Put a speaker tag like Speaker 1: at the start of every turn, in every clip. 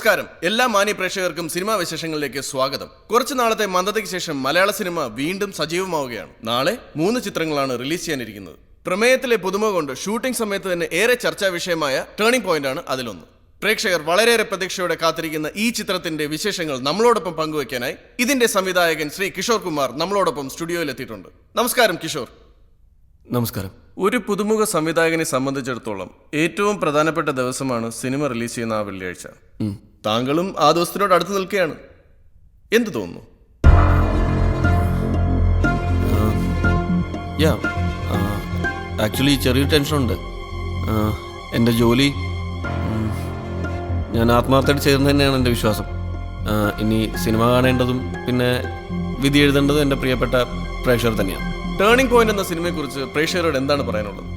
Speaker 1: നമസ്കാരം. എല്ലാ മാന്യ പ്രേക്ഷകർക്കും സിനിമാ വിശേഷങ്ങളിലേക്ക് സ്വാഗതം. കുറച്ചു നാളത്തെ മന്ദതയ്ക്ക് ശേഷം മലയാള സിനിമ വീണ്ടും സജീവമാവുകയാണ്. നാളെ 3 ചിത്രങ്ങളാണ് റിലീസ് ചെയ്യാനിരിക്കുന്നത്. പ്രമേയത്തിലെ പുതുമ കൊണ്ട് ഷൂട്ടിംഗ് സമയത്ത് തന്നെ ഏറെ ചർച്ചാ വിഷയമായ ടേണിംഗ് പോയിന്റാണ് അതിലൊന്ന്. പ്രേക്ഷകർ വളരെയേറെ പ്രതീക്ഷയോടെ കാത്തിരിക്കുന്ന ഈ ചിത്രത്തിന്റെ വിശേഷങ്ങൾ നമ്മളോടൊപ്പം പങ്കുവയ്ക്കാനായി ഇതിന്റെ സംവിധായകൻ ശ്രീ കിഷോർ കുമാർ നമ്മളോടൊപ്പം സ്റ്റുഡിയോയിൽ എത്തിയിട്ടുണ്ട്. നമസ്കാരം കിഷോർ.
Speaker 2: നമസ്കാരം.
Speaker 1: ഒരു പുതുമുഖ സംവിധായകനെ സംബന്ധിച്ചിടത്തോളം ഏറ്റവും പ്രധാനപ്പെട്ട ദിവസമാണ് സിനിമ റിലീസ് ചെയ്യുന്ന ആ വെള്ളിയാഴ്ച. താങ്കളും ആ ദിവസത്തിനോട് അടുത്ത് നിൽക്കുകയാണ്. എന്ത് തോന്നുന്നു?
Speaker 2: ആക്ച്വലി ചെറിയൊരു ടെൻഷനുണ്ട്. എൻ്റെ ജോലി ഞാൻ ആത്മാർത്ഥമായിട്ട് ചേർന്ന് തന്നെയാണ് എൻ്റെ വിശ്വാസം. ഇനി സിനിമ കാണേണ്ടതും പിന്നെ വിധി എഴുതേണ്ടതും എൻ്റെ പ്രിയപ്പെട്ട പ്രേക്ഷകർ തന്നെയാണ്.
Speaker 1: ടേണിംഗ് പോയിന്റ് എന്ന സിനിമയെക്കുറിച്ച് പ്രേക്ഷകരോട് എന്താണ് പറയാനുള്ളത്?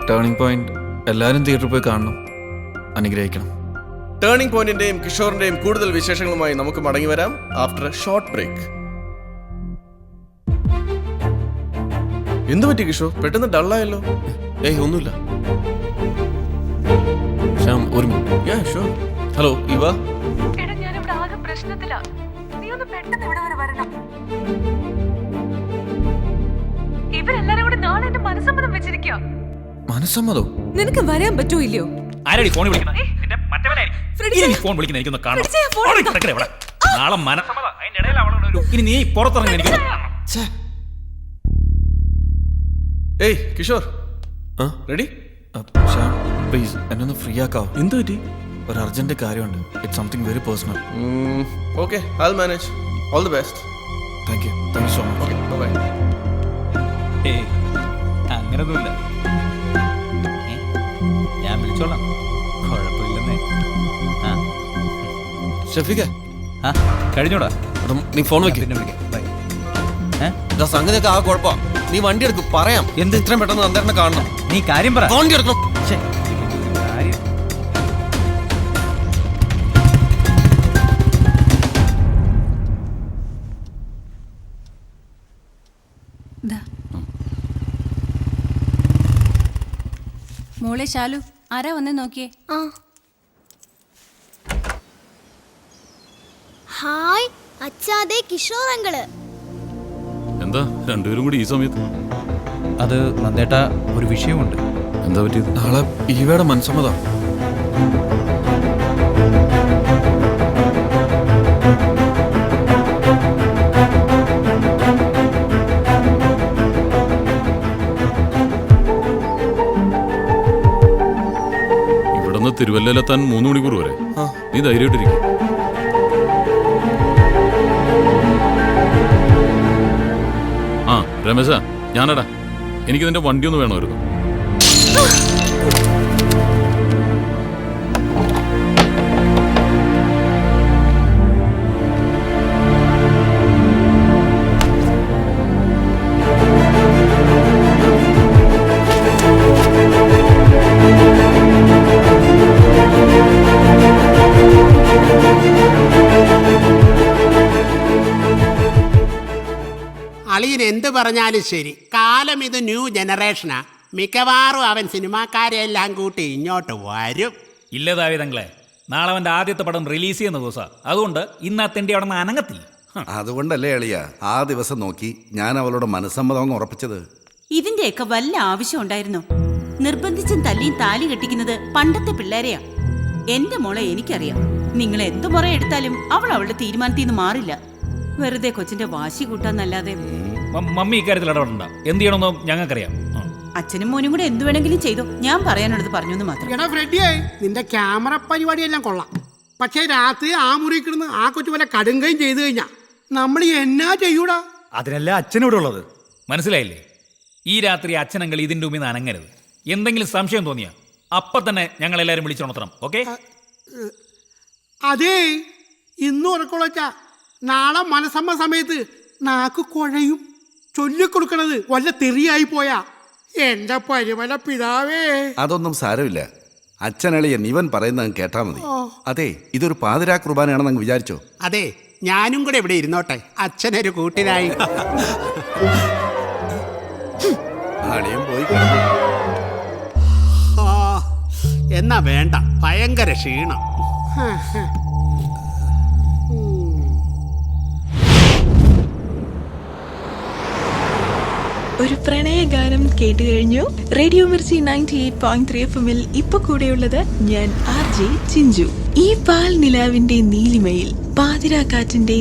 Speaker 3: ടേണിംഗ് പോയിന്റ് എല്ലാവരും തിയേറ്ററിൽ പോയി കാണണം, അനുഗ്രഹിക്കണം.
Speaker 1: ടേണിംഗ് പോയിന്റിന്റെയും കിഷോറിന്റെയും കൂടുതൽ വിശേഷങ്ങളുമായി നമുക്ക് മടങ്ങി വരാം ആഫ്റ്റർ എ ഷോർട്ട് ബ്രേക്ക്. എന്തു പറ്റി കിഷോർ? പെട്ടെന്ന് ഡള്ളായല്ലോ.
Speaker 2: ഒന്നുമില്ല. ശ്യാം, ഒരു മിനിറ്റ്. ഹലോ, ഇവ.
Speaker 3: മനസ്സമ്മതോ?
Speaker 4: നിനക്ക് വരാൻ പറ്റോ ഇല്ലയോ?
Speaker 5: ആരാടി ഫോൺ വിളിക്കുന്നത്? എന്റെ മറ്റവനായി ഫോൺ വിളിക്കുന്നത് എനിക്കൊന്ന് കാണണം. നാളെ മനസ്സമ്മതം. അതിന്റെ ഇടയിൽ അവളോട് ഇനി നീ പുറത്തിറങ്ങി എനിക്ക്.
Speaker 1: ഏയ് കിഷോർ, റെഡി?
Speaker 3: ശ്യാം, പ്ലീസ് എന്നെ ഒന്ന് ഫ്രീ ആക്കാവോ?
Speaker 1: എന്തു പറ്റി?
Speaker 3: ഒരു അർജന്റ് കാര്യമുണ്ട്. It's something very personal.
Speaker 1: Okay, I will manage. All the best.
Speaker 3: Thank you so much.
Speaker 1: Okay, bye.
Speaker 5: അങ്ങനൊന്നുമില്ല, ഞാൻ വിളിച്ചോളാം, കുഴപ്പമില്ലെന്നേ.
Speaker 2: ഷഫീഖ,
Speaker 5: കഴിഞ്ഞോടാ.
Speaker 2: നീ ഫോൺ വെക്ക്.
Speaker 5: പിന്നെ വിളിക്കാം. ബൈ.
Speaker 2: സംഗതിയൊക്കെ ആ കുഴപ്പമാ. നീ വണ്ടി എടുക്കും, പറയാം.
Speaker 5: എന്ത്?
Speaker 2: ഇത്രയും പെട്ടെന്ന് നന്ദേട്ടനെ കാണണം.
Speaker 5: നീ കാര്യം പറ.
Speaker 2: വണ്ടി എടുക്കണം.
Speaker 5: കാര്യം
Speaker 4: മോളെ ശാലു, ആരാ വന്ന് നോക്കിയേ?
Speaker 6: ഹായ് അച്ഛാതെ കിഷോർ അങ്കിള്.
Speaker 7: എന്താ രണ്ടുപേരും കൂടി ഈ സമയത്ത്?
Speaker 5: അത് നന്ദേട്ട, ഒരു വിഷയമുണ്ട്.
Speaker 7: എന്താ പറ്റിയത്?
Speaker 3: നാളെ ഈവയുടെ മനസ്സമ്മതം.
Speaker 7: ഇവിടുന്ന് തിരുവല്ലയിലെത്താൻ 3 മണിക്കൂർ വരെ. നീ ധൈര്യമായിട്ടിരിക്കും. രമേശ, ഞാനടാ, എനിക്ക് നിന്റെ വണ്ടി ഒന്ന് വേണമായിരുന്നു.
Speaker 8: അളിയൻ എന്ത് പറഞ്ഞാലും ശരി, കാലം ഇത് ന്യൂ ജനറേഷനാ. മിക്കവാറും അവൻ സിനിമാക്കാരെ എല്ലാം കൂട്ടി ഇങ്ങോട്ട് വരും.
Speaker 5: ഇല്ലതാവി തങ്ങളെ, നാളെ അവന്റെ ആദ്യത്തെ പടം റിലീസ് ചെയ്യുന്ന ദിവസം. അതുകൊണ്ട് ഇന്ന് അത്തേണ്ടി അവിടെ നിന്ന് അനങ്ങത്തില്ല.
Speaker 9: അതുകൊണ്ടല്ലേ എളിയ ആ ദിവസം നോക്കി ഞാൻ അവളുടെ മനസ്സമ്മതം ഉറപ്പിച്ചത്.
Speaker 10: ഇതിന്റെയൊക്കെ വല്ല ആവശ്യം ഉണ്ടായിരുന്നോ? നിർബന്ധിച്ചും തല്ലിയും താലി കെട്ടിക്കുന്നത് പണ്ടത്തെ പിള്ളേരെയാ. എന്റെ മോളെ എനിക്കറിയാം. നിങ്ങൾ എന്ത് മുറ എടുത്താലും അവൾ അവളുടെ തീരുമാനത്തിൽ നിന്ന് മാറില്ല. വെറുതെ കൊച്ചിന്റെ വാശി കൂട്ടാന്നല്ലാതെ.
Speaker 5: മമ്മി ഇക്കാര്യത്തിൽ ഇടപെടണ്ട. എന്ത് ചെയ്യണമെന്നോ ഞങ്ങൾക്കറിയാം.
Speaker 10: അച്ഛനും മോനും കൂടെ എന്ത് വേണമെങ്കിലും ചെയ്തോ. ഞാൻ പറയാനുള്ളത് പറഞ്ഞു മാത്രം.
Speaker 8: എടാ ഫ്രെഡിയായി, നിന്റെ ക്യാമറ പരിപാടിയെല്ലാം കൊള്ളാം. പക്ഷേ രാത്രി ആ മുറി കിടന്ന് ആ കൊച്ചു പോലെ കടുങ്കയും ചെയ്തു കഴിഞ്ഞാ നമ്മൾ എന്നാ ചെയ്യൂടാ?
Speaker 5: അതിനല്ല അച്ഛനോട് ഉള്ളത്. മനസ്സിലായില്ലേ? ഈ രാത്രി അച്ഛനങ്ങൾ ഇതിന്റെ മുമ്പിൽ നിന്ന് അനങ്ങരുത്. എന്തെങ്കിലും സംശയം തോന്നിയാ അപ്പൊ തന്നെ ഞങ്ങൾ എല്ലാവരും വിളിച്ചുണർത്തണം. ഓക്കെ?
Speaker 8: അതേ, ഇന്നും ഉറക്കോളച്ചാ. നാളെ മനസ്സമ്മ സമയത്ത് നാക്ക് കുഴയും. ചൊല്ലിക്കൊടുക്കണത് വല്ല തെറിയായി പോയാ എന്റെ പരിമല പിതാവേ.
Speaker 9: അതൊന്നും സാരമില്ല. അച്ഛനളിയൻ ഇവൻ പറയുന്നത് കേട്ടാ മതി. അതെ, ഇതൊരു പാതിരാ കുർബാനയാണെന്ന് വിചാരിച്ചോ?
Speaker 8: അതെ, ഞാനും കൂടെ ഇവിടെ ഇരുന്നോട്ടെ, അച്ഛനൊരു കൂട്ടിനായി.
Speaker 9: അളിയൻ പോയി.
Speaker 8: എന്നാ വേണ്ട, ഭയങ്കര ക്ഷീണം.
Speaker 11: ഒരു പ്രണയഗാനം കേട്ടു കഴിഞ്ഞു. റേഡിയോ മിർച്ചി 98.3 FM-ൽ ഇപ്പൊ കൂടെയുള്ളത് ഞാൻ RJ ചിഞ്ചു. ഈ പാൽ നിലാവിന്റെ നീലിമയിൽ, പാതിരാക്കാറ്റിന്റെ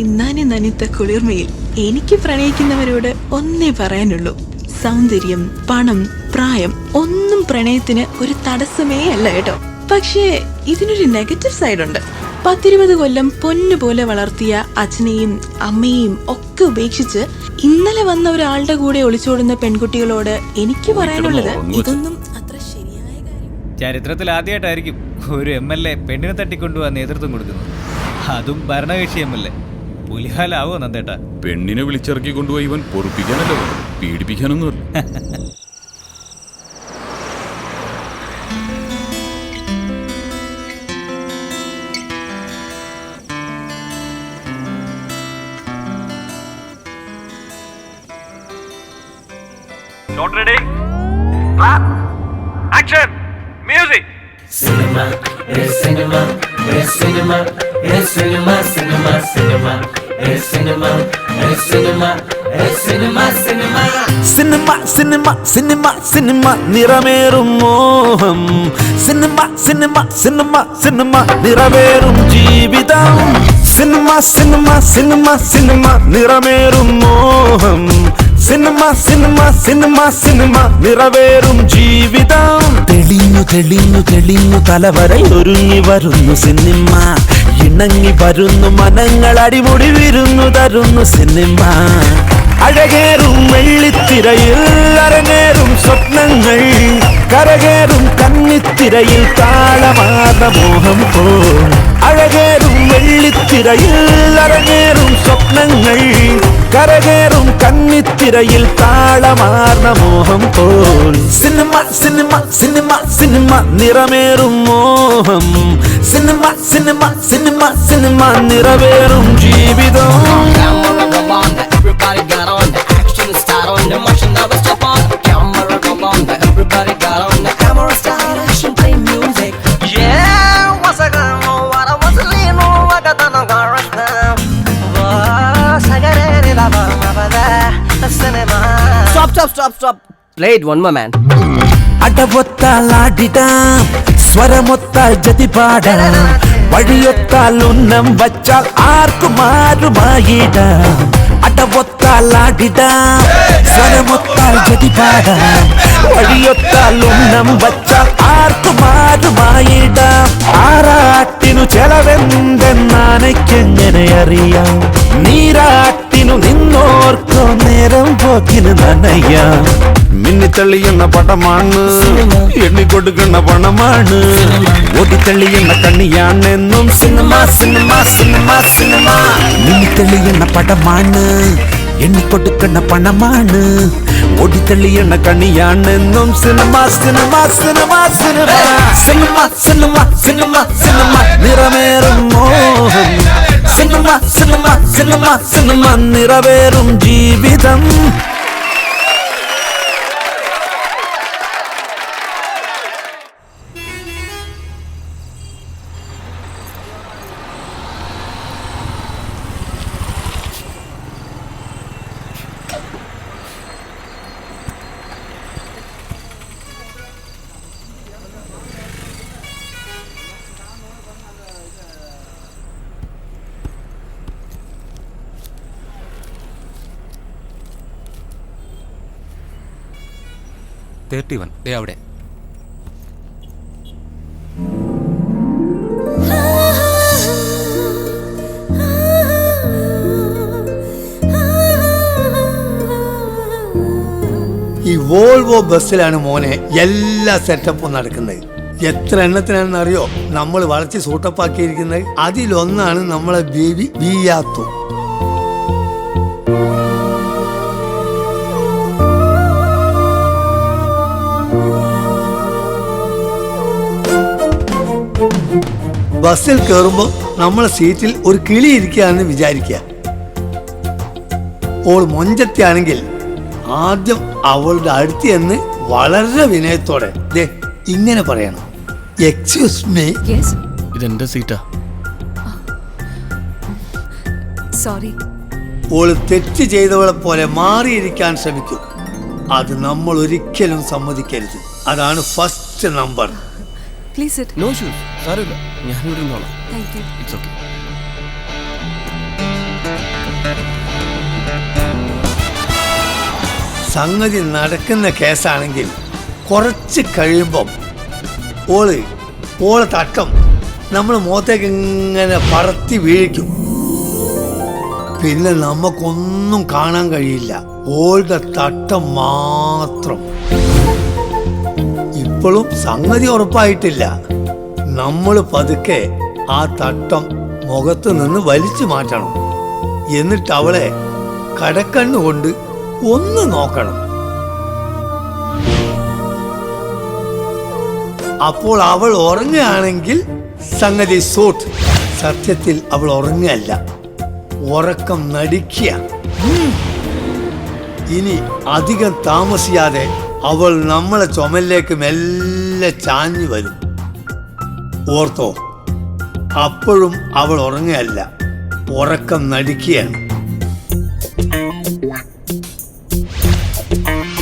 Speaker 11: നനുത്ത കുളിർമയിൽ എനിക്ക് പ്രണയിക്കുന്നവരോട് ഒന്നേ പറയാനുള്ളൂ: സൗന്ദര്യം, പണം, പ്രായം ഒന്നും പ്രണയത്തിന് ഒരു തടസ്സമേ അല്ല കേട്ടോ. പക്ഷേ ഇതിനൊരു നെഗറ്റീവ് സൈഡുണ്ട്. 10-20 കൊല്ലം പൊന്നുപോലെ വളർത്തിയ അച്ഛനെയും അമ്മയെയും ഒക്കെ ഉപേക്ഷിച്ച് ഇന്നലെ വന്ന ഒരാളുടെ കൂടെ ഒളിച്ചോടുന്ന പെൺകുട്ടികളോട് എനിക്ക് പറയാനുള്ളത് ഇതൊന്നും അത്ര ശരിയായ കാര്യം.
Speaker 12: ചരിത്രത്തിൽ ആദ്യമായിട്ടായിരിക്കും ഒരു MLA പെണ്ണിനെ തട്ടിക്കൊണ്ടുപോകാൻ നേതൃത്വം കൊടുക്കുന്നത്. അതും ഭരണകക്ഷി MLA. പുലിഹാലാവോ നന്ദേട്ടാ?
Speaker 7: പെണ്ണിനെ വിളിച്ചിറക്കി കൊണ്ടുപോയി ഇവൻ പൊറുപ്പിക്കാനല്ലോ, പീഡിപ്പിക്കാനൊന്നുമല്ല.
Speaker 5: Not ready? Clap. Action. Music.
Speaker 13: Cinema, es cinema, es cinema, es cinema, cinema, cinema, es cinema, es cinema, es cinema, cinema.
Speaker 14: Cinema, cinema, cinema, cinema, നിറമേറും മോഹം. Cinema, cinema, cinema, cinema, നിറവേറും ജീവിതം. Cinema, cinema, cinema, cinema, നിറമേറും മോഹം. Cinema, cinema, cinema, cinema, നിറവേറും ജീവിതം. തെളിഞ്ഞു തെളിഞ്ഞു തെളിഞ്ഞു തലവരയിൽ ഒരുങ്ങി വരുന്നു cinema. ഇണങ്ങി വരുന്നു മനങ്ങൾ, അടിമുടി വിരുന്നു തരുന്നു സിനിമ. അഴകേറും വെള്ളിത്തിരയിൽ അരങ്ങേറും സ്വപ്നങ്ങൾ, കരകേറും കന്നിത്തിരയിൽ താളമാർന്ന മോഹം പോൽ. അഴകേറും വെള്ളിത്തിരയിൽ അരങ്ങേറും സ്വപ്നങ്ങൾ, കരകേറും കന്നിത്തിരയിൽ താളമാർന്ന മോഹം പോൽ. സിനിമ സിനിമ സിനിമ സിനിമ നിറമേറും മോഹം. സിനിമ സിനിമ സിനിമ സിനിമ നിറവേറും ജീവിതം.
Speaker 13: Everybody got on, the action start on, the motion never stop on. Camera come on, everybody got on, the camera start, action play music. Yeah, what's a girl, what I want to lean on, I got the no right now. Was I got any love over there, the cinema. Stop. Play it one more, man.
Speaker 14: അടവൊത്താലാടിടാം, സ്വരമൊത്താൽ ജതി പാടാം, വഴിയൊത്താൽ ഉന്നം വച്ചാൽ ആർക്കും ആരുമായിടാം. അടവൊത്താലാടിടാം, സ്വരമൊത്താൽ ജതി പാടാം, വഴിയൊത്താൽ ഉന്നം വച്ചാൽ ആർക്കും ആരുമായിടാം. ആറാട്ടിനു ചെലവെന്തെന്നാനയ്ക്കെങ്ങനെ അറിയാം? നീരാട്ടിനു നിന്നോർക്കോ നേരം പോക്കിന് നനയാം. മിന്നിത്തള്ളിയെന്ന പടമാണ്, എണ്ണിക്കൊടുക്കുന്ന പണമാണ്, ഓടിത്തള്ളിയെന്ന കണ്ണിയാണെന്നും സിനിമ സിനിമ സിനിമ സിനിമ. മിന്നിത്തള്ളിയെന്ന പടമാണ്, എണ്ണിക്കൊടുക്കുന്ന പണമാണ്, ഓടിത്തള്ളിയെന്ന കണ്ണിയാണെന്നും cinema cinema cinema cinema. Cinema cinema cinema cinema നിറമേറും മോഹം. സിനിമ സിനിമ സിനിമ സിനിമ നിറവേറും ജീവിതം.
Speaker 12: അവിടെ
Speaker 15: ഈ വോൾവോ ബസ്സിലാണ് മോനെ എല്ലാ സെറ്റപ്പും നടക്കുന്നത്. എത്ര എണ്ണത്തിനാണെന്ന് അറിയോ നമ്മൾ വളച്ച് സൂട്ടപ്പാക്കിയിരിക്കുന്നത്? അതിലൊന്നാണ് നമ്മളെ ബേബി വിയാത്തു. ബസ്സിൽ കയറുമ്പോൾ നമ്മളെ സീറ്റിൽ ഒരു കിളി ഇരിക്കുകയാണെന്ന് വിചാരിക്കുക. ഓൾ മൊഞ്ചത്തിയാണെങ്കിൽ ആദ്യം അവളുടെ അടുത്ത് ചെന്ന് വളരെ വിനയത്തോടെ ദേ ഇങ്ങനെ പറയണം: എക്സ്ക്യൂസ് മീ.
Speaker 2: ഇതെന്റെ സീറ്റാ.
Speaker 4: സോറി.
Speaker 15: ഓള് തെറ്റ് ചെയ്തവളെ പോലെ മാറിയിരിക്കാൻ ശ്രമിക്കും. അത് നമ്മൾ ഒരിക്കലും സമ്മതിക്കരുത്. അതാണ് first number.
Speaker 4: Please sit.
Speaker 2: No issues, സാരമില്ല, ഞാനിവിടെ ഇരുന്നോളാം.
Speaker 4: Thank you.
Speaker 2: It's okay.
Speaker 15: സംഗതി നടക്കുന്ന കേസാണെങ്കിൽ കുറച്ച് കഴിയുമ്പം ഓളെ തട്ടം നമ്മൾ മുഖത്തേക്ക് ഇങ്ങനെ പറത്തി വീഴിക്കും. പിന്നെ നമുക്കൊന്നും കാണാൻ കഴിയില്ല, ഓളുടെ തട്ടം മാത്രം. ഇപ്പോഴും സംഗതി ഉറപ്പായിട്ടില്ല. നമ്മൾ പതുക്കെ ആ തട്ടം മുഖത്ത് നിന്ന് വലിച്ചു മാറ്റണം. എന്നിട്ട് അവളെ കടക്കണ്ണുകൊണ്ട് ഒന്ന് നോക്കണം. അപ്പോൾ അവൾ ഉറങ്ങുകയാണെങ്കിൽ സംഗതി സൂട്ട്. സത്യത്തിൽ അവൾ ഉറങ്ങുകയല്ല, ഉറക്കം നടിക്കുക. ഇനി അധികം താമസിയാതെ അവൾ നമ്മളെ ചുമലിലേക്ക് മെല്ലെ ചാഞ്ഞു വരും. ഓർത്തോ, അപ്പോഴും അവൾ ഉറങ്ങുകയല്ല, ഉറക്കം നടിക്കുകയാണ്.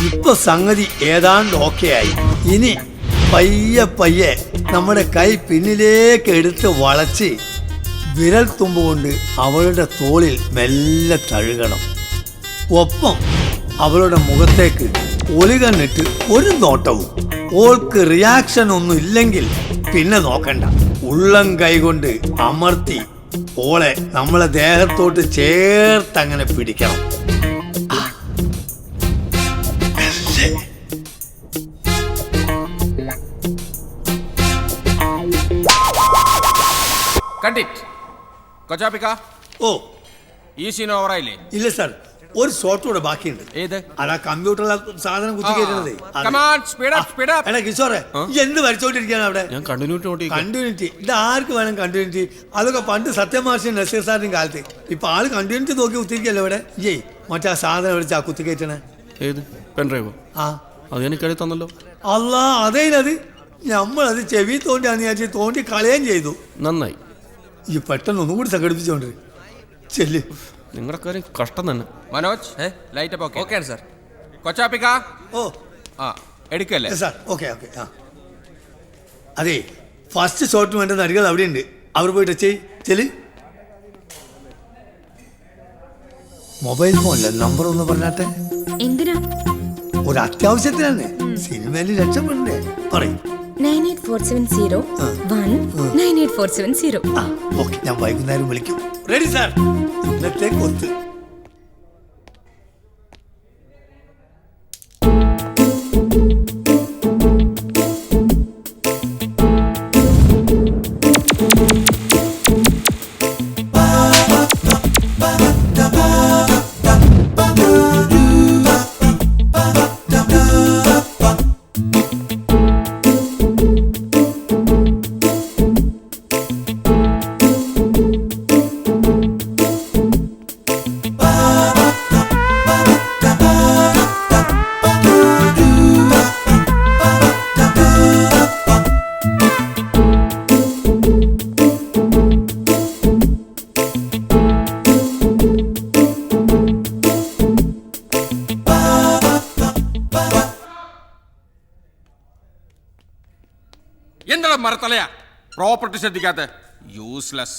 Speaker 15: ഇപ്പൊ സംഗതി ഏതാണ്ട് ഓക്കെ ആയി. ഇനി പയ്യെ പയ്യെ നമ്മുടെ കൈ പിന്നിലേക്ക് എടുത്ത് വളച്ച് വിരൽ തുമ്പുകൊണ്ട് അവളുടെ തോളിൽ മെല്ലെ തഴുകണം. ഒപ്പം അവളുടെ മുഖത്തേക്ക് ഒലികണ്ണിട്ട് ഒരു നോട്ടവും. ഓൾക്ക് റിയാക്ഷൻ ഒന്നും ഇല്ലെങ്കിൽ പിന്നെ നോക്കണ്ട. ഉള്ളം കൈകൊണ്ട് അമർത്തി ഓളെ നമ്മളെ ദേഹത്തോട്ട് ചേർത്തങ്ങനെ പിടിക്കണം. ഓ,
Speaker 2: ഈ സീൻ ഓവറായില്ലേ?
Speaker 15: ഇല്ല സാർ, ഒരു ഷോട്ട് കൂടെ ബാക്കിയുണ്ട്.
Speaker 2: ഏത്?
Speaker 15: അതാ കമ്പ്യൂട്ടറിലെ സാധനം കുത്തി കയറ്റുന്നത്. എടാ കിഷോറെ, എന്ത് വരച്ചോണ്ടിരിക്കുകയാണ് അവിടെ?
Speaker 2: ഞാൻ കണ്ടിന്യൂറ്റി
Speaker 15: കണ്ടിന്യൂറ്റി ഇത് ആർക്ക് വേണം കണ്ടിന്യൂറ്റി? അതൊക്കെ പണ്ട് സത്യമാഷിയും നസീർ സാറിനും കാലത്ത്. ഇപ്പൊ ആള് കണ്ടിന്യൂറ്റി നോക്കി കുത്തിരിക്കല്ലോ ഇവിടെ. മറ്റേ സാധനം വിളിച്ചാ കുത്തി കയറ്റണേ.
Speaker 2: ഏത് പെൻഡ്രൈവോ?
Speaker 15: ആ,
Speaker 2: അത് ഞാൻ ഇക്കടി തന്നല്ലോ.
Speaker 15: അല്ല, അതേനത് നമ്മളത് ചെവി തോണ്ടിയാന്ന് വിചാരിച്ച് തോണ്ടി കളയുകയും ചെയ്തു.
Speaker 2: നന്നായി.
Speaker 15: ഈ പെട്ടെന്ന് ഒന്നും കൂടി സംഘടിപ്പിച്ചോണ്ട് ചെല്ല്.
Speaker 2: നിങ്ങളുടെ കാര്യം കഷ്ടം തന്നെ.
Speaker 16: മനോജ്, ലൈറ്റ് അപ്പ് ഓക്കെ ആണ് സാർ. കൊച്ചാപ്പിക്ക,
Speaker 15: ഓ
Speaker 16: ആ എടുക്കല്ലേ
Speaker 15: സാർ? Okay okay. ആ അതെ, ഫസ്റ്റ് ഷോട്ട് വേണ്ട നടികൾ അവിടെ ഉണ്ട്. അവർ പോയിട്ട് ചെല്. മൊബൈൽ ഫോണിലെ നമ്പർ ഒന്ന് പറഞ്ഞാട്ടെ.
Speaker 6: എന്തിനാ?
Speaker 15: ഒരു അത്യാവശ്യത്തിനാണ്, സിനിമയിൽ രക്ഷപ്പെടണ്ടേ? പറയും.
Speaker 6: 984701
Speaker 15: ഓക്കെ, ഞാൻ വൈകുന്നേരം വിളിക്കും. Ready sir? ഇന്നത്തെ കൊത്ത്.
Speaker 16: എന്താണ് മരത്തലയാ പ്രോപ്പർട്ടി ശ്രദ്ധിക്കാത്ത? യൂസ്ലെസ്.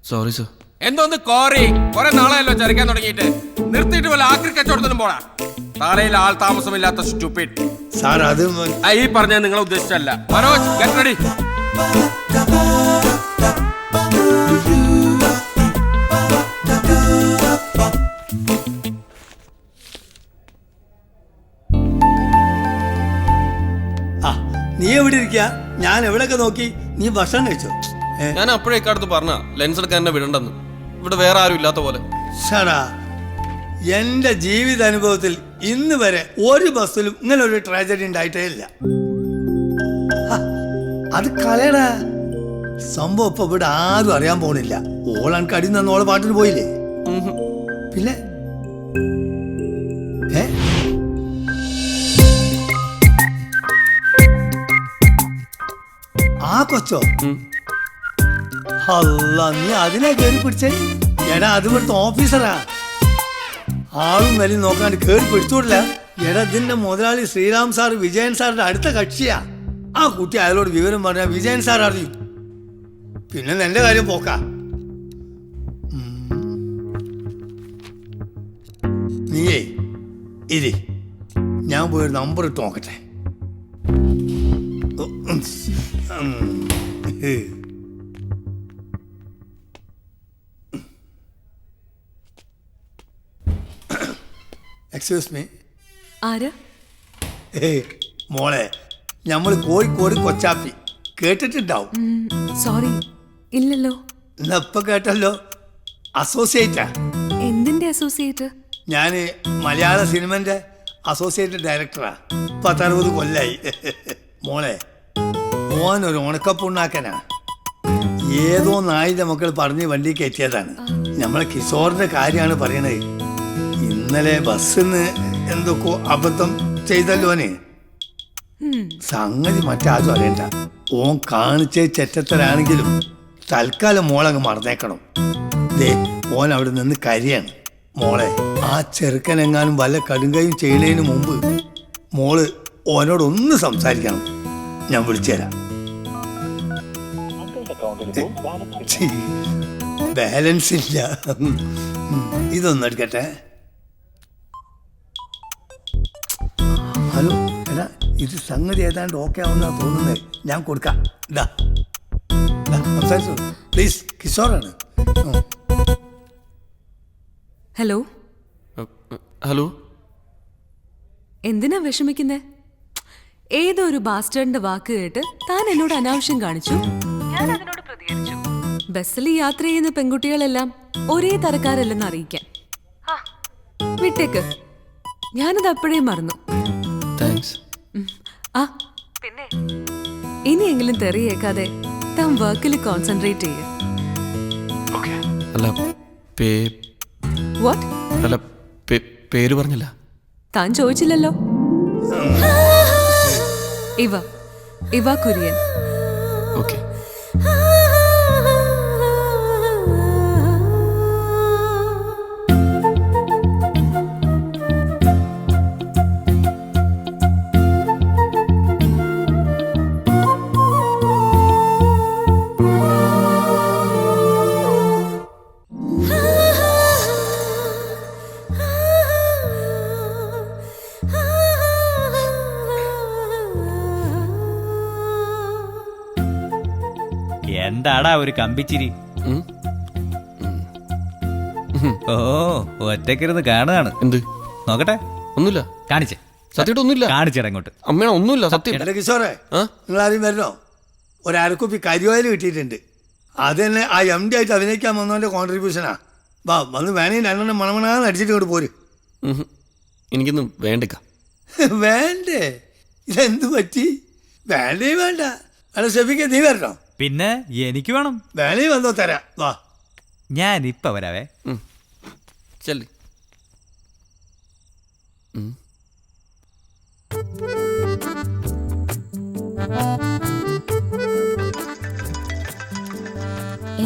Speaker 2: Sorry sir.
Speaker 16: എന്തോന്ന് കോറി? കുറെ നാളെയല്ലോ ചരക്കാൻ തുടങ്ങിയിട്ട്. നിർത്തിയിട്ട് വല്ല ആക്രി കച്ചവടത്തിനും പോടാ. താഴയിൽ ആൾ താമസമില്ലാത്ത സ്റ്റുപ്പിഡ്.
Speaker 15: സാർ അത്
Speaker 16: ഈ പറഞ്ഞത് നിങ്ങളെ ഉദ്ദേശിച്ചല്ല. Manoj, get ready.
Speaker 15: നീ എവിടെ ഇരിക്കുക? ഞാൻ എവിടെയൊക്കെ നോക്കി. നീ ഭക്ഷണം കഴിച്ചോ?
Speaker 2: ഞാൻ അപ്പോഴേ ഇക്കാലത്ത് പറഞ്ഞ ലെൻസ് എടുക്കാൻ എന്നെ വിടണ്ടെന്ന്. ഇവിടെ വേറെ ആരും ഇല്ലാത്ത പോലെ.
Speaker 15: ഷടാ, എന്റെ ജീവിതാനുഭവത്തിൽ ഇന്ന് വരെ ഒരു ബസ്സിലും ഇങ്ങനെ ഒരു ട്രാജഡി ഉണ്ടായിട്ടേ ഇല്ല. അത് കളയടാ. സംഭവം ഇപ്പൊ ഇവിടെ ആരും അറിയാൻ പോണില്ല. ഓളാൻ കടി ഓളെ പാട്ടിന് പോയില്ലേ? പിന്നെ ആ കൊച്ചോ? അല്ല, നീ അതിനെ കയറി പിടിച്ചേ? എടാ അത് ഇവിടുത്തെ ഓഫീസറാ. ആളും വിലയും നോക്കാണ്ട് കയറി പിടിച്ചോടില്ല. എടാ ഇതിന്റെ മുതലാളി ശ്രീറാം സാർ വിജയൻ സാറിന്റെ അടുത്ത കക്ഷിയാ. ആ കുട്ടി അയാളോട് വിവരം പറഞ്ഞാൽ വിജയൻ സാർ അറിയും. പിന്നെ എന്റെ കാര്യം പോക്കാ. നീയേ ഇരി, ഞാൻ പോയൊരു നമ്പർ ഇട്ട് നോക്കട്ടെ. Excuse me.
Speaker 11: ആരാ?
Speaker 15: മോളെ, നമ്മൾ കോഴിക്കോട് കൊച്ചാപ്പി കേട്ടിട്ടുണ്ടാവും.
Speaker 11: സോറി, ഇല്ലല്ലോ.
Speaker 15: ഇപ്പൊ കേട്ടല്ലോ. അസോസിയേറ്റാ.
Speaker 11: എന്തിന്റെ അസോസിയേറ്റ്?
Speaker 15: ഞാന് മലയാള സിനിമന്റെ അസോസിയേറ്റ് ഡയറക്ടറാ. 10-60 കൊല്ലായി. മോളെ, ഓനൊരു ഉണക്കപ്പുണ്ണാക്കനാ. ഏതോ നായിന്റെ മക്കൾ പറഞ്ഞ് വണ്ടി കയറ്റിയതാണ്. നമ്മളെ കിഷോറിന്റെ കാര്യമാണ് പറയണത്. ഇന്നലെ ബസ്സിന്ന് എന്തൊക്കെ അബദ്ധം ചെയ്തല്ലോന്. സംഗതി മറ്റാരും അറിയണ്ട. ഓൻ കാണിച്ച ചെറ്റത്തരാണെങ്കിലും തൽക്കാലം മോളങ്ങ് മറന്നേക്കണം. ദേ, ഓൻ അവിടെ നിന്ന് കരിയാണ്. മോളെ, ആ ചെറുക്കനെങ്ങാനും വല്ല കടുങ്കയും ചെയ്യണതിന് മുമ്പ് മോള് ഓനോടൊന്ന് സംസാരിക്കണം. ഞാൻ വിളിച്ചു തരാം. ബാലൻസ് ഇല്ല. ഇതൊന്നും എടുക്കട്ടെ. ഹലോ, എടാ ഇത് സംഗതി ഏതാണ്ട് ഓക്കെ ആവുന്ന തോന്നുന്നത്. ഞാൻ കൊടുക്കാം. ഇതാ സംസാരിച്ചോ പ്ലീസ്. കിഷോറാണ്.
Speaker 11: ഹലോ.
Speaker 2: ഹലോ.
Speaker 11: എന്തിനാ വിഷമിക്കുന്നേ? ഏതോ ഒരു ബാസ്റ്റേഡിന്റെ വാക്ക് കേട്ട് താൻ എന്നോട് അനാവശ്യം കാണിച്ചു. ഞാൻ അതിനോട് പ്രതികരിച്ചു. ബസ്സിൽ യാത്ര ചെയ്യുന്ന പെൺകുട്ടികളെല്ലാം ഒരേ തരക്കാരല്ലെന്ന് അറിയിക്കാൻ. വിട്ടേക്ക്, ഞാനത് അപ്പോഴേ മറന്നു. ആ പിന്നെ ഇനിയെങ്കിലും തെറിയേക്കാതെ താൻ വർക്കിൽ കോൺസെൻട്രേറ്റ് ചെയ്യ. വാട്ട്?
Speaker 2: അല്ല, പേര് പറഞ്ഞില്ല.
Speaker 11: താൻ ചോദിച്ചില്ലല്ലോ. ഇവ കുര്യൻ.
Speaker 2: ഓക്കെ.
Speaker 12: എന്താടാ ഒരു കമ്പിച്ചിരി? ഓ, ഒറ്റക്കിരുന്ന് കാണുകയാണ്.
Speaker 2: എന്ത്?
Speaker 12: നോക്കട്ടെ.
Speaker 2: ഒന്നുമില്ല.
Speaker 12: കാണിച്ചേ.
Speaker 2: സത്യമായിട്ട് ഒന്നുമില്ല.
Speaker 12: കാണിച്ചേടാ ഇങ്ങോട്ട്.
Speaker 2: അമ്മയാണ് ഒന്നുമില്ല. സത്യം.
Speaker 15: കിഷോറെ, നിങ്ങൾ ആരും വരണോ? ഒരക്കുപ്പി കരിവായിൽ കിട്ടിയിട്ടുണ്ട്. അത് തന്നെ ആ MD ആയിട്ട് അഭിനയിക്കാൻ വന്നവന്റെ കോൺട്രിബ്യൂഷനാ. വാ, വന്ന് വേണേ 2 മണമണാന്ന് അടിച്ചിട്ട് ഇങ്ങോട്ട് പോര്.
Speaker 2: എനിക്കൊന്നും വേണ്ടിക്ക.
Speaker 15: വേണ്ടേ? ഇതെന്ത് പറ്റി? വേണ്ടേ വേണ്ട. അല്ല ഷെഫിക്ക്, നീ വരണോ?
Speaker 12: പിന്നെ എനിക്ക് വേണം.
Speaker 15: വേണേ വന്നോ, തരാം. വാ,
Speaker 12: ഞാൻ ഇപ്പൊ വരാവേ.
Speaker 2: ചെല്ലി.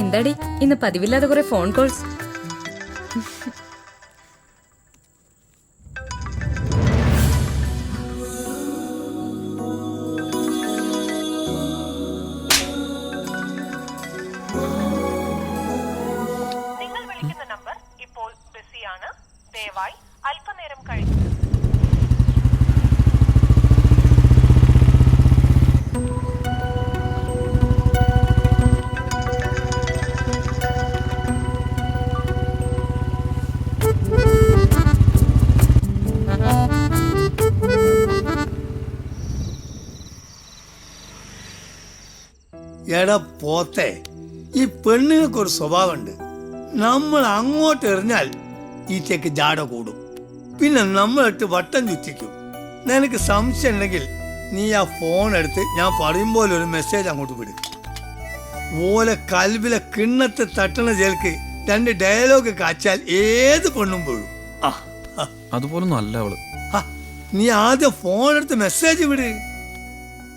Speaker 6: എന്താടി ഇന്ന് പതിവില്ലാതെ കുറെ ഫോൺ കോൾസ്?
Speaker 17: നിങ്ങൾ വിളിക്കുന്ന നമ്പർ ഇപ്പോൾ ബിസിയാണ്. ദയവായി അല്പനേരം കഴിഞ്ഞു.
Speaker 15: എടാ പോത്തെ, ഈ പെണ്ണുങ്ങൾക്കൊരു സ്വഭാവമുണ്ട്. നമ്മൾ അങ്ങോട്ട് എറിഞ്ഞാൽ ഈറ്റയ്ക്ക് ജാട കൂടും. പിന്നെ നമ്മളിട്ട് വട്ടം ചുറ്റിക്കും. നിനക്ക് സംശയം ഉണ്ടെങ്കിൽ നീ ആ ഫോൺ എടുത്ത് ഞാൻ പറയുമ്പോൾ ഒരു മെസ്സേജ് അങ്ങോട്ട് വിടും. ഓലെ കൽവിലെ കിണ്ണത്ത് തട്ടണ ചേൽക്ക് 2 ഡയലോഗ് കാച്ചാൽ ഏത് പെണ്ണും പോഴും.
Speaker 3: അതുപോലൊന്നും അല്ല അവള്.
Speaker 15: നീ ആദ്യം ഫോൺ എടുത്ത് മെസ്സേജ് വിട്.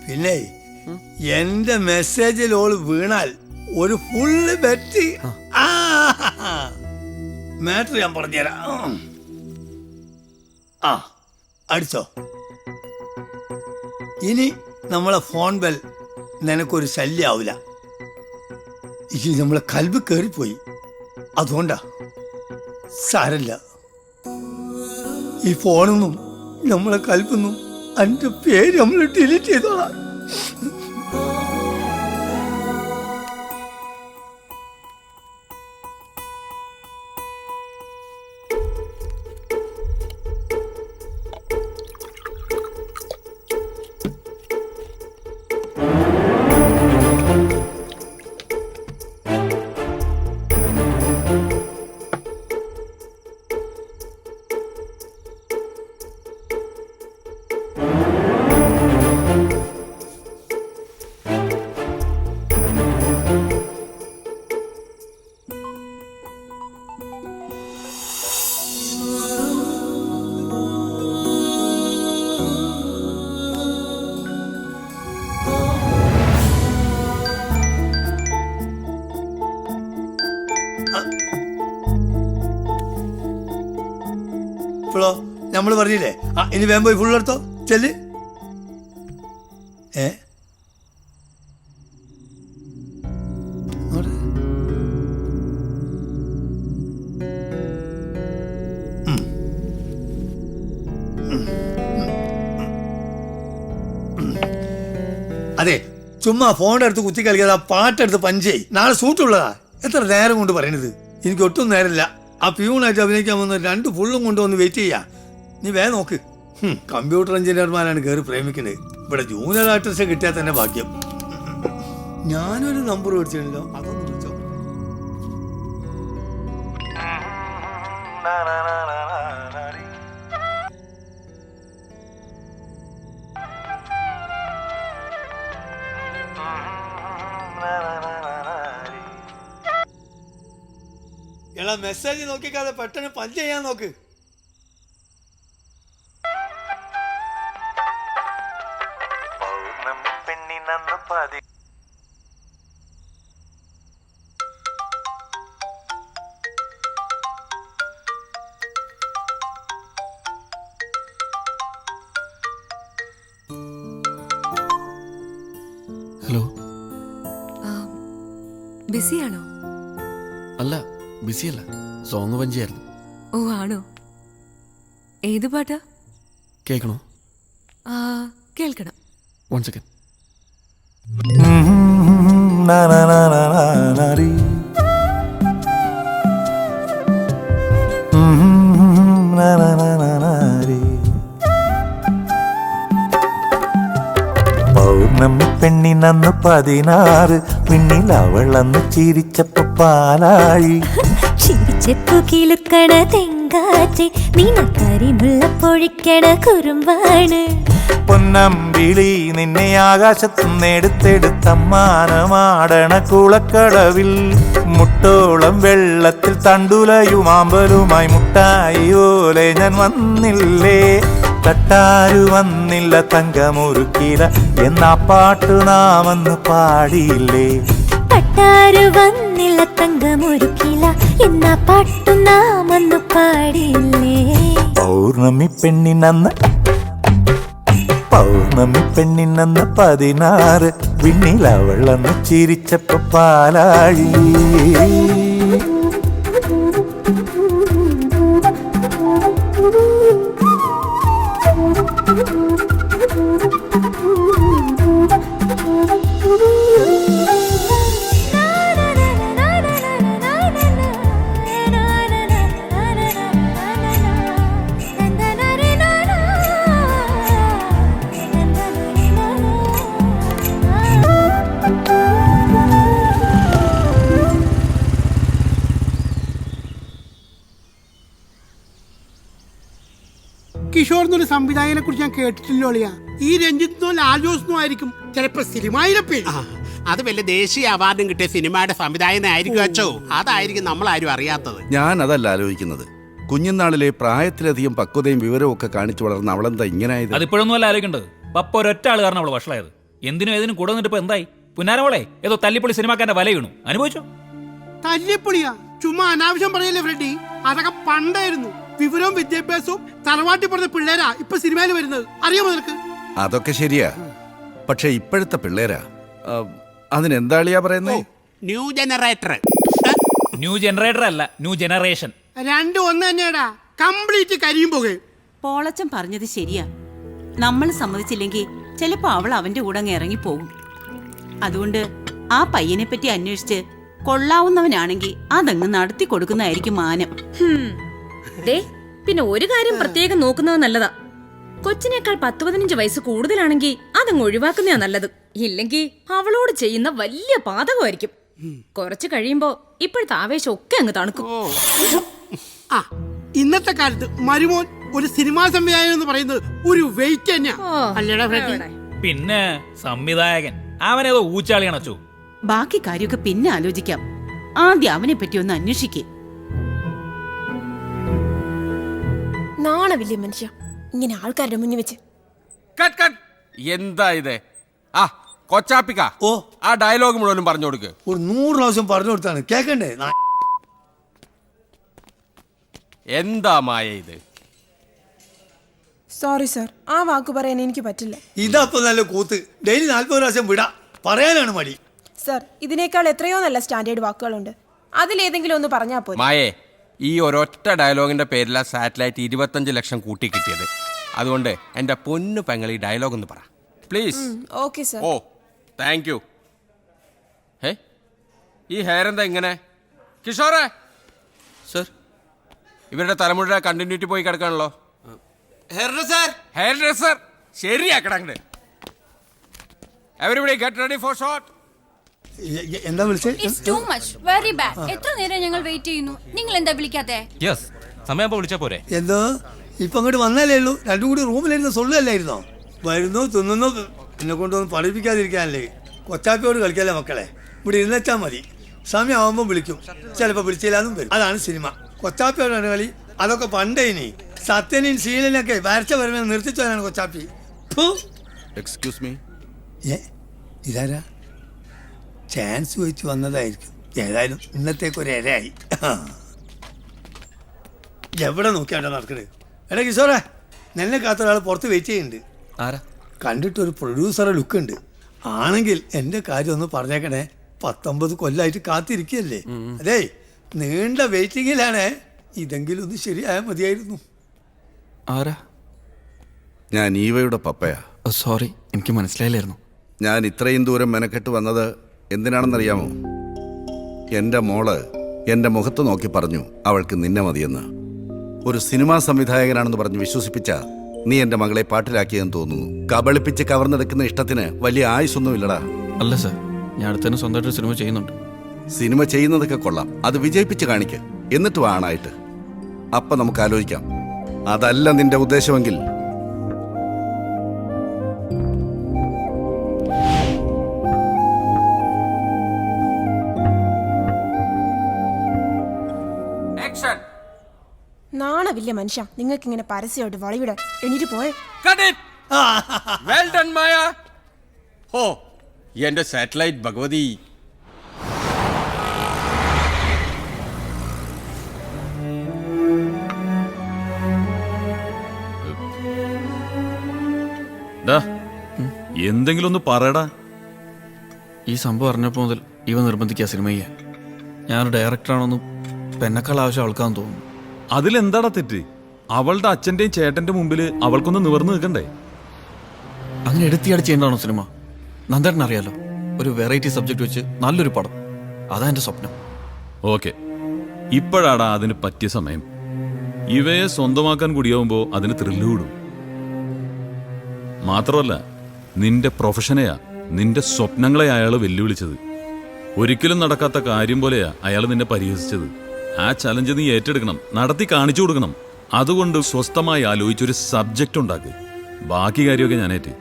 Speaker 15: പിന്നെ എന്റെ മെസ്സേജിൽ ഓള് വീണാൽ ഒരു ഫുള്ള് ബെറ്റ്. മാറ്റർ ഞാൻ പറഞ്ഞുതരാം. ആ അടിച്ചോ. ഇനി നമ്മളെ ഫോൺ ബെൽ നിനക്കൊരു ശല്യാവില്ല. ഇനി നമ്മളെ കൽബ് കയറിപ്പോയി, അതുകൊണ്ടാ. സാരല്ല, ഈ ഫോണൊന്നും നമ്മളെ കൽബൊന്നും എൻ്റെ പേര് നമ്മൾ ഡിലീറ്റ് ചെയ്തോളാം. ഇപ്പോഴോ നമ്മൾ പറഞ്ഞില്ലേ, ഇനി വേഗം പോയി ഫുൾ എടുത്തോ, ചെല്ല്. അതെ, ചുമ്മാ ഫോണിന്റെ അടുത്ത് കുത്തി കളിക്കാതെ ആ പാട്ടെടുത്ത് പഞ്ച് ചെയ്. നാളെ ഷൂട്ടുള്ളതാ. എത്ര നേരം കൊണ്ട് പറയണത്? എനിക്ക് ഒട്ടും നേരമില്ല. ആ പ്യൂണായിട്ട് അഭിനയിക്കാൻ വന്ന 2 ഫുള്ളും കൊണ്ടുവന്ന് വെയിറ്റ് ചെയ്യാ. നീ വേഗം നോക്ക്. കമ്പ്യൂട്ടർ എഞ്ചിനീയർമാരാണ് കയറി പ്രേമിക്കുന്നത്. ഇവിടെ ജൂനിയർ ആർട്ടിസ്റ്റ് കിട്ടിയാൽ തന്നെ ഭാഗ്യം. ഞാനൊരു നമ്പർ മേടിച്ചില്ലല്ലോ, അതൊന്ന് വിളിച്ചോ. എടാ, മെസ്സേജ് നോക്കിക്കാതെ പെട്ടെന്ന് പഞ്ച് ചെയ്യാൻ നോക്ക്.
Speaker 2: ഹലോ.
Speaker 6: ബിസിയാണോ?
Speaker 2: അല്ല, ബിസിയല്ല, സോങ് പഞ്ചായിരുന്നു.
Speaker 6: ഓ ആണോ? ഏത് പാട്ടാ?
Speaker 2: കേൾക്കണോ?
Speaker 6: കേൾക്കണം.
Speaker 2: 1 സെക്കൻഡ്.
Speaker 14: പൗർണമി പെണ്ണിനന്ന് 16, പിന്നിൽ അവളന്ന് ചിരിച്ചപ്പോ പാലാഴി.
Speaker 18: ചിരിച്ചപ്പോ കിളുക്കണ തെങ്കാറ്റ്, നീനക്കരിമുള്ള പൊഴിക്കണ കുറുമ്പാണ്.
Speaker 14: പൊന്നമ്പിളി നിന്നെ ആകാശത്തുനിന്നെടുത്തെടുത്തമ്മാനമാടണ കുളക്കടവിൽ. മുട്ടോളം വെള്ളത്തിൽ തണ്ടുലയുമാമ്പലുമായി മുട്ടായി പോലെ ഞാൻ വന്നില്ലേ. തട്ടാരു വന്നില്ല തങ്കമൊരുക്കില എന്നാ പാട്ടു നാമെന്ന് പാടിയില്ലേ.
Speaker 18: തട്ടാരു വന്നില്ല തങ്കമൊരുക്കില എന്നാ പാട്ടു നാമെന്ന് പാടിയില്ലേ.
Speaker 14: പൗർണമി പെണ്ണിനന്ന് 16, പിന്നിൽ അവളന്ന് ചിരിച്ചപ്പോ പാലാഴി.
Speaker 8: കിഷോർ എന്നൊരു സംവിധായകനെ കുറിച്ച് ഞാൻ കേട്ടിട്ടില്ലോ അളിയാ. ഈ രഞ്ജിത്തിനോ ലാൽ ജോസിനോ ആയിരിക്കും ചിലപ്പോ സിനിമയിലെ പേര്.
Speaker 19: അത് വല്ല ദേശീയ അവാർഡും കിട്ടിയ സിനിമയുടെ സംവിധായകനായിരിക്കും അച്ചോ. അതായിരിക്കും നമ്മൾ ആരും അറിയാത്തത്.
Speaker 9: ഞാൻ അതല്ല ആലോചിക്കുന്നത്. കുഞ്ഞുനാളിലെ പ്രായത്തിലധികം പക്വതയും വിവരവും ഒക്കെ കാണിച്ചു വളർന്ന അവളെന്താ ഇങ്ങനെ ആയത്?
Speaker 5: അതിപ്പോഴൊന്നും അല്ല ആലോചിക്കേണ്ടത്. പപ്പ ഒരൊറ്റ ആള് കാരണം അവള് വഷളായത്. എന്തിനും ഏതിനും കൂടെ നിന്നിട്ട് ഇപ്പൊ എന്തായി? പുന്നാരമോളെ ഏതോ തല്ലിപ്പൊളി സിനിമാക്കാരന്റെ വല വീണു, അനുഭവിച്ചോ?
Speaker 8: തല്ലിപ്പൊളിയാ? ചുമ്മാ അനാവശ്യം പറയല്ലേ ഫ്രെഡി, അതൊക്കെ പണ്ടായിരുന്നു. വിവരവും വിദ്യാഭ്യാസവും തറവാട്ടി പറഞ്ഞ പിള്ളേരാ ഇപ്പൊ സിനിമയിൽ വരുന്നത്, അറിയാമോ നിനക്ക്?
Speaker 9: അതൊക്കെ ശരിയാ, പക്ഷെ ഇപ്പോഴത്തെ പിള്ളേരാ അതിനെന്താളിയാ പറയുന്നേ?
Speaker 19: New generator.
Speaker 5: ന്യൂ ജനറേറ്റർ അല്ല, ന്യൂ ജനറേഷൻ.
Speaker 8: രണ്ടും ഒന്ന് തന്നെയാടാ, കംപ്ലീറ്റ് കരിയും പോകും.
Speaker 10: പോളച്ചൻ പറഞ്ഞത് ശരിയാ. നമ്മൾ സമ്മതിച്ചില്ലെങ്കിൽ ചിലപ്പോ അവൾ അവന്റെ കൂടെ അങ്ങ് ഇറങ്ങിപ്പോകും. അതുകൊണ്ട് ആ പയ്യനെ പറ്റി അന്വേഷിച്ച് കൊള്ളാവുന്നവനാണെങ്കിൽ അതങ്ങ് നടത്തി കൊടുക്കുന്നതായിരിക്കും മാനം.
Speaker 6: പിന്നെ ഒരു കാര്യം പ്രത്യേകം നോക്കുന്നത് നല്ലതാ. കൊച്ചിനേക്കാൾ 10-15 വയസ്സ് കൂടുതലാണെങ്കിൽ അതങ്ങ് ഒഴിവാക്കുന്നതാ നല്ലത്. ഇല്ലെങ്കിൽ അവളോട് ചെയ്യുന്ന വലിയ പാതകമായിരിക്കും. കുറച്ച് കഴിയുമ്പോ ഇപ്പോഴത്തെ ആവേശം ഒക്കെ അങ്ങ് തണുക്കും.
Speaker 8: ആ, ഇന്നത്തെ കാലത്ത് മരുമോൻ ഒരു സിനിമാ സംവിധായകൻ എന്ന് പറയുന്നത് ഒരു വെയിറ്റ് തന്നെയാ, അല്ലേടാ ഫ്രെഡി?
Speaker 5: പിന്നെ സംവിധായകൻ അവനേതോ ഊച്ചാളിയാണോ?
Speaker 10: ബാക്കി കാര്യമൊക്കെ പിന്നെ ആലോചിക്കാം. ആദ്യം അവനെ പറ്റി ഒന്ന് അന്വേഷിക്കേ.
Speaker 11: നാണവില്ലേ മനുഷ്യ ഇങ്ങനെ ആൾക്കാരുടെ മുന്നിൽ വെച്ച്?
Speaker 16: എന്താ ഇത്? ആ കൊച്ചാപ്പിക്ക, ഓ ആ ഡയലോഗ് മുഴുവനും പറഞ്ഞു കൊടുക്ക്.
Speaker 15: ഒരു 100 പ്രാവശ്യം പറഞ്ഞു കൊടുത്താണ് കേക്കണ്ടേ?
Speaker 16: എന്താ മായ ഇത്?
Speaker 11: സോറി സർ, ആ വാക്ക് പറയാൻ എനിക്ക് പറ്റില്ല.
Speaker 15: ഇതപ്പോ നല്ല കൂത്ത്. ഡെയിലി 40 പ്രാവശ്യം വിടാ, പറയാനാണ് മടി.
Speaker 11: സർ, ഇതിനേക്കാൾ എത്രയോ നല്ല സ്റ്റാൻഡേർഡ് വാക്കുകളുണ്ട്, അതിലേതെങ്കിലും ഒന്ന് പറഞ്ഞാൽ പോരെ.
Speaker 16: മായേ, ഈ ഒരൊറ്റ ഡയലോഗിന്റെ പേരില സാറ്റലൈറ്റ് 25 ലക്ഷം കൂട്ടി കിട്ടിയത്. അതുകൊണ്ട് എന്റെ പൊന്നു പെങ്ങൾ ഈ ഡയലോഗ് ഒന്ന് പറ please.
Speaker 11: Okay sir.
Speaker 16: Oh thank you. Hey, ഈ ഹെയർ എന്താ ഇങ്ങനെ? കിഷോറേ
Speaker 2: സർ,
Speaker 16: ഇവരുടെ തലമുറ കണ്ടിന്യൂറ്റി പോയി കിടക്കാണല്ലോ. ഹെയർ ഡ്രസ്സർ ശരിയാ കിടക്കണേ. Everybody get ready for shot.
Speaker 15: എന്താ വിളിച്ചേ?
Speaker 4: It's too much, very bad. എത്ര നേരം ഞങ്ങൾ വെയിറ്റ് ചെയ്യുന്നു, നിങ്ങൾ എന്താ വിളിക്കാത്തെ?
Speaker 12: യെസ്, സമയം വിളിച്ചാ പോരെ?
Speaker 15: എന്തോ ഇപ്പൊ അങ്ങോട്ട് വന്നാലേ ഉള്ളൂ. രണ്ടും കൂടി റൂമിലിരുന്ന് സൊല്ലല്ലായിരുന്നോ? വരുന്നു തിന്നുന്നു, എന്നെ കൊണ്ടൊന്നും പഠിപ്പിക്കാതിരിക്കാനല്ലേ. കൊച്ചാപ്പിയോട് കളിക്കാല്ലേ മക്കളെ, ഇവിടെ ഇരുന്നെച്ചാ മതി. സമയമാകുമ്പോൾ വിളിക്കും, ചിലപ്പോൾ വിളിച്ചില്ലാന്നും വരും. അതാണ് സിനിമ. കൊച്ചാപ്പിയോടാണ് കളി. അതൊക്കെ പണ്ടേ. ഇനി സത്യനും ശീലനൊക്കെ വരച്ച വരവെ നിർത്തിച്ചവനാണ് കൊച്ചാപ്പി.
Speaker 9: Excuse me.
Speaker 15: ഇതാരാ? ചാൻസ് വെച്ച് വന്നതായിരിക്കും. ഏതായാലും ഇന്നത്തേക്ക് ഒരു ഇരയായി. എവിടെ നോക്കിയാണ്ടോ നടക്കണേ? എടാ കിഷോറേ, നെല്ലെ കാത്ത ഒരാൾ പുറത്ത് വെയിറ്റ് ചെയ്യുന്നുണ്ട്.
Speaker 2: ആരാ?
Speaker 15: കണ്ടിട്ടൊരു പ്രൊഡ്യൂസറെ ലുക്ക് ഉണ്ട്. ആണെങ്കിൽ എൻ്റെ കാര്യം ഒന്ന് പറഞ്ഞേക്കണേ. 19 കൊല്ലമായിട്ട് കാത്തിരിക്കുകയല്ലേ. അതേ, നീണ്ട വെയിറ്റിങ്ങിലാണ്. ഇതെങ്കിലും ഒന്ന് ശരിയായാൽ മതിയായിരുന്നു.
Speaker 2: ആരാ?
Speaker 9: ഞാൻ ഈവയുടെ പപ്പയാ.
Speaker 2: സോറി, എനിക്ക് മനസ്സിലായില്ലായിരുന്നു.
Speaker 9: ഞാൻ ഇത്രയും ദൂരം മെനക്കെട്ട് വന്നത് എന്തിനാണെന്നറിയാമോ? എൻ്റെ മോള് എൻ്റെ മുഖത്ത് നോക്കി പറഞ്ഞു അവൾക്ക് നിന്നെ മതിയെന്ന്. ഒരു സിനിമാ സംവിധായകനാണെന്ന് പറഞ്ഞ് വിശ്വസിപ്പിച്ച നീ എൻ്റെ മകളെ പാട്ടിലാക്കിയെന്ന് തോന്നുന്നു. കബളിപ്പിച്ച് കവർന്നെടുക്കുന്ന ഇഷ്ടത്തിന് വലിയ ആയുസൊന്നുമില്ലടാ.
Speaker 2: അല്ല സർ, ഞാൻ അടുത്തന്നെ സ്വന്തമായിട്ട് സിനിമ ചെയ്യുന്നുണ്ട്.
Speaker 9: സിനിമ ചെയ്യുന്നതൊക്കെ കൊള്ളാം, അത് വിജയിപ്പിച്ച് കാണിക്ക്, എന്നിട്ട് വാണായിട്ട്. അപ്പം നമുക്ക് ആലോചിക്കാം. അതല്ല നിന്റെ ഉദ്ദേശമെങ്കിൽ
Speaker 11: നാണവില്ലേ മനുഷ്യ നിങ്ങൾക്ക് ഇങ്ങനെ പരസ്യമായിട്ട് വളവിടാൻ? എണീറ്റ് പോയെ.
Speaker 16: വെൽ ഡൺ മായ. ഓ എന്റെ സാറ്റലൈറ്റ് ഭഗവതി.
Speaker 7: എന്തെങ്കിലും ഒന്ന് പറയടാ.
Speaker 2: ഈ സംഭവം അറിഞ്ഞപ്പോൾ മുതൽ ഇവ നിർബന്ധിക്കുക സിനിമ ചെയ്യാൻ. ഞാനൊരു ഡയറക്ടറാണെന്നും എന്നെക്കാൾ ആവശ്യം അവൾക്കാന്ന് തോന്നുന്നു.
Speaker 7: അതിലെന്താടാ തെറ്റ്? അവളുടെ അച്ഛൻ്റെയും ചേട്ടൻ്റെ മുമ്പിൽ അവൾക്കൊന്ന് നിവർന്നു നിൽക്കണ്ടേ?
Speaker 2: അങ്ങനെ എടുത്തിയാടി ചെയ്യേണ്ടതാണോ സിനിമ? നന്ദേട്ടൻ അറിയാലോ, ഒരു വെറൈറ്റി സബ്ജക്ട് വെച്ച് നല്ലൊരു പടം, അതാ എൻ്റെ സ്വപ്നം.
Speaker 7: ഓക്കെ, ഇപ്പോഴാടാ അതിന് പറ്റിയ സമയം. ഇവയെ സ്വന്തമാക്കാൻ കൂടിയാവുമ്പോൾ അതിന് ത്രില്ല് കൂടും. മാത്രമല്ല, നിന്റെ പ്രൊഫഷനെയാ, നിന്റെ സ്വപ്നങ്ങളെ അയാൾ വെല്ലുവിളിച്ചത്. ഒരിക്കലും നടക്കാത്ത കാര്യം പോലെയാ അയാൾ നിന്നെ പരിഹസിച്ചത്. ആ ചലഞ്ച് നീ ഏറ്റെടുക്കണം, നടത്തി കാണിച്ചു കൊടുക്കണം. അതുകൊണ്ട് സ്വസ്ഥമായി ആലോചിച്ചൊരു സബ്ജക്റ്റ് ഉണ്ടാക്ക്. ബാക്കി കാര്യമൊക്കെ ഞാനേറ്റ്.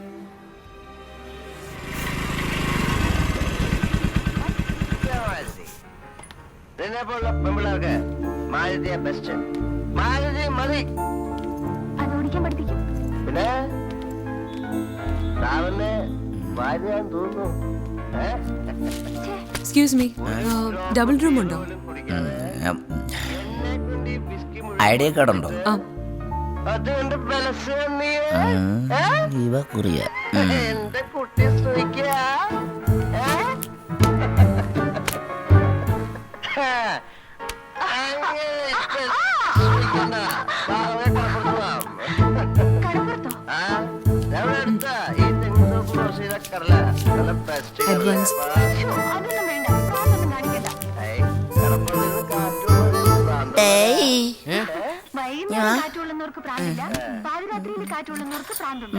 Speaker 13: പിന്നെ
Speaker 11: എക്സ്ക്യൂസ് മീ, ഡബിൾ റൂം ഉണ്ടോ?
Speaker 13: ഐഡിയ കാർഡ് ഉണ്ടോ? ഇവ കുറിയ
Speaker 11: അഡ്വാൻസ്.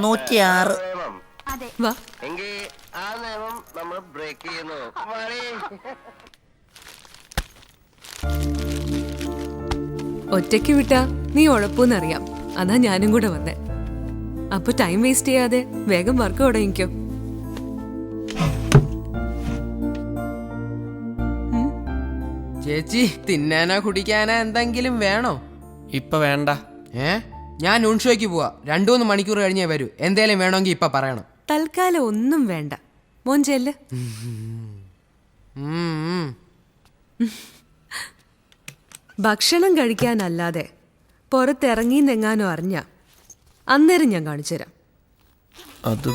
Speaker 13: നൂറ്റിയാറ്.
Speaker 11: വാ. ഒറ്റയ്ക്ക് വിട്ടാ നീ ഉഴപ്പൂന്നറിയാം, അതാ ഞാനും കൂടെ വന്നേ. അപ്പൊ ടൈം വേസ്റ്റ് ചെയ്യാതെ വേഗം വർക്ക് തുടങ്ങിക്കോ.
Speaker 20: ചേച്ചി, തിന്നാനോ കുടിക്കാനോ എന്തെങ്കിലും വേണോ?
Speaker 2: ഇപ്പൊ വേണ്ട.
Speaker 20: ഞാൻ നൂൺ ഷോയ്ക്ക് പോവാ. 2-3 മണിക്കൂർ കഴിഞ്ഞേ വരൂ. എന്തേലും വേണമെങ്കിൽ ഇപ്പൊ പറയണം.
Speaker 11: തൽക്കാലം ഒന്നും വേണ്ട, മോൻ ചെല്ല്. ഭക്ഷണം കഴിക്കാനല്ലാതെ പുറത്തിറങ്ങിന്നെങ്ങാനോ അറിഞ്ഞ അന്നേരം ഞാൻ കാണിച്ചുതരാം.
Speaker 2: അത്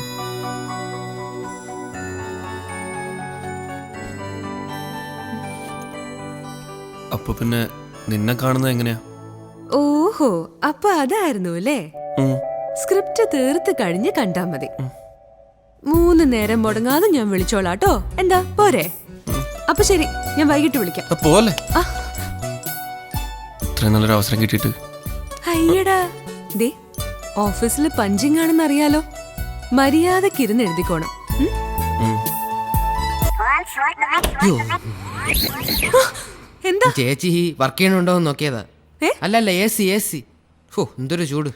Speaker 2: അപ്പൊ പിന്നെ നിന്നെ കാണുന്നത് എങ്ങനെയാ?
Speaker 11: ഓഹോ, അപ്പൊ അതായിരുന്നു അല്ലേ? സ്ക്രിപ്റ്റ് തീർത്ത് കഴിഞ്ഞ് കണ്ടാ മതി. 3 നേരം മുടങ്ങാതെ ഞാൻ വിളിച്ചോളാട്ടോ. എന്താ പോരെ? അപ്പൊ ശരി, ഞാൻ വൈകിട്ട് വിളിക്കാം.
Speaker 2: പോലെ ഇത്രയും നല്ലൊരു അവസരം കിട്ടിയിട്ട്.
Speaker 11: അയ്യടാ, ദേ ഓഫീസിൽ പഞ്ചിങ് ആണെന്ന് അറിയാലോ. മര്യാദക്ക് ഇരുന്ന് എഴുതിക്കോണം. എന്താ
Speaker 20: ചേച്ചി വർക്ക് ചെയ്യണുണ്ടോ എന്ന് നോക്കിയതാ. അല്ലല്ല, AC. ഓ, എന്തൊരു ചൂട്.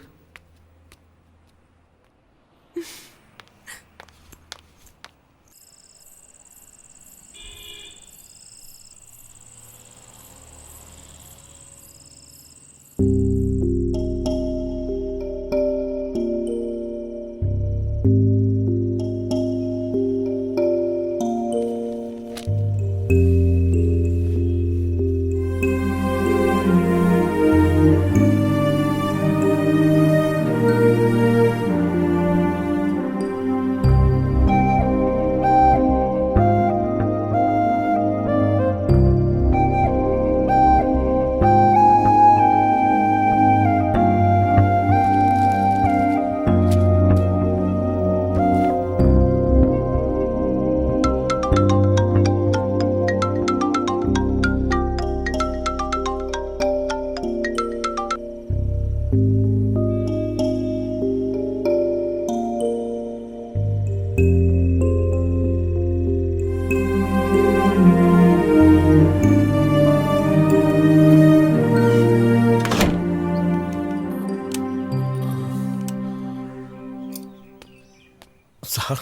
Speaker 21: സാർ,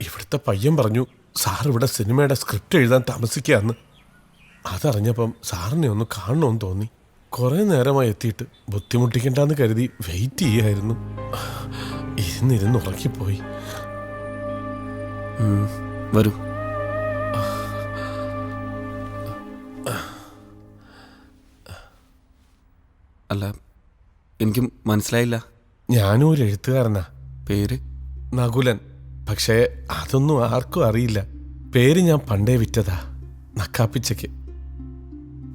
Speaker 21: ഇവിടുത്തെ പയ്യൻ പറഞ്ഞു സാർ ഇവിടെ സിനിമയുടെ സ്ക്രിപ്റ്റ് എഴുതാൻ താമസിക്കാന്ന്. അതറിഞ്ഞപ്പം സാറിനെ ഒന്ന് കാണണമെന്ന് തോന്നി. കുറേ നേരമായി എത്തിയിട്ട് ബുദ്ധിമുട്ടിക്കണ്ടെന്ന് കരുതി വെയിറ്റ് ചെയ്യായിരുന്നു. ഇരുന്നിരുന്ന് ഉറക്കിപ്പോയി.
Speaker 2: വരൂ. അല്ല, എനിക്ക് മനസ്സിലായില്ല.
Speaker 21: ഞാനും ഒരു എഴുത്തുകാരനാ.
Speaker 2: പേര്
Speaker 21: നകുലൻ. പക്ഷേ അതൊന്നും ആർക്കും അറിയില്ല. പേര് ഞാൻ പണ്ടേ വിറ്റതാ, നക്കാപ്പിച്ചയ്ക്ക്.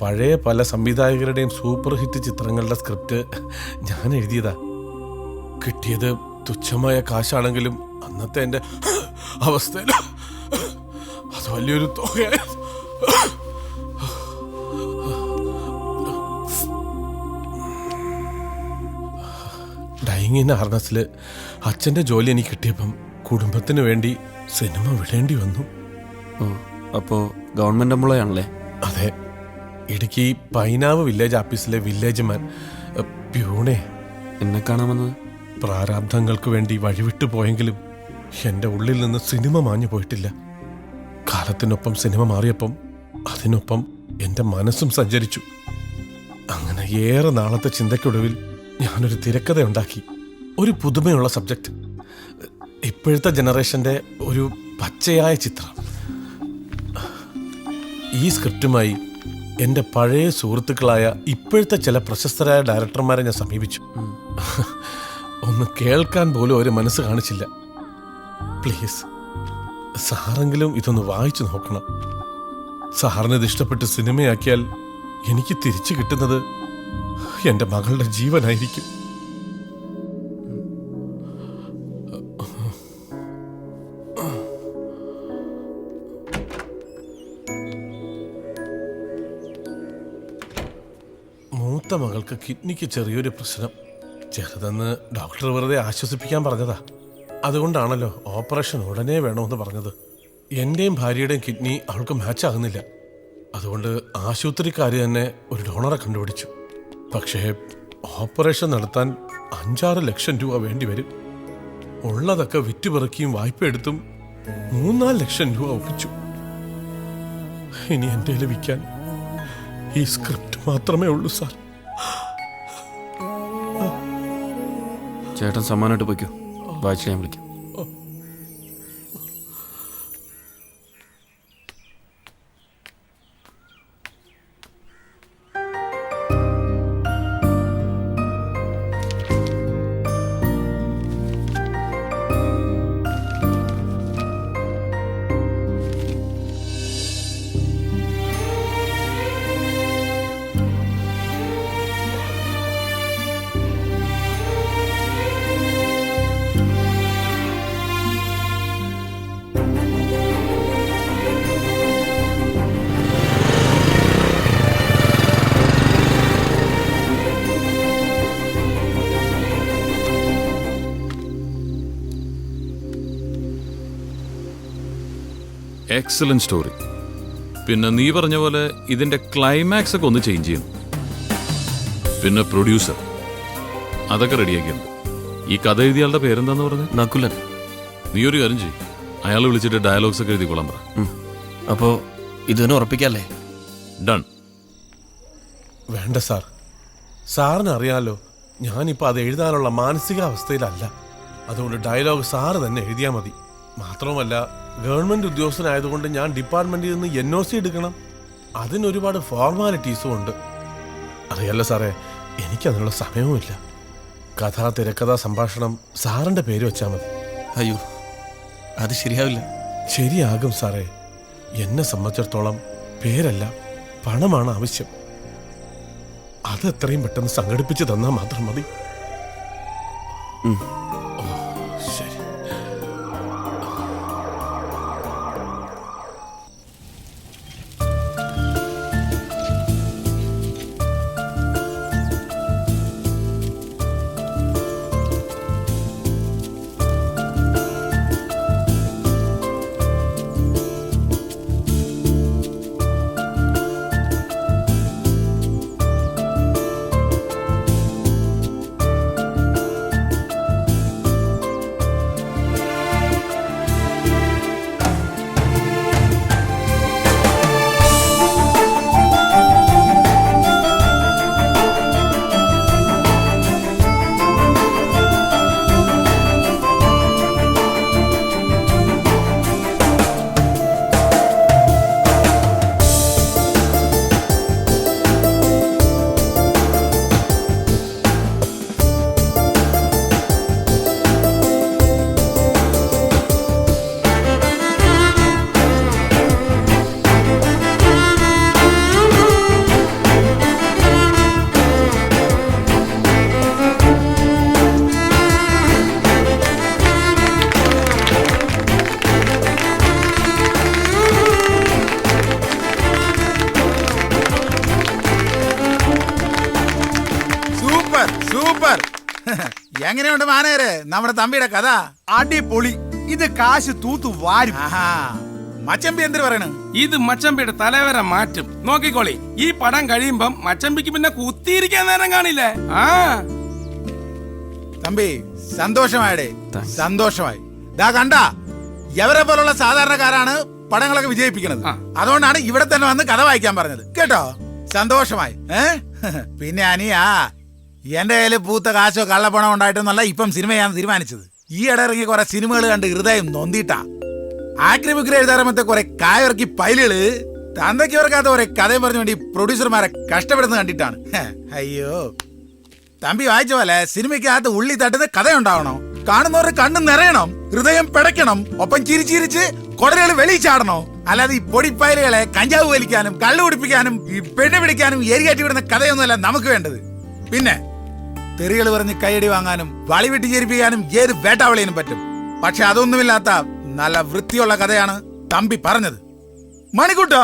Speaker 21: പഴയ പല സംവിധായകരുടെയും സൂപ്പർ ഹിറ്റ് ചിത്രങ്ങളുടെ സ്ക്രിപ്റ്റ് ഞാൻ എഴുതിയതാ. കിട്ടിയത് തുച്ഛമായ കാശാണെങ്കിലും അന്നത്തെ എൻ്റെ അവസ്ഥയിൽ അത് വലിയൊരു തുകയായിരുന്നു. ഡൈയിങ് ഇൻ ഹാർനസിൽ അച്ഛൻ്റെ ജോലി എനിക്ക് കിട്ടിയപ്പം കുടുംബത്തിന് വേണ്ടി സിനിമ വിടേണ്ടി വന്നു.
Speaker 2: അപ്പോൾ ഗവൺമെൻറ് എംപ്ലോയി ആണല്ലേ?
Speaker 21: അതെ. ഇടുക്കി പൈനാവ് വില്ലേജ് ഓഫീസിലെ വില്ലേജ് മാൻ, പ്യൂണെ.
Speaker 2: എന്നെ കാണാമെന്നത്
Speaker 21: പ്രാരാബ്ധങ്ങൾക്ക് വേണ്ടി വഴിവിട്ടു പോയെങ്കിലും എൻ്റെ ഉള്ളിൽ നിന്ന് സിനിമ മാഞ്ഞു പോയിട്ടില്ല. കാലത്തിനൊപ്പം സിനിമ മാറിയപ്പം അതിനൊപ്പം എൻ്റെ മനസ്സും സഞ്ചരിച്ചു. അങ്ങനെ ഏറെ നാളത്തെ ചിന്തയ്ക്കൊടുവിൽ ഞാനൊരു തിരക്കഥ ഉണ്ടാക്കി. ഒരു പുതുമയുള്ള സബ്ജക്റ്റ്. ഇപ്പോഴത്തെ ജനറേഷൻ്റെ ഒരു പച്ചയായ ചിത്രം. ഈ സ്ക്രിപ്റ്റുമായി എൻ്റെ പഴയ സുഹൃത്തുക്കളായ ഇപ്പോഴത്തെ ചില പ്രശസ്തരായ ഡയറക്ടർമാരെ ഞാൻ സമീപിച്ചു. ഒന്ന് കേൾക്കാൻ പോലും ഒരു മനസ്സ് കാണിച്ചില്ല. പ്ലീസ് സാറെങ്കിലും ഇതൊന്ന് വായിച്ചു നോക്കണം. സാറിന് ഇത് ഇഷ്ടപ്പെട്ട് സിനിമയാക്കിയാൽ എനിക്ക് തിരിച്ചു കിട്ടുന്നത് എൻ്റെ മകളുടെ ജീവനായിരിക്കും. മൂത്ത മകൾക്ക് കിഡ്നിക്ക് ചെറിയൊരു പ്രശ്നം. ചെറുതെന്ന് ഡോക്ടർ വെറുതെ ആശ്വസിപ്പിക്കാൻ പറഞ്ഞതാ. അതുകൊണ്ടാണല്ലോ ഓപ്പറേഷൻ ഉടനെ വേണമെന്ന് പറഞ്ഞത്. എൻ്റെയും ഭാര്യയുടെയും കിഡ്നി അവൾക്ക് മാച്ച് ആകുന്നില്ല. അതുകൊണ്ട് ആശുപത്രിക്കാർ തന്നെ ഒരു ഡോണറെ കണ്ടുപിടിച്ചു. പക്ഷേ ഓപ്പറേഷൻ നടത്താൻ 5-6 ലക്ഷം രൂപ വേണ്ടി വരും. ഉള്ളതൊക്കെ വിറ്റുപെറുക്കിയും വായ്പ എടുത്തും 3-4 ലക്ഷം രൂപ ഒപ്പിച്ചു. ഇനി എൻ്റെ ലഭിക്കാൻ ഈ സ്ക്രിപ്റ്റ് മാത്രമേ ഉള്ളൂ സാർ.
Speaker 2: ചേട്ടൻ സമ്മാനമായിട്ട് പോയിക്കോ, വായിച്ച് ഞാൻ വിളിക്കാം.
Speaker 7: Excellent story. പിന്നെ നീ പറഞ്ഞ പോലെ ഇതിന്റെ ക്ലൈമാക്സ് ഒക്കെ ഒന്ന് ചേഞ്ച് ചെയ്യണം. പിന്നെ പ്രൊഡ്യൂസർ അതൊക്കെ റെഡിയാക്കിയുണ്ട്. ഈ കഥ എഴുതിയാളുടെ പേരെന്താന്ന് പറഞ്ഞത്?
Speaker 2: നകുലൻ.
Speaker 7: നീ ഒരു കാര്യം ചെയ്യും, അയാൾ വിളിച്ചിട്ട് ഡയലോഗ്സ് ഒക്കെ എഴുതിക്കൊള്ളാൻ പറ.
Speaker 2: അപ്പോൾ ഇത് തന്നെ ഉറപ്പിക്കാല്ലേ?
Speaker 7: ഡൺ.
Speaker 21: വേണ്ട സാർ, സാറിന് അറിയാലോ ഞാനിപ്പോൾ അത് എഴുതാനുള്ള മാനസികാവസ്ഥയിലല്ല. അതുകൊണ്ട് ഡയലോഗ് സാറ് തന്നെ എഴുതിയാൽ മതി. മാത്രവുമല്ല ഗവൺമെൻറ് ഉദ്യോഗസ്ഥനായതുകൊണ്ട് ഞാൻ ഡിപ്പാർട്ട്മെൻറ്റിൽ നിന്ന് NOC എടുക്കണം. അതിനൊരുപാട് ഫോർമാലിറ്റീസും ഉണ്ട്. അറിയാലോ സാറേ, എനിക്കതിനുള്ള സമയവുമില്ല. കഥ, തിരക്കഥ, സംഭാഷണം സാറിൻ്റെ പേര് വെച്ചാൽ മതി.
Speaker 2: അയ്യോ, അത് ശരിയാവില്ല.
Speaker 21: ശരിയാകും സാറേ. എന്നെ സംബന്ധിച്ചിടത്തോളം പേരല്ല, പണമാണ് ആവശ്യം. അത് എത്രയും പെട്ടെന്ന് സംഘടിപ്പിച്ച് തന്നാൽ മാത്രം മതി. ശരി.
Speaker 1: എങ്ങനെയുണ്ട് മാനേരെ നമ്മുടെ തമ്പിയുടെ കഥ?
Speaker 22: അടിപൊളി. ഇത് കാശ് തൂത്തു വാരും.
Speaker 1: മച്ചമ്പി എന്തിനു പറയണു?
Speaker 22: ഇത് മച്ചമ്പിയുടെ തലവരെ മാറ്റും. നോക്കിക്കോളി, ഈ പടം കഴിയുമ്പം മച്ചമ്പിക്ക് പിന്നെ കുത്തിയിരിക്കാൻ നേരം കാണില്ലേ?
Speaker 1: തമ്പി സന്തോഷമായടേ, സന്തോഷമായി. ദാ കണ്ട, എവരെ പോലുള്ള സാധാരണക്കാരാണ് പടങ്ങളൊക്കെ വിജയിപ്പിക്കുന്നത്. അതുകൊണ്ടാണ് ഇവിടെ തന്നെ വന്ന് കഥ വായിക്കാൻ പറഞ്ഞത്. കേട്ടോ, സന്തോഷമായി. പിന്നെ അനിയാ, എന്റെ കയ്യില് പൂത്ത കാശോ കള്ളപ്പണോ ഉണ്ടായിട്ടൊന്നല്ല ഇപ്പം സിനിമ ചെയ്യാൻ തീരുമാനിച്ചത്. ഈ ഇടയിറങ്ങി കുറെ സിനിമകൾ കണ്ട് ഹൃദയം നൊന്തിട്ടാ. ആക്രിമിക്രി എഴുതാറമത്തെ കുറെ കായിറക്കി പൈലുകള് തന്തയ്ക്ക് ഓർക്കാത്ത കുറെ കഥയും പറഞ്ഞു വേണ്ടി പ്രൊഡ്യൂസർമാരെ കഷ്ടപ്പെടുന്ന കണ്ടിട്ടാണ്. അയ്യോ തമ്പി വായിച്ച പോലെ സിനിമയ്ക്കകത്ത് ഉള്ളി തട്ടുന്ന കഥയുണ്ടാവണം, കാണുന്നവരുടെ കണ്ണ് നിറയണം, ഹൃദയം പിടയ്ക്കണം, ഒപ്പം ചിരിച്ചിരിച്ച് കൊടലുകൾ വെളിയിൽ ചാടണോ. അല്ലാതെ ഈ പൊടിപ്പയലുകളെ കഞ്ചാവ് വലിക്കാനും കള്ളു കുടിപ്പിക്കാനും ഈ പെണ്ണ് പിടിക്കാനും എരികേറ്റി വിടുന്ന കഥയൊന്നുമല്ല നമുക്ക് വേണ്ടത്. പിന്നെ തെറികൾ പറഞ്ഞ് കൈയടി വാങ്ങാനും വളി വെട്ടി ചേരിപ്പിക്കാനും ഏത് വേട്ടാവളിയനും പറ്റും. പക്ഷെ അതൊന്നുമില്ലാത്ത നല്ല വൃത്തിയുള്ള കഥയാണ് തമ്പി പറഞ്ഞത്. മണിക്കുട്ടാ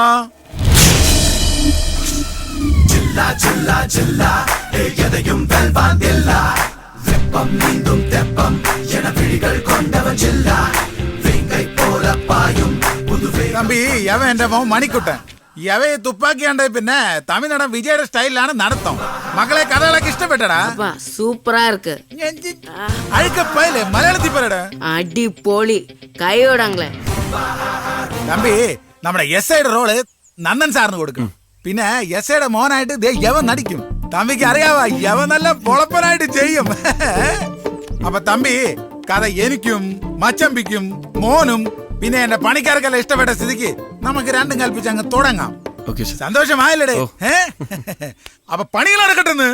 Speaker 1: തമ്പി യവ എന്റെ മോൻ മണിക്കുട്ടൻ. യവയെ തുപ്പാക്കിയാണ്ട് പിന്നെ തമിഴ്നാടൻ വിജയുടെ സ്റ്റൈലിലാണ് നടത്തം. മക്കളെ കഥകളൊക്കെ ഇഷ്ടപ്പെട്ടടാ?
Speaker 3: சூப்பரா இருக்கு.
Speaker 1: അഴുക്കപ്പയല്ലേ മലയാളത്തിൽ പറയടാ.
Speaker 3: അടിപൊളി കൈയോടാങ്ങളെ.
Speaker 1: തമ്പി നമ്മുടെ എസ് ഐയുടെ റോള് നന്ദൻ സാറിന് കൊടുക്കും. പിന്നെ എസ് ഐയുടെ മോനായിട്ട് യവൻ നടിക്കും. തമ്പിക്ക് അറിയാവാ യവൻ നല്ല പൊളപ്പനായിട്ട് ചെയ്യും. അപ്പൊ തമ്പി കഥ എനിക്കും മച്ചമ്പിക്കും മോനും പിന്നെ എന്റെ പണിക്കാർക്കെല്ലാം ഇഷ്ടപ്പെട്ട സ്ഥിതിക്ക് നമുക്ക് രണ്ടും കൽപ്പിച്ച് അങ്ങ് തുടങ്ങാം. സന്തോഷമായല്ലേ? അപ്പൊ പണികൾ നടക്കട്ടെന്ന്.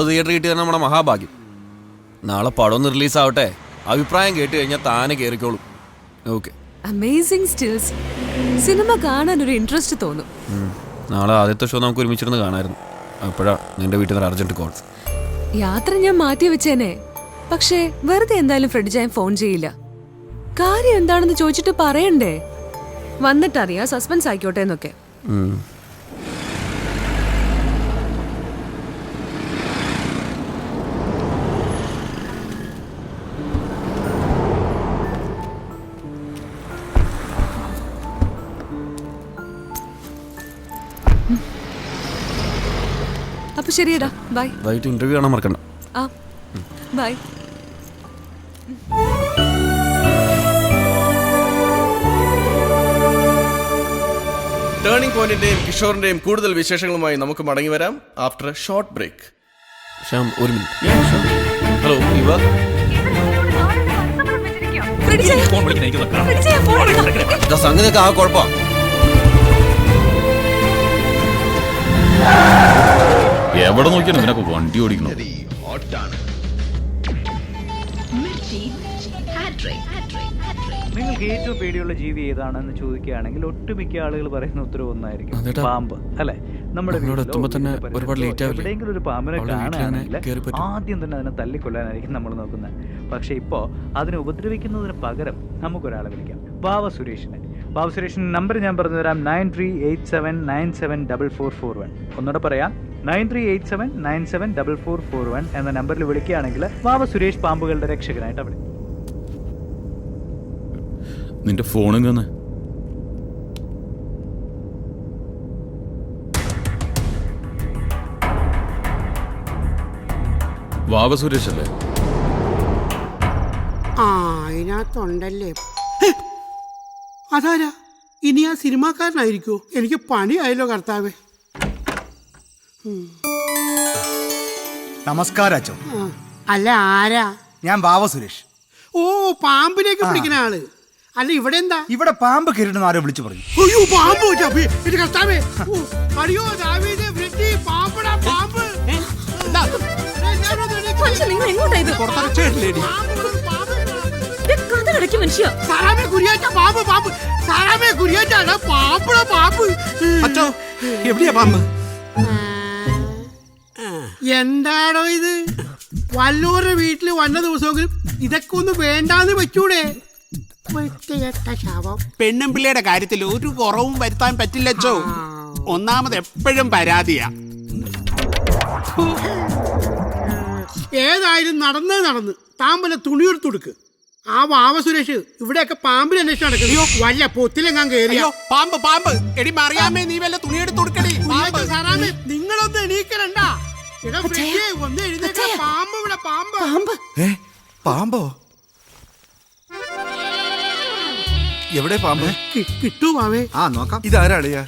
Speaker 2: തിയേറ്റർ കിട്ടിയത് നമ്മുടെ മഹാഭാഗ്യം. നാളെ പടം ഒന്ന് റിലീസാവട്ടെ, അഭിപ്രായം കേട്ട് കഴിഞ്ഞാൽ താനെ കയറിക്കോളും. ഓക്കെ.
Speaker 17: Amazing stills. സിനിമ കാണാൻ ഒരു ഇൻട്രസ്റ്റ് തോന്നും.
Speaker 2: നാളെ ആദ്യത്തെ ഷോ നമുക്ക് ഒരുമിച്ചിരുന്ന് കാണാമായിരുന്നു. അപ്പോഴാ നിന്റെ വീട്ടിൽ നിന്ന് അർജന്റ് കോൾ.
Speaker 17: യാത്ര ഞാൻ മാറ്റി വെച്ചേനെ. പക്ഷേ വെറുതെ എന്തായാലും ഫ്രെഡ് ജാൻ ഫോൺ ചെയ്യില്ല. കാര്യം എന്താണെന്ന് ചോദിച്ചിട്ട് പറയണ്ടേ? വന്നിട്ടറിയാം, സസ്പെൻസ് ആയിക്കോട്ടെ എന്നൊക്കെ. അപ്പൊ ശരിയടാ, ബൈ.
Speaker 2: വൈകിട്ട് ഇന്റർവ്യൂ കാണാൻ മറക്കണ്ട.
Speaker 17: ആ ബൈ.
Speaker 23: ടേണിംഗ് പോയിന്റിന്റെയും കിഷോറിന്റെയും കൂടുതൽ വിശേഷങ്ങളുമായി നമുക്ക് മടങ്ങി വരാം after a short break.
Speaker 2: Shyam ഒരു മിനിറ്റ്. ഹലോ ഇവ സംഗതിയൊക്കെ ആ കുഴപ്പം.
Speaker 7: എവിടെ നോക്കിയാലും നിനക്ക് വണ്ടി ഓടിക്കണം.
Speaker 12: നിങ്ങൾക്ക് ഏറ്റവും പേടിയുള്ള ജീവി ഏതാണെന്ന് ചോദിക്കുകയാണെങ്കിൽ ഒട്ടുമിക്ക ആളുകൾ പറയുന്ന ഉത്തരവ് ഒന്നായിരിക്കും, പാമ്പ്. അല്ലെ? നമ്മുടെ എവിടെയെങ്കിലും ഒരു പാമ്പിനെ കാണുകയാണെങ്കിൽ ആദ്യം തന്നെ അതിനെ തല്ലിക്കൊല്ലാനായിരിക്കും നമ്മൾ നോക്കുന്നത്. പക്ഷെ ഇപ്പോ അതിനെ ഉപദ്രവിക്കുന്നതിന് പകരം നമുക്കൊരാളെ വിളിക്കാം, ബാവ സുരേഷിനെ. ബാബു സുരേഷിന്റെ നമ്പർ ഞാൻ പറഞ്ഞു തരാം, 9387974441. ഒന്നുകൂടെ പറയാം, 9387974441 എന്ന നമ്പറിൽ വിളിക്കുകയാണെങ്കിൽ ബാബു സുരേഷ് പാമ്പുകളുടെ രക്ഷകനായിട്ട് അവിടെ.
Speaker 7: നിന്റെ ഫോണും തന്നെ വാവ സുരേഷ് അല്ലേ?
Speaker 8: ആ അതിനകത്തുണ്ടല്ലേ. അതാരാ? ഇനി ആ സിനിമാക്കാരനായിരിക്കോ? എനിക്ക് പണിയായല്ലോ കർത്താവേ.
Speaker 24: നമസ്കാരം അച്ഛൻ.
Speaker 8: അല്ല ആരാ?
Speaker 24: ഞാൻ ബാവ സുരേഷ്.
Speaker 8: ഓ, പാമ്പിനെയൊക്കെ പിടിക്കുന്ന ആള്. അല്ല ഇവിടെ എന്താ?
Speaker 24: ഇവിടെ പാമ്പ് കയറിടുന്ന ആരോ വിളിച്ചു പറഞ്ഞു.
Speaker 8: അയ്യോ പാമ്പ് കർത്താവേ. അയ്യോ ദാവീദേ, വൃത്തി, പാമ്പടാ പാമ്പ്.
Speaker 6: നിങ്ങൾ എങ്ങോട്ടാ ഇത്?
Speaker 8: പുറത്തടച്ചേട്ടില്ലേടി.
Speaker 6: കഥ കണ്ണടക്കി മനുഷ്യ.
Speaker 8: സാറാമേ കുരിയാറ്റ പാമ്പ് പാമ്പ്. സാറാമേ കുരിയാറ്റ പാമ്പ് പാമ്പ്.
Speaker 24: അച്ചോ എവിടെയാ പാമ്പ്?
Speaker 8: എന്താണോ ഇത്? വല്ലൂരുടെ വീട്ടിൽ വന്ന ദിവസമെങ്കിലും ഇതൊക്കെ ഒന്ന് വേണ്ടാന്ന് വെച്ചൂടെ? ശാപം.
Speaker 5: പെണ്ണും പിള്ളയുടെ കാര്യത്തിൽ ഒരു കുറവും വരുത്താൻ പറ്റില്ലച്ചോ. ഒന്നാമത് എപ്പോഴും പരാതിയാ.
Speaker 8: ഏതായാലും നടന്ന് താമ്പല തുണിയെടുത്ത് കൊടുക്ക്. ആ വാവ സുരേഷ് ഇവിടെയൊക്കെ പാമ്പിന് അന്വേഷണം നടക്കുന്നു. വല്ല പൊത്തിലെങ്ങാൻ കേറിയോ?
Speaker 5: പാമ്പ് പാമ്പ്. എടി മറിയാമേ, നീ വല്ല തുണിയെടുത്ത് കൊടുക്കണേ.
Speaker 8: സാറാമേ നിങ്ങളൊന്ന് എണീക്കണ്ട. ഒന്ന് എഴുന്നേക്ക. പാമ്പ് ഇവിടെ പാമ്പ്.
Speaker 24: പാമ്പോ? എവിടെ പാമ്പ്?
Speaker 8: കിട്ടൂ പാവേ.
Speaker 24: ആ നോക്കാം. ഇതാരാളിയാ?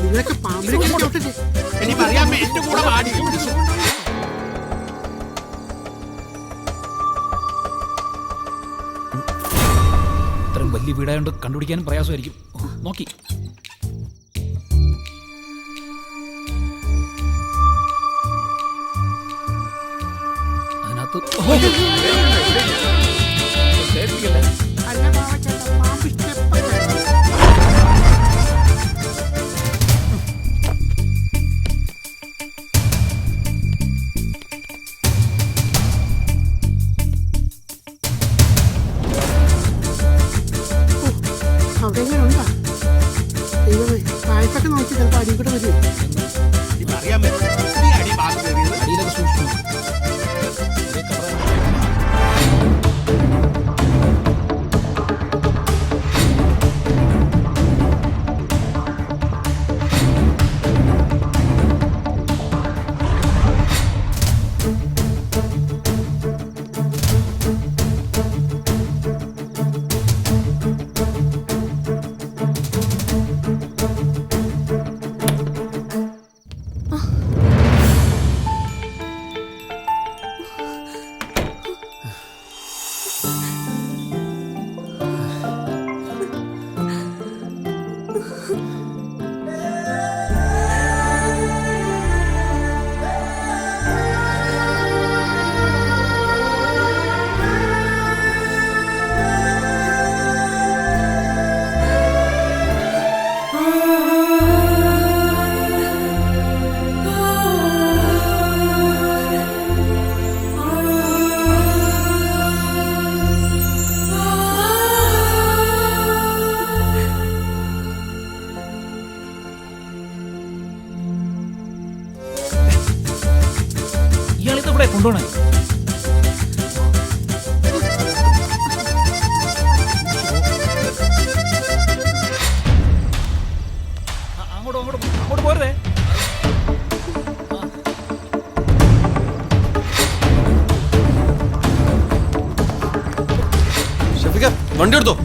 Speaker 8: നിങ്ങളൊക്കെ പാമ്പിനെ
Speaker 5: എടി മറിയാമേ, എന്റെ കൂടെ വാടി.
Speaker 14: ഇത്രയും വലിയ വീടായോണ്ട് കണ്ടുപിടിക്കാനും പ്രയാസമായിരിക്കും. നോക്കി അതിനകത്ത്
Speaker 8: അവിടെ എങ്ങനെ ഉണ്ടാ? ദൈവമേ, കാഴ്ചയൊക്കെ നോക്കി ചിലപ്പോൾ അടി കൂടെ വരും.
Speaker 14: അടിയിലൊക്കെ സൂക്ഷിച്ചു. ഇയാളിതെവിടെ കൊണ്ടുപോണേ? അങ്ങോട്ട് പോരേ.
Speaker 2: ഷഫീഖ, വണ്ടി എടുത്തോ.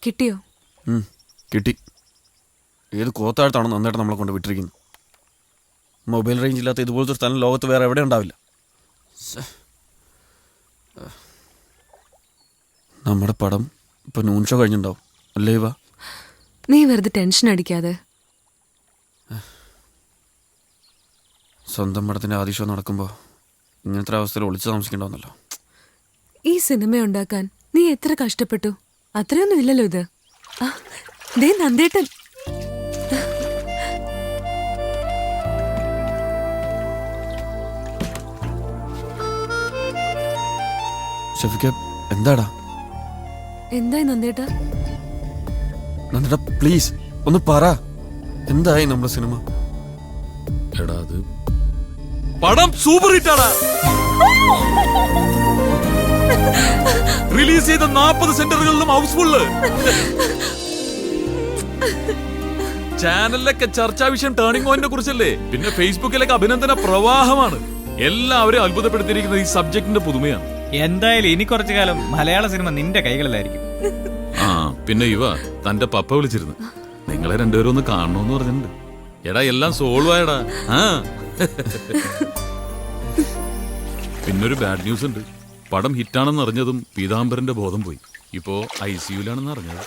Speaker 17: കിട്ടിയോ?
Speaker 2: കിട്ടി. ഏത് കോത്താഴത്താണോ നന്നായിട്ട് നമ്മളെ കൊണ്ട് വിട്ടിരിക്കുന്നത്. മൊബൈൽ റേഞ്ച് ഇല്ലാത്ത ഇതുപോലത്തെ ഒരു സ്ഥലം ലോകത്ത് വേറെ എവിടെ ഉണ്ടാവില്ല. നമ്മുടെ പടം ഇപ്പൊ നൂൺ ഷോ കഴിഞ്ഞിട്ടുണ്ടാവും അല്ലേ ഇവ?
Speaker 17: നീ വെറുതെ ടെൻഷൻ അടിക്കാതെ.
Speaker 2: സ്വന്തം പടത്തിന്റെ ആദ്യ ഷോ നടക്കുമ്പോൾ ഇങ്ങനത്തെ അവസ്ഥയിൽ ഒളിച്ചു താമസിക്കണ്ടാവുന്നല്ലോ.
Speaker 17: ഈ സിനിമ ഉണ്ടാക്കാൻ നീ എത്ര കഷ്ടപ്പെട്ടു? അത്രയൊന്നും ഇല്ലല്ലോ ഇത്. ദേ നന്ദേട്ടൻ.
Speaker 2: ഷെഫിക്ക എന്താടാ?
Speaker 17: എന്തായി നന്ദേട്ടാ?
Speaker 2: നന്ദേട്ടാ പ്ലീസ് ഒന്ന് പറ, എന്തായി നമ്മുടെ സിനിമ?
Speaker 7: എടാ അത് പടം സൂപ്പർ ഹിറ്റാണ്. റിലീസ് ചെയ്ത 40 സെന്ററുകളിലും ഹൗസ്ഫുള്ള്. ചാനലിലൊക്കെ ചർച്ചാ വിഷയം ടേണിംഗ് പോയിന്റിനെ കുറിച്ചല്ലേ? പിന്നെ ഫേസ്ബുക്കിലൊക്കെ അഭിനന്ദന പ്രവാഹമാണ്. എല്ലാവരും അത്ഭുതപ്പെടുത്തിയിരിക്കുന്നത് ഈ സബ്ജക്റ്റിന്റെ പുതുമയാണ്.
Speaker 12: എന്തായാലും ഇനി കുറച്ചു കാലം മലയാള സിനിമ നിന്റെ കൈകളിലായിരിക്കും.
Speaker 7: ആ പിന്നെ ഇവ തന്റെ പപ്പ വിളിച്ചിരുന്നു, നിങ്ങളെ രണ്ടുപേരും ഒന്ന് കാണണമെന്ന് പറഞ്ഞിട്ടുണ്ട്. എടാ എല്ലാം സോൾവ് ആയടാ. ആ പിന്നൊരു ബാഡ് ന്യൂസ് ഉണ്ട്. പടം ഹിറ്റാണെന്ന് അറിഞ്ഞതും പീതാംബരന്റെ ബോധം പോയി. ഇപ്പോ ICUലാണെന്ന് അറിഞ്ഞത്.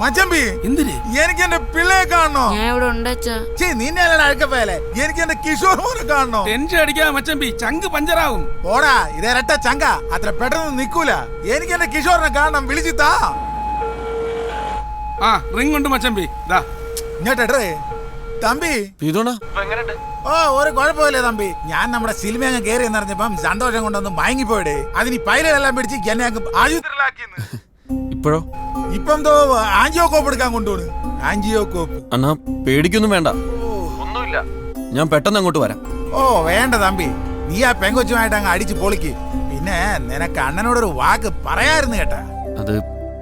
Speaker 1: മച്ചമ്പി എന്തിന്? എനിക്ക് എന്റെ പിള്ളയെ കാണണോ?
Speaker 3: ഞാൻ ഇവിടെ ഉണ്ടാച്ചാ.
Speaker 1: നിന്നെ അഴുക്കപ്പേലെ. എനിക്ക് എന്റെ കിഷോർ മോനെ കാണണോ?
Speaker 22: ടെൻഷൻ അടിക്കാ മച്ചമ്പി, ചങ്ക് പഞ്ചറാവും.
Speaker 1: ഓടാ ഇതേരട്ട ചങ്ക അത്ര പെട്ടെന്ന് നിക്കൂല. എനിക്ക് എന്റെ കിഷോറിനെ കാണണം, വിളിച്ചിത്താ.
Speaker 22: ആ റിംഗ് ഉണ്ട് മച്ചമ്പി.
Speaker 1: ഇങ്ങോട്ടേ തമ്പി. ഓ ഒരു കുഴപ്പമില്ലേ തമ്പി. ഞാൻ നമ്മുടെ സിനിമ അങ്ങ് കയറി എന്നറിഞ്ഞപ്പം സന്തോഷം കൊണ്ടൊന്ന് മയങ്ങിപ്പോയിടേ. അതിന് പൈലെല്ലാം പിടിച്ച് എന്നെ അങ്ങ് ആശുപത്രിയിലാക്കിയെന്ന്.
Speaker 2: ഇപ്പോഴോ?
Speaker 1: ഇപ്പം എന്തോ ആൻജിയോകോപ്പ് എടുക്കാൻ കൊണ്ടുപോണ്. ആൻജിയോകോപ്പ്.
Speaker 2: അണ്ണാ പേടിക്കൊന്നും വേണ്ട, ഒന്നുമില്ല. ഞാൻ പെട്ടെന്ന് അങ്ങോട്ട് വരാം.
Speaker 1: ഓ വേണ്ട തമ്പി, നീ ആ പെങ്കൊച്ചുമായിട്ട് അങ്ങ് അടിച്ച് പൊളിക്ക്. പിന്നെ നിനക്ക് അണ്ണനോടൊരു വാക്ക് പറയായിരുന്നു കേട്ടാ.
Speaker 2: അത്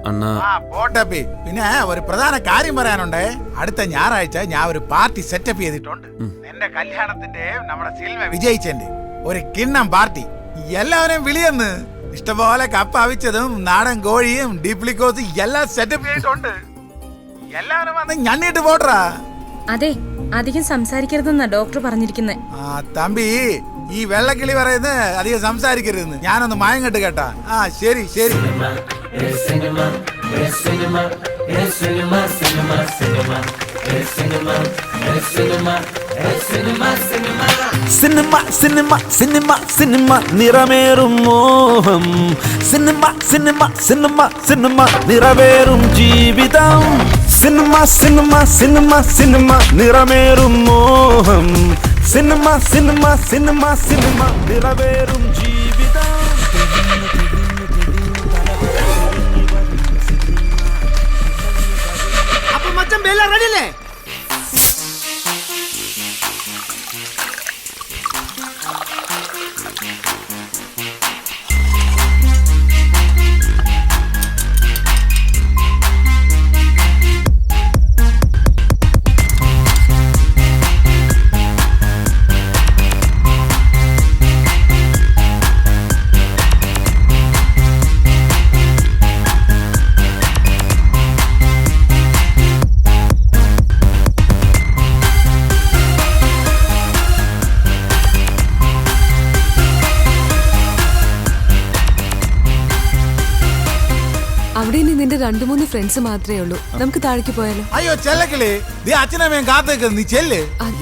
Speaker 2: അണ്ണാ
Speaker 1: പോട്ടപ്പി. പിന്നെ ഒരു പ്രധാന കാര്യം പറയാനുണ്ടേ. അടുത്ത ഞായറാഴ്ച ഞാൻ ഒരു പാർട്ടി സെറ്റപ്പ് ചെയ്തിട്ടുണ്ട്. എന്റെ കല്യാണത്തിന്റെ നമ്മുടെ സിനിമ വിജയിച്ചെന്റെ ഒരു കിണ്ണം പാർട്ടി. എല്ലാവരെയും വിളിയെന്ന്. ഇഷ്ടംപോലെ കപ്പ അവിച്ചതും നാടൻ കോഴിയും ഡീപ്ലിക്കോസും എല്ലാം സെറ്റപ്പ് ചെയ്തിട്ടുണ്ട്. എല്ലാവരും വന്ന് ഞണ്ണിട്ട് പോട്ടറാ.
Speaker 6: അതെ, അധികം സംസാരിക്കരുതെന്നാ ഡോക്ടർ പറഞ്ഞിരിക്കുന്നത്.
Speaker 1: ആ തമ്പി, ഈ വെള്ളക്കിളി പറയുന്നത് അധികം സംസാരിക്കരുതെന്ന്. ഞാനൊന്ന് മയം കെട്ട് കേട്ടാ. ആ ശരി ശരി.
Speaker 4: സിനിമ സിനിമ സിനിമ സിനിമ നിറമേറും മോഹം. സിനിമ സിനിമ സിനിമ സിനിമ നിറവേറും ജീവിതം. സിനിമ സിനിമ സിനിമ സിനിമ നിറമേറും മോഹം. സിനിമ സിനിമ സിനിമ സിനിമ നിറവേറും ജീവിതം.
Speaker 8: അപ്പൊ മച്ചൻ എല്ലാം റെഡിയല്ലേ?
Speaker 17: അവിടെ ഇനി നിന്റെ 2-3 ഫ്രണ്ട്സ് മാത്രമേ ഉള്ളൂ. നമുക്ക് താഴേക്ക് പോയാലോ?
Speaker 1: അയ്യോ ചെല്ലക്കിളി, നീ അച്ഛനമ്മയും കാത്തേക്ക്. നീ ചെല്ല്.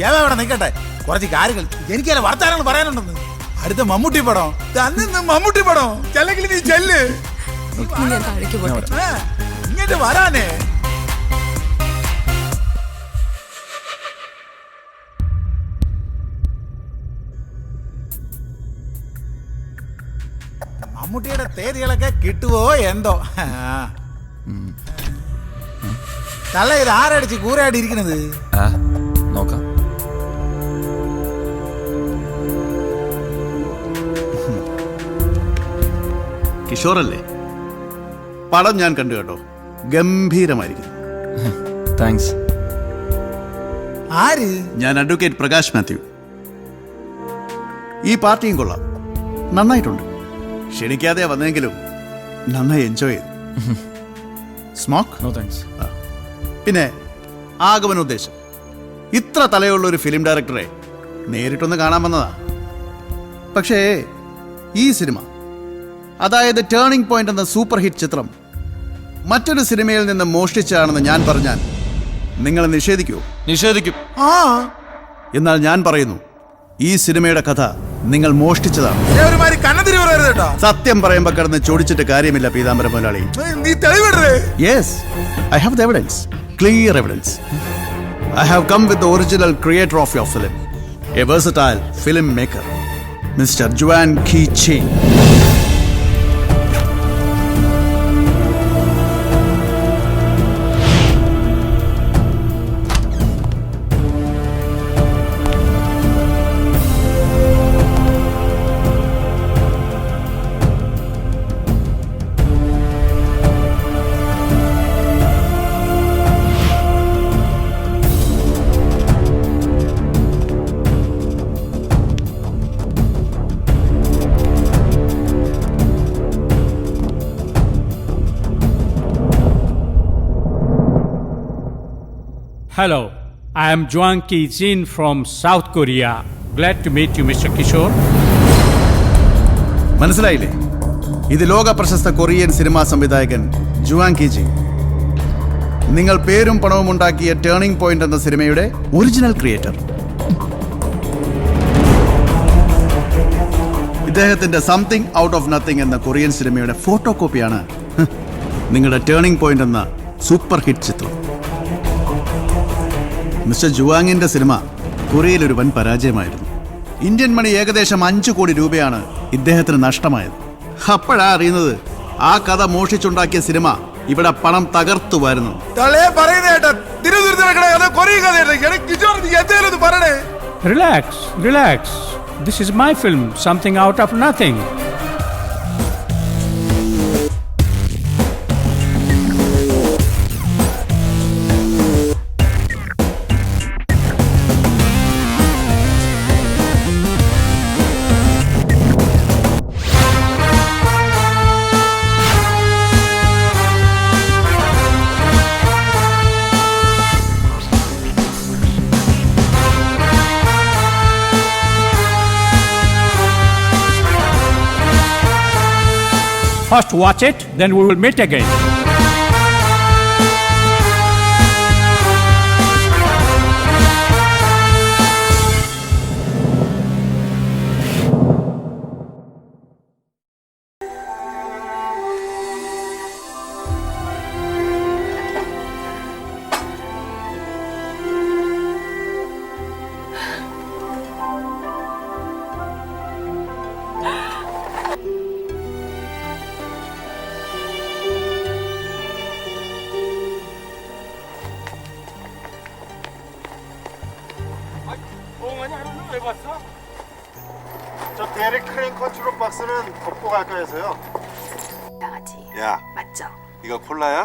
Speaker 1: എവിടെ നിക്കട്ടെ, കുറച്ച് കാര്യങ്ങൾ എനിക്ക് വർത്താനങ്ങൾ പറയാനുണ്ടെന്ന്. അടുത്ത മമ്മൂട്ടി പടം, അന്ന് മമ്മൂട്ടി പടം. ചെല്ലക്കിളി നീ ചെല്ല്.
Speaker 17: ഞാൻ താഴേക്ക് പോട്ടെ.
Speaker 1: ഇങ്ങോട്ട് വരാനേ. മമ്മൂട്ടിയുടെ തേതികളൊക്കെ കിട്ടുവോ എന്തോ. തള്ള ഇത് ആരടിച്ച് കൂരായിട്ട് ഇരിക്കണത്?
Speaker 2: നോക്കാം.
Speaker 24: കിഷോറല്ലേ? പടം ഞാൻ കണ്ടു കേട്ടോ, ഗംഭീരമായിരിക്കും.
Speaker 2: താങ്ക്സ്.
Speaker 1: ആര്?
Speaker 24: ഞാൻ അഡ്വക്കേറ്റ് പ്രകാശ് മാത്യു. ഈ പാർട്ടിയും കൊള്ളാം. നന്നായിട്ടുണ്ട്. ക്ഷണിക്കാതെ വന്നെങ്കിലും നന്നായി എൻജോയ് ചെയ്തു. സ്മോക്ക്?
Speaker 2: No thanks.
Speaker 24: പിന്നെ ആഗമനോദ്ദേശം, ഇത്ര തലയുള്ള ഒരു ഫിലിം ഡയറക്ടറെ നേരിട്ടൊന്ന് കാണാൻ വന്നതാ. പക്ഷേ ഈ സിനിമ, അതായത് ടേണിംഗ് പോയിന്റ് എന്ന സൂപ്പർ ഹിറ്റ് ചിത്രം മറ്റൊരു സിനിമയിൽ നിന്ന് മോഷ്ടിച്ചാണെന്ന് ഞാൻ പറഞ്ഞാൽ നിങ്ങൾ നിഷേധിക്കുമോ?
Speaker 2: നിഷേധിക്കും.
Speaker 24: എന്നാൽ ഞാൻ പറയുന്നു, ഈ സിനിമയുടെ കഥ നിങ്ങൾ മോഷ്ടിച്ചതാണ്. സത്യം പറയുമ്പോ കിടന്ന് ചോദിച്ചിട്ട് കാര്യമില്ല പീതാംബര മുതലാളി. Yes, I have the evidence, clear evidence. I have come with the original creator of your film, a versatile filmmaker, Mr. Juan Ki Chin.
Speaker 10: Hello, I am Juan Ki Jin from South Korea. Glad to meet you, Mr. Kishore.
Speaker 24: മനസ്സിലായില്ലേ? ഇത് ലോക പ്രശസ്ത Korean cinema സംവിധായകൻ Juan കി ജിൻ. നിങ്ങൾ പേരും പണവും ഉണ്ടാക്കിയ turning point എന്ന സിനിമയുടെ ഒറിജിനൽ ക്രിയേറ്റർ. ഇദ്ദേഹത്തിന്റെ സംതിങ് ഔട്ട് ഓഫ് നത്തിങ് എന്ന കൊറിയൻ സിനിമയുടെ ഫോട്ടോ കോപ്പിയാണ് നിങ്ങളുടെ ടേണിംഗ് പോയിന്റ് എന്ന സൂപ്പർ ഹിറ്റ് ചിത്രം. മിസ്റ്റർ ജുവാങ്ങിന്റെ സിനിമ കൊറിയയിൽ ഒരു വൻ പരാജയമായിരുന്നു. ഇന്ത്യൻ മണി ഏകദേശം 5 കോടി രൂപയാണ് ഇദ്ദേഹത്തിന് നഷ്ടമായത്. അപ്പോഴാ അറിയുന്നത് ആ കഥ മോഷിച്ചുണ്ടാക്കിയ സിനിമ ഇവിടെ പണം തകർത്തു വരുന്നു.
Speaker 10: Relax, relax. This is my film, something out of nothing. First watch it, then we will meet again.
Speaker 15: 저 데리 크린 컨트롤 박스는 덮고 갈까 해서요.
Speaker 18: 나가지.
Speaker 15: 야,
Speaker 18: 맞죠?
Speaker 15: 이거 콜라야?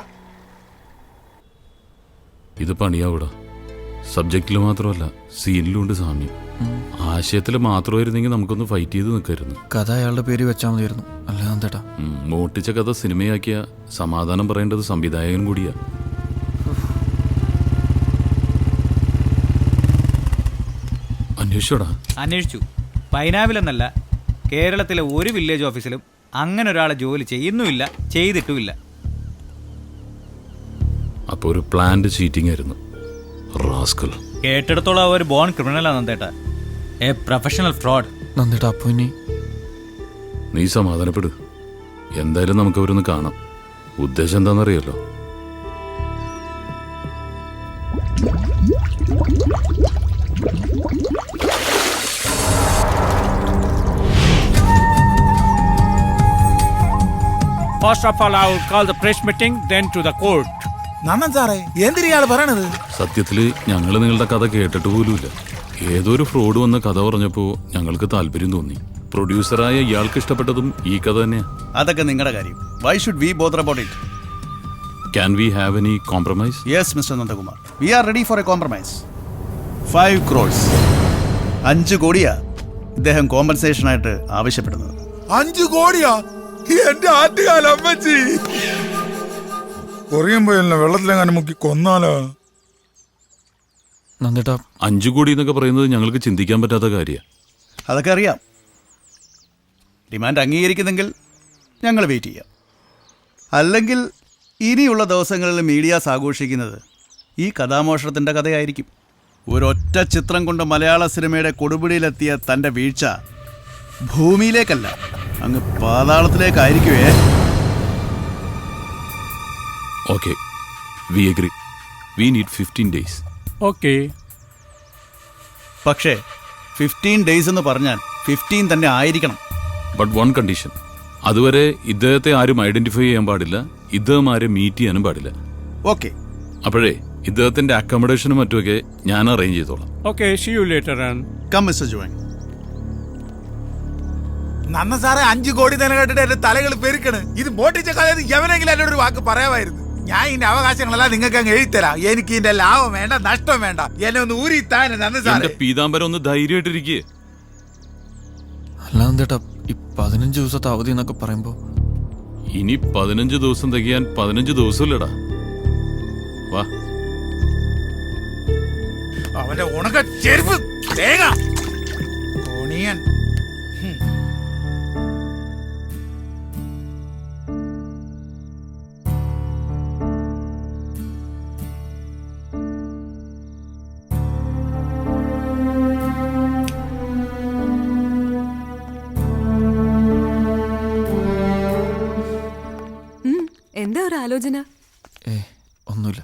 Speaker 7: ഇത് പണിയാവൂടാ. സബ്ജക്റ്റിൽ മാത്രമല്ല സീനിലും ഉണ്ട് സാമ്യം. ആശയത്തിൽ മാത്രമായിരുന്നെങ്കിൽ നമുക്കൊന്ന് ഫൈറ്റ് ചെയ്ത് നിൽക്കായിരുന്നു.
Speaker 2: കഥ അയാളുടെ പേര് വെച്ചാൽ മതിയായിരുന്നു. അല്ലാന്തേട്ടാ,
Speaker 7: മോട്ടിച്ച കഥ സിനിമയാക്കിയ സമാധാനം പറയേണ്ടത് സംവിധായകൻ കൂടിയാ. അന്വേഷിച്ചോടാ?
Speaker 12: അന്വേഷിച്ചു. പൈനാവിലെന്നല്ല, കേരളത്തിലെ ഒരു വില്ലേജ് ഓഫീസിലും അങ്ങനെ ഒരാളെ ജോലി ചെയ്യുന്നുമില്ല, ചെയ്തിട്ടുമില്ല.
Speaker 7: അപ്പോൾ ഒരു പ്ലാന്റ് ചീറ്റിംഗ് ആയിരുന്നു. റാസ്കൽ.
Speaker 12: കേട്ടിടത്തോളം അവർ ബോൺ ക്രിമിനലാണ് നന്ദേട്ടാ. A professional fraud.
Speaker 2: നന്ദേട്ടാ, അപ്പോൾ ഇനി
Speaker 7: നീ സമാധാനപ്പെടു. എന്തായാലും നമുക്ക് അവരൊന്ന് കാണാം. ഉദ്ദേശം എന്താണെന്നറിയാലോ.
Speaker 10: First of all, I will call the press meeting, then to the court.
Speaker 1: Nandan സാറേ, എന്തിനാണ് പറയണത്?
Speaker 7: സത്യത്തില് ഞങ്ങള് നിങ്ങളുടെ കഥ കേട്ടിട്ട് പോലുമില്ല. ഏതൊരു ഫ്രോഡ് വന്ന കഥ പറഞ്ഞപ്പോ ഞങ്ങൾക്ക് താല്പര്യം തോന്നി. പ്രൊഡ്യൂസറായ ഇയാൾക്ക് ഇഷ്ടപ്പെട്ടതും ഈ കഥ തന്നെയാ.
Speaker 24: അതൊക്കെ നിങ്ങളുടെ കാര്യം. Why should we bother about it?
Speaker 7: Can we have any compromise?
Speaker 24: Yes, Mr. Nandakumar. We are ready for a compromise. 5 crores. 5 കോടിയാ ഇദ്ദേഹം കോമ്പൻസേഷനായിട്ട് ആവശ്യപ്പെടുന്നത്.
Speaker 1: 5 കോടിയാ? എന്റെ ആറ്റുകാല അമ്മച്ചി. കുറയുമ്പോഴല്ല വെള്ളത്തിലെങ്ങാനും മുക്കി കൊന്നാലോ?
Speaker 2: നന്ദേട്ടാ
Speaker 7: 5 കോടി എന്നൊക്കെ പറയുന്നത് ഞങ്ങൾക്ക് ചിന്തിക്കാൻ പറ്റാത്ത കാര്യമാണ്.
Speaker 24: അതൊക്കെ അറിയാം. ഡിമാൻഡ് അംഗീകരിക്കുന്നെങ്കിൽ ഞങ്ങൾ വെയിറ്റ് ചെയ്യാം. അല്ലെങ്കിൽ ഇനിയുള്ള ദിവസങ്ങളിൽ മീഡിയാസ് ആഘോഷിക്കുന്നത് ഈ കഥാമോഷണത്തിൻ്റെ കഥയായിരിക്കും. ഒരൊറ്റ ചിത്രം കൊണ്ട് മലയാള സിനിമയുടെ കൊടുപിടിയിലെത്തിയ തൻ്റെ വീഴ്ച ഭൂമിയിലേക്കല്ല, അങ്ങ് പാതാളത്തിലേക്കായിരിക്കുവേ.
Speaker 7: Okay, we agree. We need 15 days.
Speaker 10: Okay.
Speaker 24: പക്ഷേ 15 days എന്ന് പറഞ്ഞാൽ 15 തന്നെ ആയിരിക്കണം.
Speaker 7: But one condition. അതുവരെ ഇദ്ദേഹത്തെ ആരും ഐഡന്റിഫൈ ചെയ്യാൻ പാടില്ല, ഇദ്ദേഹം ആരും മീറ്റ് ചെയ്യാനും പാടില്ല.
Speaker 24: ഓക്കെ.
Speaker 7: അപ്പോഴേ ഇദ്ദേഹത്തിന്റെ അക്കോമഡേഷനും മറ്റുമൊക്കെ ഞാൻ അറേഞ്ച് ചെയ്തോളാം.
Speaker 10: Okay, see you later on.
Speaker 24: Come mister join.
Speaker 1: നന്ന സാറേ 5 കോടി തന്നെ കേട്ടിട്ട് എന്റെ തലകൾ പെരുക്കണ്. ഇത് മോട്ടിച്ച കഥ എവനെങ്കിലും എന്നോട് ഒരു വാക്ക് പറയാമായിരുന്നു. ഞാൻ ഇതിന്റെ അവകാശങ്ങളെല്ലാം നിങ്ങൾക്ക് അങ്ങ് എഴുതിത്തരാം. എനിക്ക് ഇതിന്റെ ലാഭം വേണ്ട, നഷ്ടം വേണ്ട. എന്നെ ഒന്ന് ഊരിത്താൻ നന്ന സാറേ.
Speaker 7: പീതാംബരം ഒന്ന് ധൈര്യമായിട്ടിരിക്കേ.
Speaker 2: അല്ല നന്ദേട്ടാ, ഈ 15 ദിവസത്തെ അവധി എന്നൊക്കെ പറയുമ്പോ
Speaker 7: ഇനി 15 ദിവസം തികയാൻ 15 ദിവസമില്ലടാ. വാ.
Speaker 1: അവന്റെ ഉണക്ക ചെരുപ്പ് തേങ്ങ ഓണിയൻ.
Speaker 17: എന്താ ഒരു ആലോചന?
Speaker 2: ഒന്നുമില്ല.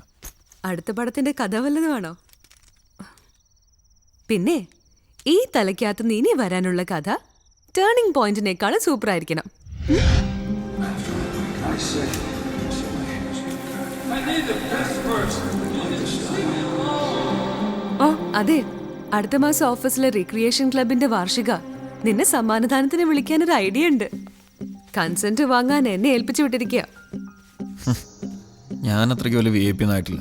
Speaker 17: അടുത്ത പടത്തിന്റെ കഥ വല്ലതുമാണോ? പിന്നെ ഈ തലയ്ക്കകത്ത് നിന്ന് ഇനി വരാനുള്ള കഥ ടേണിംഗ് പോയിന്റിനേക്കാളും സൂപ്പർ ആയിരിക്കണം. ഓ അതെ, അടുത്ത മാസം ഓഫീസിലെ റിക്രിയേഷൻ ക്ലബിന്റെ വാർഷിക. നിന്നെ സമ്മാനദാനത്തിന് വിളിക്കാൻ ഒരു ഐഡിയ ഉണ്ട്. കൺസെന്റ് വാങ്ങാൻ എന്നെ ഏൽപ്പിച്ചു വിട്ടിരിക്കുക.
Speaker 2: ഞാൻ അത്രയ്ക്ക് വലിയ VIP ഒന്നും ആയിട്ടില്ല.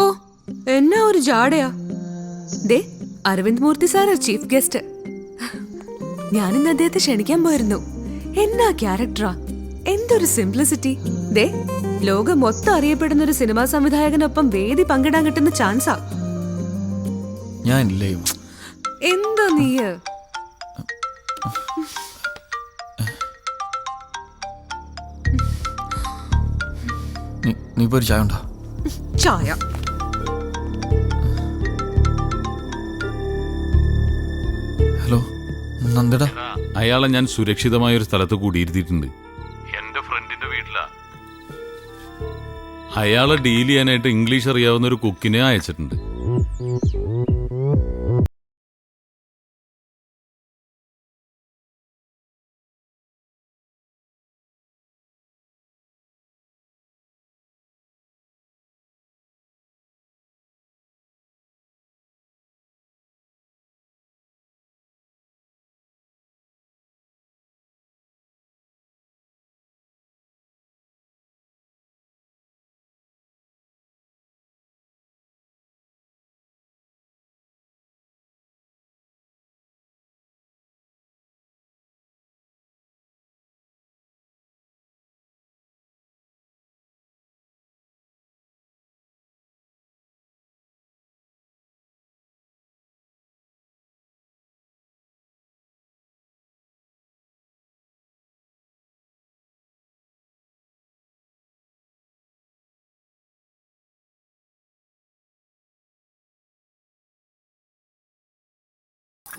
Speaker 17: ഓ എന്നാ ഒരു ജാടയാ. ദേ അരവിന്ദ് മൂർത്തി സാർ ചീഫ് ഗസ്റ്റ്. ഞാനിന്ന് അദ്ദേഹത്തെ ക്ഷണിക്കാൻ പോയിരുന്നു. എന്നാ ക്യാരക്ടറാ, എന്തൊരു സിംപ്ലിസിറ്റി. ദേ ലോകം മൊത്തം അറിയപ്പെടുന്ന ഒരു സിനിമാ സംവിധായകനൊപ്പം വേദി പങ്കിടാൻ കിട്ടുന്ന ചാൻസാ.
Speaker 2: ഞാൻ ഇല്ലേ.
Speaker 17: എന്താ നീ
Speaker 2: നീ പോയി ചായ ഉണ്ടോ?
Speaker 17: ചായ
Speaker 2: ഹലോ നന്ദേടാ.
Speaker 7: അയാളെ ഞാൻ സുരക്ഷിതമായ ഒരു സ്ഥലത്ത് കൂടിയിരുത്തിയിട്ടുണ്ട്. എന്റെ ഫ്രണ്ടിന്റെ വീട്ടിലാ. അയാളെ ഡീൽ ചെയ്യാനായിട്ട് ഇംഗ്ലീഷ് അറിയാവുന്ന ഒരു കുക്കിനെ അയച്ചിട്ടുണ്ട്.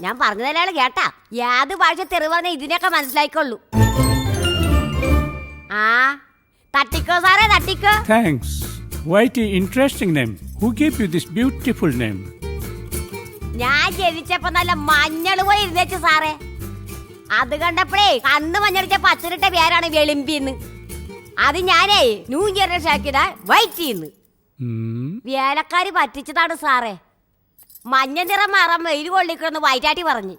Speaker 9: ഞാൻ പറഞ്ഞതല്ലേ കേട്ടാ? യാത് ഭാഷ തെറിവന്ന ഇതിനൊക്കെ മനസ്സിലായിക്കൊള്ളൂ. ആ തട്ടിക്കോ സാറേ, തട്ടിക്കോ.
Speaker 10: Thanks. Quite an interesting name. Who gave you this beautiful name?
Speaker 9: ഞാൻ ജനിച്ചപ്പോ നല്ല മഞ്ഞൾ പോയി ഇരുന്നേച്ചു സാറേ. അത് കണ്ടപ്പോഴേ കണ്ണ് മഞ്ഞളിച്ച പച്ചരിട്ട പേരാണ് വെളിമ്പിന്ന്. അത് ഞാനേ ന്യൂ ജനറേഷൻ ആക്കിയതാ വൈറ്റ് ചെയ്യുന്നു. വേലക്കാരി പറ്റിച്ചതാണ് സാറേ. മഞ്ഞ നിറം മാറാൻ വെയിൽ കൊള്ളിക്കണമെന്ന് വൈറ്റാട്ടി പറഞ്ഞു.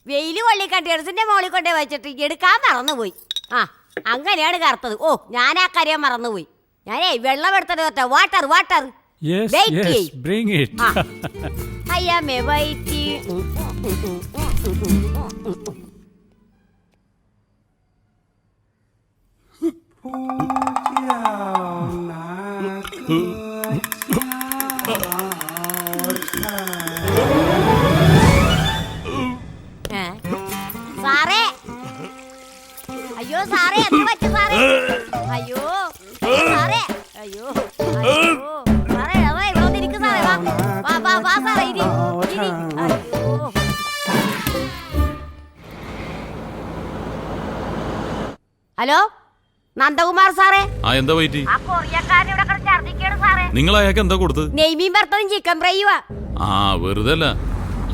Speaker 9: വെയിൽ കൊള്ളിക്കാൻ ടെറസിന്റെ മോളിൽ കൊണ്ടേ വെച്ചിട്ട് എടുക്കാൻ മറന്നുപോയി. ആ അങ്ങനെയാണ് കറുത്തത്. ഓ ഞാൻ ആ കാര്യം മറന്നുപോയി. ഞാനേ വെള്ളം എടുത്തത്. Water water.
Speaker 10: Yes, bring it.
Speaker 9: I am a whitey. സാറേ, അയ്യോ സാറേ, എന്താ പറ്റും സാറേ? അയ്യോ സാറേ, അയ്യോ സാറേ, ഇവിടെ വന്നിരിക്കും സാറേ. വാ സാറേ, ഇരി. അയ്യോ. ഹലോ, നന്ദകുമാർ സാറേ.
Speaker 7: ആ എന്താ വൈറ്റി?
Speaker 9: ആ കൊറിയക്കാരൻ ഇവിടെ കിടന്ന് ഛർദ്ദിക്കാണ് സാറേ.
Speaker 7: നിങ്ങൾ അയാൾക്ക് എന്താ കൊടുത്തത്?
Speaker 9: നെയ്മീൻ വറുത്തതും ചിക്കൻ ഫ്രൈയുവാ.
Speaker 7: ആ വെറുതെ അല്ല,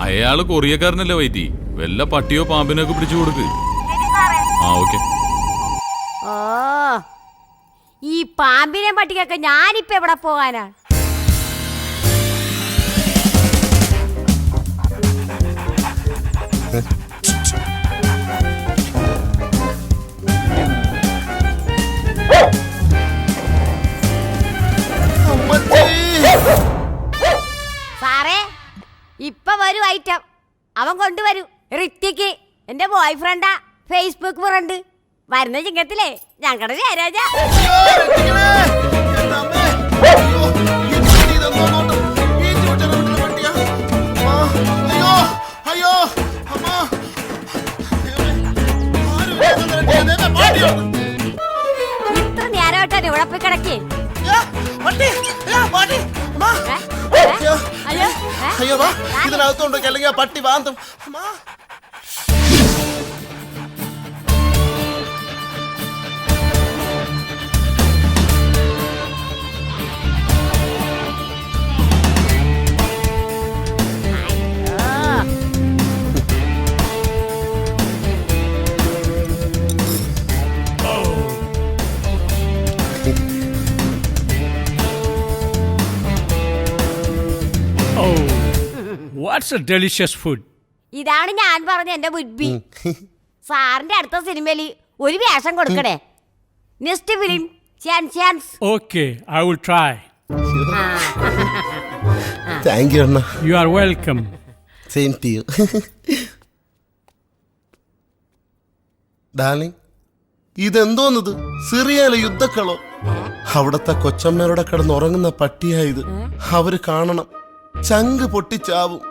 Speaker 7: അയാള് കൊറിയക്കാരനല്ലേ വൈറ്റി. വല്ല പട്ടിയോ പാമ്പിനോ ഒക്കെ പിടിച്ചു കൊടുക്ക്. ആ ഓക്കെ.
Speaker 9: ഓ, ഈ പാമ്പിനെ പട്ടിക്കൊക്കെ ഞാനിപ്പോ എവിടെ പോകാനാ? സാറേ, ഇപ്പൊ വരും ഐറ്റം. അവൻ കൊണ്ടുവരും. ഋത്തിക്ക് എന്റെ ബോയ് ഫ്രണ്ടാ, ഫേസ്ബുക്ക് ഫ്രണ്ട്. വരുന്ന ചിങ്ങത്തിലേ ഞങ്ങളുടെ ജയരാജ. ഇത്ര നേരമായിട്ടാണ് ഇവിടെ പോയി കിടക്കേ.
Speaker 11: അയ്യോ ഇതിനകത്തോണ്ടൊക്കെ അല്ലെങ്കിൽ ആ പട്ടി വാന്തും.
Speaker 10: What's a delicious food?
Speaker 9: ഇതാണ് ഞാൻ പറഞ്ഞ എന്റെ ബുദ്ധി. സാറിന്റെ അടുത്ത സിനിമയിൽ ഒരു വേഷം കൊടുക്കണേ. Next film chance.
Speaker 10: Okay, I will try.
Speaker 11: Thank you അണ്ണ.
Speaker 10: You are welcome.
Speaker 11: Same to you. Darling, ഇതെന്തോന്നത്? സിറിയയിലെ യുദ്ധക്കളോ? അവിടത്തെ കൊച്ചമ്മയുടെ കിടന്ന് ഉറങ്ങുന്ന പട്ടിയായത്. അവര് കാണണം, ചങ്ക് പൊട്ടിച്ചാവും.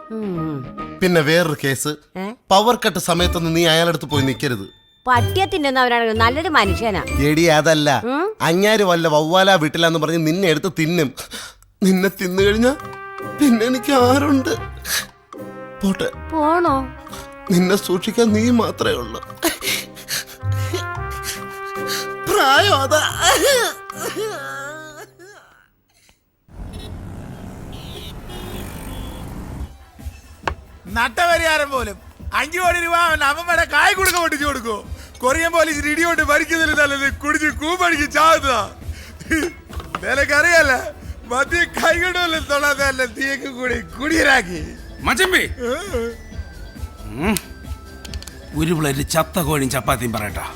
Speaker 11: പിന്നെ വേറൊരു കേസ്, പവർ കട്ട് സമയത്തൊന്നും നീ അയാളടുത്ത് പോയി നിൽക്കരുത്.
Speaker 9: പട്ടിയെ തിന്നുന്നവരാണ് നല്ലൊരു മനുഷ്യനാ.
Speaker 11: എടി അതല്ല, അങ്ങാര് വല്ല വവ്വാല വീട്ടിലാന്ന് പറഞ്ഞ് നിന്നെ എടുത്ത് തിന്നും. നിന്നെ തിന്നു കഴിഞ്ഞാ പിന്നെ എനിക്ക് ആരുണ്ട്? പോട്ടെ.
Speaker 9: പോണോ?
Speaker 11: നിന്നെ സൂക്ഷിക്കാൻ നീ മാത്രമേ ഉള്ളൂ. പ്രായം അതാ.
Speaker 1: നട്ടപരിഹാരം പോലും 5 കോടി രൂപ അമ്മമ്മയുടെ കായ് കൊടുക്ക പൊട്ടിച്ചു കൊടുക്കോ? കൊറിയൻ പോലീസ് ഇടിയോട്ട് ഭരിക്കുന്നതിൽ നല്ലത് കുടിച്ച് കൂപ്പടിക്ക് ചാവുന്നതാ. നിനക്കറിയല്ല, മദ്യ കൈകൊണ്ടല്ലേ തൊള്ളാതല്ല തീയൊക്കെ കൂടി കുടിയരാക്കി.
Speaker 22: മച്ചമ്പി ഒരു പ്ലേറ്റ് ചത്ത കോഴിയും ചപ്പാത്തിയും പറയട്ടാ.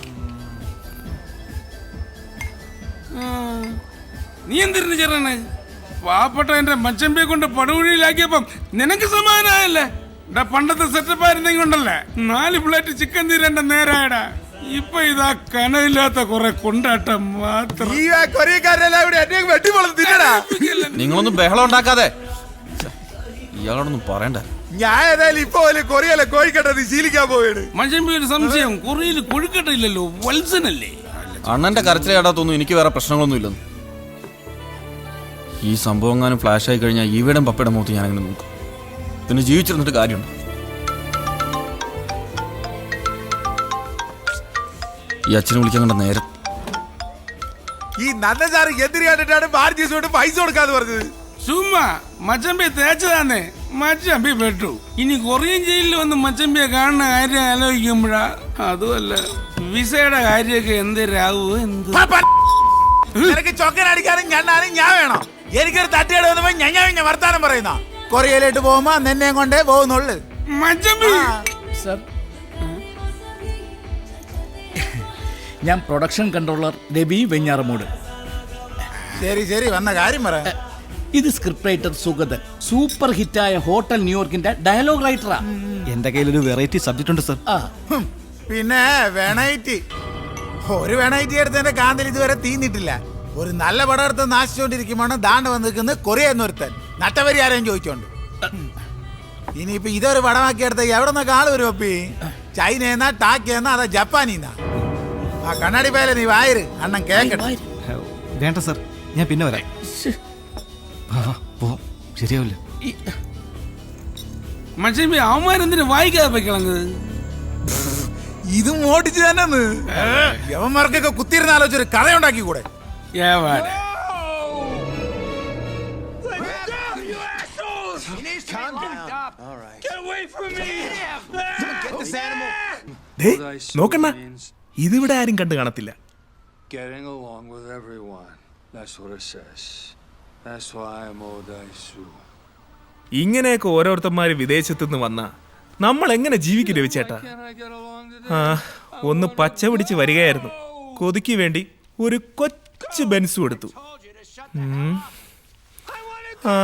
Speaker 22: നീ എന്തിരുന്ന് ചേർന്ന് പാവപ്പെട്ട എന്റെ മച്ചമ്പിയെ കൊണ്ട് പടുകുഴിയിലാക്കിയപ്പം നിനക്ക് സമാധാനമായല്ലേ? പണ്ടത്തെ സെറ്റപ്പ് ആയിരുന്നെങ്കിൽ ഉണ്ടല്ലേ 4 പ്ലേറ്റ് ചിക്കൻ തീരേണ്ട നേരായടാ. ഇപ്പൊ ഇതാ കനയില്ലാത്ത കുറെ കൊണ്ടാട്ടം മാത്രം.
Speaker 2: നിങ്ങളൊന്നും ബഹളം ഉണ്ടാക്കാതെ. ഇയാളോടൊന്നും പറയണ്ട.
Speaker 1: ഞാൻ ഏതായാലും ഇപ്പൊ കൊറിയയിലെ കോഴിക്കട്ടത് ശീലിക്കാൻ പോവാണ്.
Speaker 22: മച്ചമ്പി ഒരു സംശയം, കൊറിയയിൽ കൊഴുക്കട്ട ഇല്ലല്ലോ, വത്സനല്ലേ?
Speaker 2: അണ്ണന്റെ കരച്ചിലാടാത്തൊന്നും എനിക്ക് വേറെ പ്രശ്നങ്ങളൊന്നും ഇല്ലെന്ന്. ഈ സംഭവം എങ്ങാനും ഫ്ലാഷ് ആയി കഴിഞ്ഞാൽ ഇവിടെ പപ്പയുടെ മുഖത്ത് ഞാനങ്ങനെ നോക്കും. പിന്നെ ജീവിച്ചിരുന്നിട്ട് കാര്യമുണ്ട്? ഈ അച്ഛനെ വിളിക്കാൻ കണ്ട നേരം.
Speaker 1: ഈ നല്ല സാറ് എന്തിനു കണ്ടിട്ടാണ് ബാർജീസോട് പൈസ കൊടുക്കാന്ന് പറഞ്ഞത്?
Speaker 22: ചുമ്മാ മച്ചമ്പി തേച്ചതാന്നേ, മച്ചമ്പി പെട്ടു. ഇനി കൊറിയൻ ജയിലിൽ വന്ന് മച്ചമ്പിയെ കാണുന്ന കാര്യം ആലോചിക്കുമ്പോഴാ. അതുമല്ല വിസയുടെ കാര്യമൊക്കെ എന്തരാവോ എന്ത്.
Speaker 1: നിനക്ക് ചൊക്കനടിക്കാനും ഞണ്ണാനും ഞാൻ വേണം. എനിക്കൊരു തട്ടിയുടെ വന്നപ്പോ ഞാൻ വർത്താനം പറയുന്ന കൊറിയയിലോട്ട് പോകുമ്പോ നിന്നെ കൊണ്ടേ പോകുന്നുള്ളു.
Speaker 14: സർ, ഞാൻ പ്രൊഡക്ഷൻ കൺട്രോളർ രവി വെഞ്ഞാറമൂട്.
Speaker 1: ശരി വന്ന കാര്യം പറ.
Speaker 14: ഇത് സ്ക്രിപ്റ്റ് റൈറ്റർ സുഗതൻ. സൂപ്പർ ഹിറ്റായ ഹോട്ടൽ ന്യൂയോർക്കിന്റെ ഡയലോഗ് റൈറ്ററാ.
Speaker 11: എന്റെ കയ്യിലൊരു വെറൈറ്റി സബ്ജക്റ്റ് ഉണ്ട് സർ.
Speaker 1: പിന്നെ വെണൈറ്റി ഒരു വെണൈറ്റി എടുത്തതിന്റെ കാന്തൽ ഇതുവരെ തീർന്നിട്ടില്ല. ഒരു നല്ല പടം എടുത്ത് നാശിച്ചുകൊണ്ടിരിക്കുമ്പോൾ ദാണ്ട് വന്ന് നിൽക്കുന്നത് കൊറിയ എന്നൊരുത്തൻ നട്ടവരി ആരെയും ചോദിച്ചോണ്ട്. ഇനിയിപ്പൊ ഇതൊരു പടമാക്കി എടുത്ത എവിടെ നിന്നൊക്കെ ആള് വരും? ഒപ്പി ചൈനയെന്നാ ടാക്കിയെന്നാ അതാ ജപ്പാനീന്നാ? ആ കണ്ണാടി പേല നീ വായര് അണ്ണൻ കേക്കട്ടെ.
Speaker 24: വേണ്ട സർ, ഞാൻ പിന്നെ വരാം. ശരിയാവില്ല.
Speaker 22: മച്ചമ്പി അവന്മാരെന്തിനു വായിക്കാതെ പോയിക്കളങ്ങ്?
Speaker 1: ഇതും ഓടിച്ചു തന്നെ യവന്മാർക്കൊക്കെ കുത്തിയിരുന്ന ആലോചിച്ചൊരു കഥയുണ്ടാക്കി കൂടെ?
Speaker 13: നോക്കണ്ണ, ഇതിവിടെ ആരും കണ്ടു കാണത്തില്ല. ഇങ്ങനെയൊക്കെ ഓരോരുത്തന്മാര് വിദേശത്തുനിന്ന് വന്നാ നമ്മൾ എങ്ങനെ ജീവിക്കും രവിച്ചേട്ടാ? ആ, ഒന്ന് പച്ച പിടിച്ച് വരികയായിരുന്നു. കൊതിക്ക് വേണ്ടി ഒരു കൊച്ചു ബെൻസും എടുത്തു. ആ,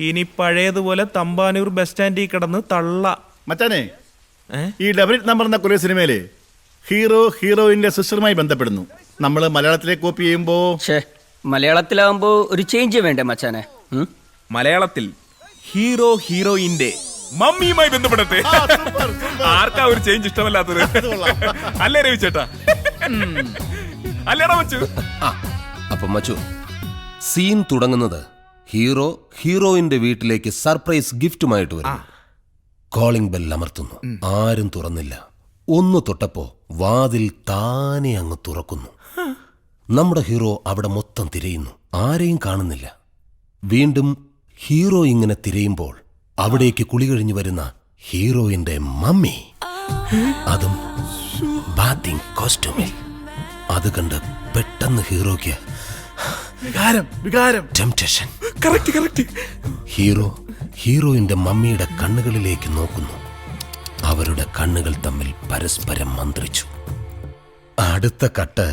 Speaker 13: ഇനി പഴയതുപോലെ തമ്പാനൂർ ബസ് സ്റ്റാൻഡിൽ കിടന്ന് തള്ള.
Speaker 24: മച്ചാനെ, ഈ ഡബിൾ നമ്പർ എന്ന കൊറിയ സിനിമയില് ഹീറോ ഹീറോയിന്റെ സിസ്റ്ററുമായി ബന്ധപ്പെടുന്നു. നമ്മൾ മലയാളത്തിലേക്ക് കോപ്പി ചെയ്യുമ്പോ
Speaker 16: മലയാളത്തിലാവുമ്പോ ഒരു ചേഞ്ച് വേണ്ടേ മച്ചാനെ?
Speaker 13: മലയാളത്തിൽ ഹീറോ ഹീറോയിന്റെ മമ്മിയുമായി ബന്ധപ്പെടട്ടെ. ആർക്കാ ഒരു ചേഞ്ച് ഇഷ്ടമല്ലാത്തത്? അല്ലേ രവിച്ചേട്ടാ? അല്ലേടാ മച്ചു?
Speaker 19: അപ്പൊ മച്ചു, സീൻ തുടങ്ങുന്നത് ഹീറോ ഹീറോയിന്റെ വീട്ടിലേക്ക് സർപ്രൈസ് ഗിഫ്റ്റുമായിട്ട് വരും. കോളിംഗ് ബെൽ അമർത്തുന്നു. ആരും തുറന്നില്ല. ഒന്ന് തൊട്ടപ്പോ വാതിൽ താനെ അങ്ങ് തുറക്കുന്നു. നമ്മുടെ ഹീറോ അവിടെ മൊത്തം തിരയുന്നു. ആരെയും കാണുന്നില്ല. വീണ്ടും ഹീറോ ഇങ്ങനെ തിരയുമ്പോൾ അവിടേക്ക് കുളി കഴിഞ്ഞു വരുന്ന ഹീറോയിന്റെ മമ്മി, അതും ബാത്തിങ് കോസ്റ്റ്യൂമിൽ. അത് കണ്ട് പെട്ടെന്ന് ഹീറോയ്ക്ക് ടെംപ്റ്റേഷൻ. ഹീറോ ഹീറോയിന്റെ മമ്മിയുടെ കണ്ണുകളിലേക്ക് നോക്കുന്നു. അവരുടെ കണ്ണുകൾ തമ്മിൽ പരസ്പരം മന്ത്രിച്ചു. അടുത്ത കട്ട്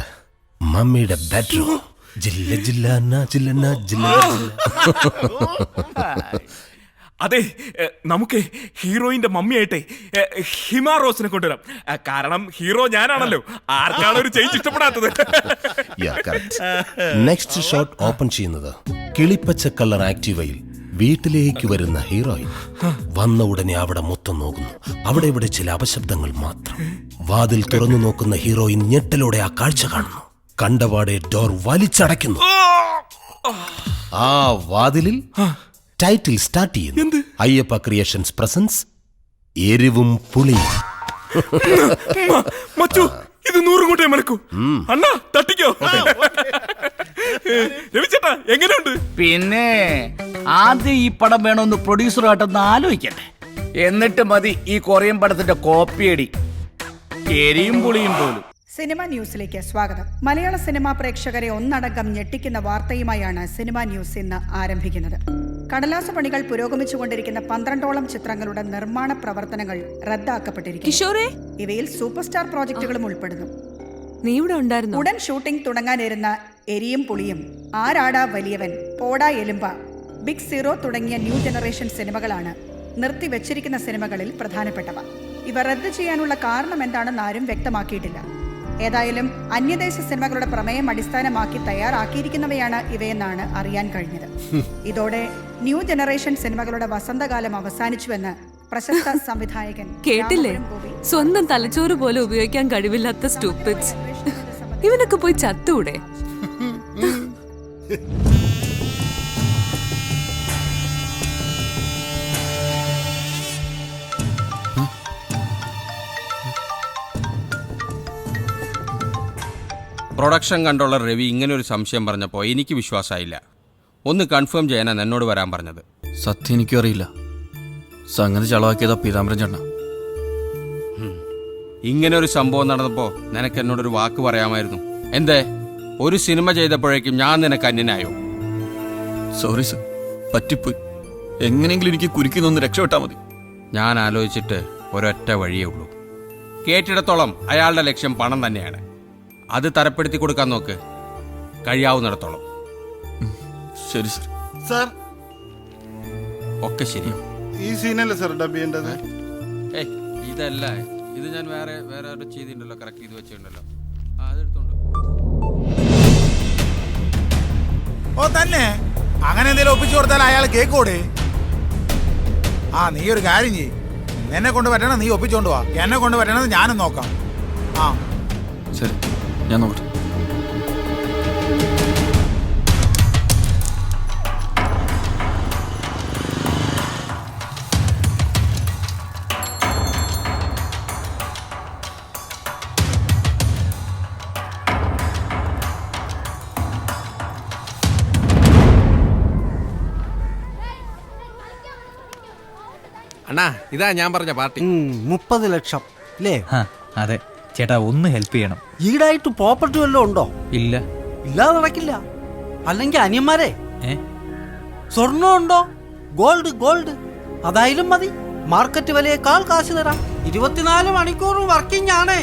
Speaker 19: മമ്മിയുടെ ബെഡ്റൂം. ജില്ല ജില്ല ജില്ല ജില്ല.
Speaker 13: അതെ, നമുക്ക് ഹീറോയിന്റെ മമ്മിയായിട്ടെ ഹിമ റോസിനെ കൊണ്ടുവരാം. കാരണം ഹീറോ ഞാനാണല്ലോ. ആർക്കാണ് ഒരു ചേഞ്ച് ഇഷ്ടപ്പെടാത്തത്?
Speaker 19: നെക്സ്റ്റ് ഷോട്ട് ഓപ്പൺ ചെയ്യുന്നത് കിളിപ്പച്ച കളർ ആക്റ്റീവയിൽ വീട്ടിലേക്ക് വരുന്ന ഹീറോയിൻ. വന്ന ഉടനെ അവിടെ മൊത്തം നോക്കുന്നു. അവിടെ ഇവിടെ ചില അപശബ്ദങ്ങൾ മാത്രം. വാതിൽ തുറന്നു നോക്കുന്ന ഹീറോയിൻ ഞെട്ടലോടെ ആ കാഴ്ച കാണുന്നു. കണ്ടപാടെ ഡോർ വലിച്ചടയ്ക്കുന്നു. ആ വാതിലിൽ ടൈറ്റിൽ സ്റ്റാർട്ട് ചെയ്യുന്നു. അയ്യപ്പ ക്രിയേഷൻസ് പ്രസൻസ് എരിവും പുളിയും.
Speaker 13: ഇത് 100 കൂട്ടേ മലക്കൂ. അണ്ണാ തട്ടിക്കോ. രവിച്ചേട്ടാ എങ്ങനെയുണ്ട്?
Speaker 14: പിന്നെ ആദ്യം ഈ പടം വേണമെന്ന് പ്രൊഡ്യൂസറുമായിട്ടൊന്ന് ആലോചിക്കട്ടെ. എന്നിട്ട് മതി ഈ കൊറിയൻ പടത്തിന്റെ കോപ്പിയടി. എരിയും പുളിയും പോലും.
Speaker 20: സിനിമ ന്യൂസിലേക്ക് സ്വാഗതം. മലയാള സിനിമാ പ്രേക്ഷകരെ ഒന്നടങ്കം ഞെട്ടിക്കുന്ന വാർത്തയുമായാണ് സിനിമ ന്യൂസ് ഇന്ന് ആരംഭിക്കുന്നത്. കടലാസ പണികൾ പുരോഗമിച്ചുകൊണ്ടിരിക്കുന്ന 12ഓളം ചിത്രങ്ങളുടെ നിർമ്മാണ പ്രവർത്തനങ്ങൾ റദ്ദാക്കപ്പെട്ടിരിക്കുന്നു. ഇവയിൽ സൂപ്പർ സ്റ്റാർ പ്രോജക്റ്റുകളും ഉൾപ്പെടുന്നു.
Speaker 17: നീ ഇവിടെ ഉണ്ടായിരുന്നു?
Speaker 20: ഉടൻ ഷൂട്ടിംഗ് തുടങ്ങാനിരുന്ന എരിയും പുളിയും, ആരാടാ വലിയവൻ, പോടാ എലുമ്പ, ബിഗ് സീറോ തുടങ്ങിയ ന്യൂ ജനറേഷൻ സിനിമകളാണ് നിർത്തിവെച്ചിരിക്കുന്ന സിനിമകളിൽ പ്രധാനപ്പെട്ടവ. ഇവ റദ്ദ് ചെയ്യാനുള്ള കാരണം എന്താണെന്ന് ആരും വ്യക്തമാക്കിയിട്ടില്ല. ഏതായാലും അന്യദേശ സിനിമകളുടെ പ്രമേയം അടിസ്ഥാനമാക്കി തയ്യാറാക്കിയിരിക്കുന്നവയാണ് ഇവയെന്നാണ് അറിയാൻ കഴിഞ്ഞത്. ഇതോടെ ന്യൂ ജനറേഷൻ സിനിമകളുടെ വസന്തകാലം അവസാനിച്ചുവെന്ന് പ്രശസ്ത സംവിധായകൻ
Speaker 17: കേട്ടില്ലേ? സ്വന്തം തലച്ചോറ് പോലെ ഉപയോഗിക്കാൻ കഴിവില്ലാത്ത സ്റ്റൂപ്പിഡ്സ്. ഇവനൊക്കെ പോയി ചത്തൂടെ?
Speaker 25: പ്രൊഡക്ഷൻ കൺട്രോളർ രവി ഇങ്ങനെ ഒരു സംശയം പറഞ്ഞപ്പോൾ എനിക്ക് വിശ്വാസമായില്ല. ഒന്ന് കൺഫേം ചെയ്യാനാണ് എന്നോട് വരാൻ പറഞ്ഞത്.
Speaker 2: സത്യം എനിക്കും അറിയില്ല. സംഗതി ചളവാക്കിയതാ പീതാംബരൻ ചേട്ടനാ.
Speaker 25: ഇങ്ങനെ ഒരു സംഭവം നടന്നപ്പോൾ നിനക്ക് എന്നോടൊരു വാക്ക് പറയാമായിരുന്നു. എന്തേ, ഒരു സിനിമ ചെയ്തപ്പോഴേക്കും ഞാൻ നിനക്ക് അന്യനായോ?
Speaker 2: സോറി സർ, പറ്റിപ്പോയി. എങ്ങനെയെങ്കിലും എനിക്ക് കുരുക്കിന്നൊന്ന് രക്ഷപ്പെട്ടാൽ മതി.
Speaker 25: ഞാൻ ആലോചിച്ചിട്ട് ഒരൊറ്റ വഴിയേ ഉള്ളൂ. കേട്ടിടത്തോളം അയാളുടെ ലക്ഷ്യം പണം തന്നെയാണ്. അത് തരപ്പെടുത്തി കൊടുക്കാൻ നോക്ക്, കഴിയാവുന്നിടത്തോളം.
Speaker 2: ശരി സർ.
Speaker 15: സാർ,
Speaker 25: ഒക്കെ ശരിയാവും.
Speaker 15: ഈ സീനല്ലേ സാർ ഡബ് ചെയ്യേണ്ടത്?
Speaker 25: ഇതല്ല, ഇത് ഞാൻ വേറെ ചെയ്തിട്ടുണ്ടല്ലോ, കറക്റ്റ് ചെയ്ത് വെച്ചിട്ടുണ്ടല്ലോ.
Speaker 1: ഓ തന്നെ അങ്ങനെ എന്തെങ്കിലും ഒപ്പിച്ചു കൊടുത്താൽ അയാൾ കേക്കോടെ. ആ നീ ഒരു കാര്യം ചെയ്യ്, എന്നെ കൊണ്ട് പറ്റണം നീ ഒപ്പിച്ചോണ്ട് പോവാ, എന്നെ കൊണ്ട് പറ്റണത് ഞാനും നോക്കാം. ആ
Speaker 2: ശരി, ഞാൻ നോക്കട്ടെ.
Speaker 25: അണ്ണാ ഇതാ ഞാൻ പറഞ്ഞ പാർട്ടി.
Speaker 3: 30 ലക്ഷം അല്ലേ?
Speaker 12: അതെ ചേട്ടാ, ഒന്ന് ഹെൽപ്പ് ചെയ്യണം.
Speaker 3: ഈടായിട്ട് പ്രോപ്പർട്ടി വല്ലതും ഉണ്ടോ?
Speaker 12: ഇല്ല.
Speaker 3: ഇല്ലാതെ നടക്കില്ല. അല്ലെങ്കിൽ അനിയന്മാരെ സ്വർണ്ണം ഉണ്ടോ? ഗോൾഡ് ഗോൾഡ് അതായാലും മതി. മാർക്കറ്റ് വിലയേക്കാൾ കാശ് തരാം. 24 മണിക്കൂറും വർക്കിംഗ് ആണേ.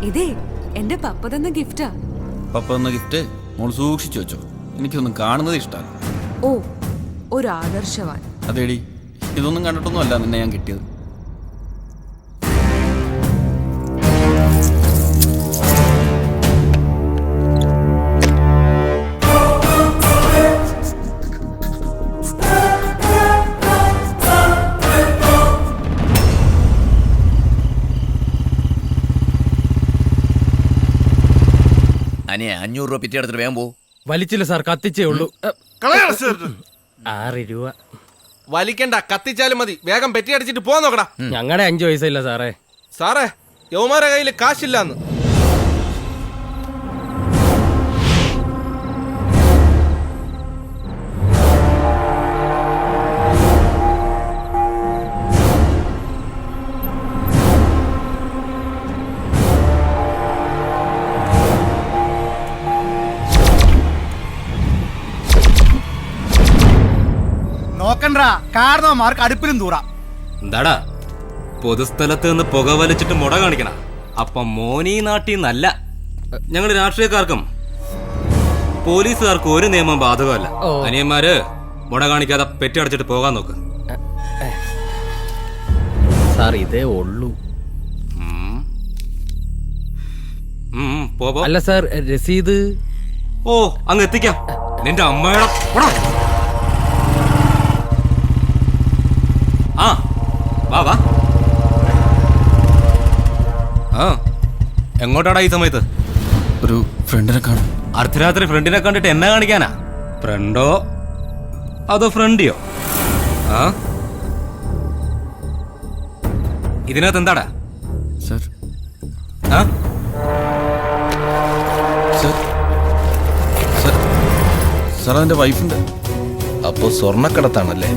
Speaker 17: ഇതേ എന്റെ പപ്പ തന്ന ഗിഫ്റ്റാ.
Speaker 2: പപ്പ തന്ന ഗിഫ്റ്റ് മോൾ സൂക്ഷിച്ചു വെച്ചോ, എനിക്കൊന്നും കാണുന്നത് ഇഷ്ടമാണ്.
Speaker 17: ഓ, ഒരു ആദർശവാൻ.
Speaker 2: അതേടി, ഇതൊന്നും കണ്ടിട്ടൊന്നും അല്ല നിന്നെ ഞാൻ കിട്ടിയത്.
Speaker 14: അനിയ 500 രൂപ പിറ്റി എടുത്തിട്ട് വേഗം പോ.
Speaker 13: വലിച്ചില്ല സാർ, കത്തിച്ചേ ഉള്ളൂ.
Speaker 12: 6 രൂപ.
Speaker 13: വലിക്കണ്ട, കത്തിച്ചാലും മതി. വേഗം പെറ്റി അടിച്ചിട്ട് പോവാൻ നോക്കടാ.
Speaker 12: ഞങ്ങളുടെ 5 പൈസ സാറേ.
Speaker 13: സാറേ, യവമാരെ കയ്യിൽ കാശില്ലാന്ന്.
Speaker 3: നോക്കണ്ടാ, കാരണവന്മാർക്ക് അടുപ്പിലും തൂറാം.
Speaker 5: എന്താടാ പൊതുസ്ഥലത്ത് നിന്ന് പുക വലിച്ചിട്ട് മുട കാണിക്കണ? അപ്പൊ മോനീ നാട്ടിൽ നിന്നല്ല. ഞങ്ങൾ രാഷ്ട്രീയക്കാർക്കും പോലീസുകാർക്കും ഒരു നിയമം ബാധകമല്ല. അനിയന്മാര് മുട കാണിക്കാതെ പെറ്റി അടച്ചിട്ട് പോകാൻ നോക്ക്.
Speaker 12: സാർ ഇതേ ഉള്ളൂ. അല്ല സാർ, രസീത്.
Speaker 5: ഓ, അങ്ങ് എത്തിക്കാം. നിന്റെ അമ്മയുടെ ആ വാ വാ. ആ, എങ്ങോട്ടാടാ ഈ സമയത്ത്?
Speaker 2: ഒരു ഫ്രണ്ടിനെ കാണും.
Speaker 5: അർദ്ധരാത്രി ഫ്രണ്ടിനെ കണ്ടിട്ട് എന്നെ കാണിക്കാനാ? ഫ്രണ്ടോ അതോ ഫ്രണ്ടിയോ? ആ, ഇതിനകത്ത് എന്താടാ?
Speaker 2: സർ,
Speaker 5: ആ
Speaker 2: സാർ അതെന്റെ വൈഫിന്റെ.
Speaker 14: അപ്പോ സ്വർണ്ണക്കടത്താണല്ലേ?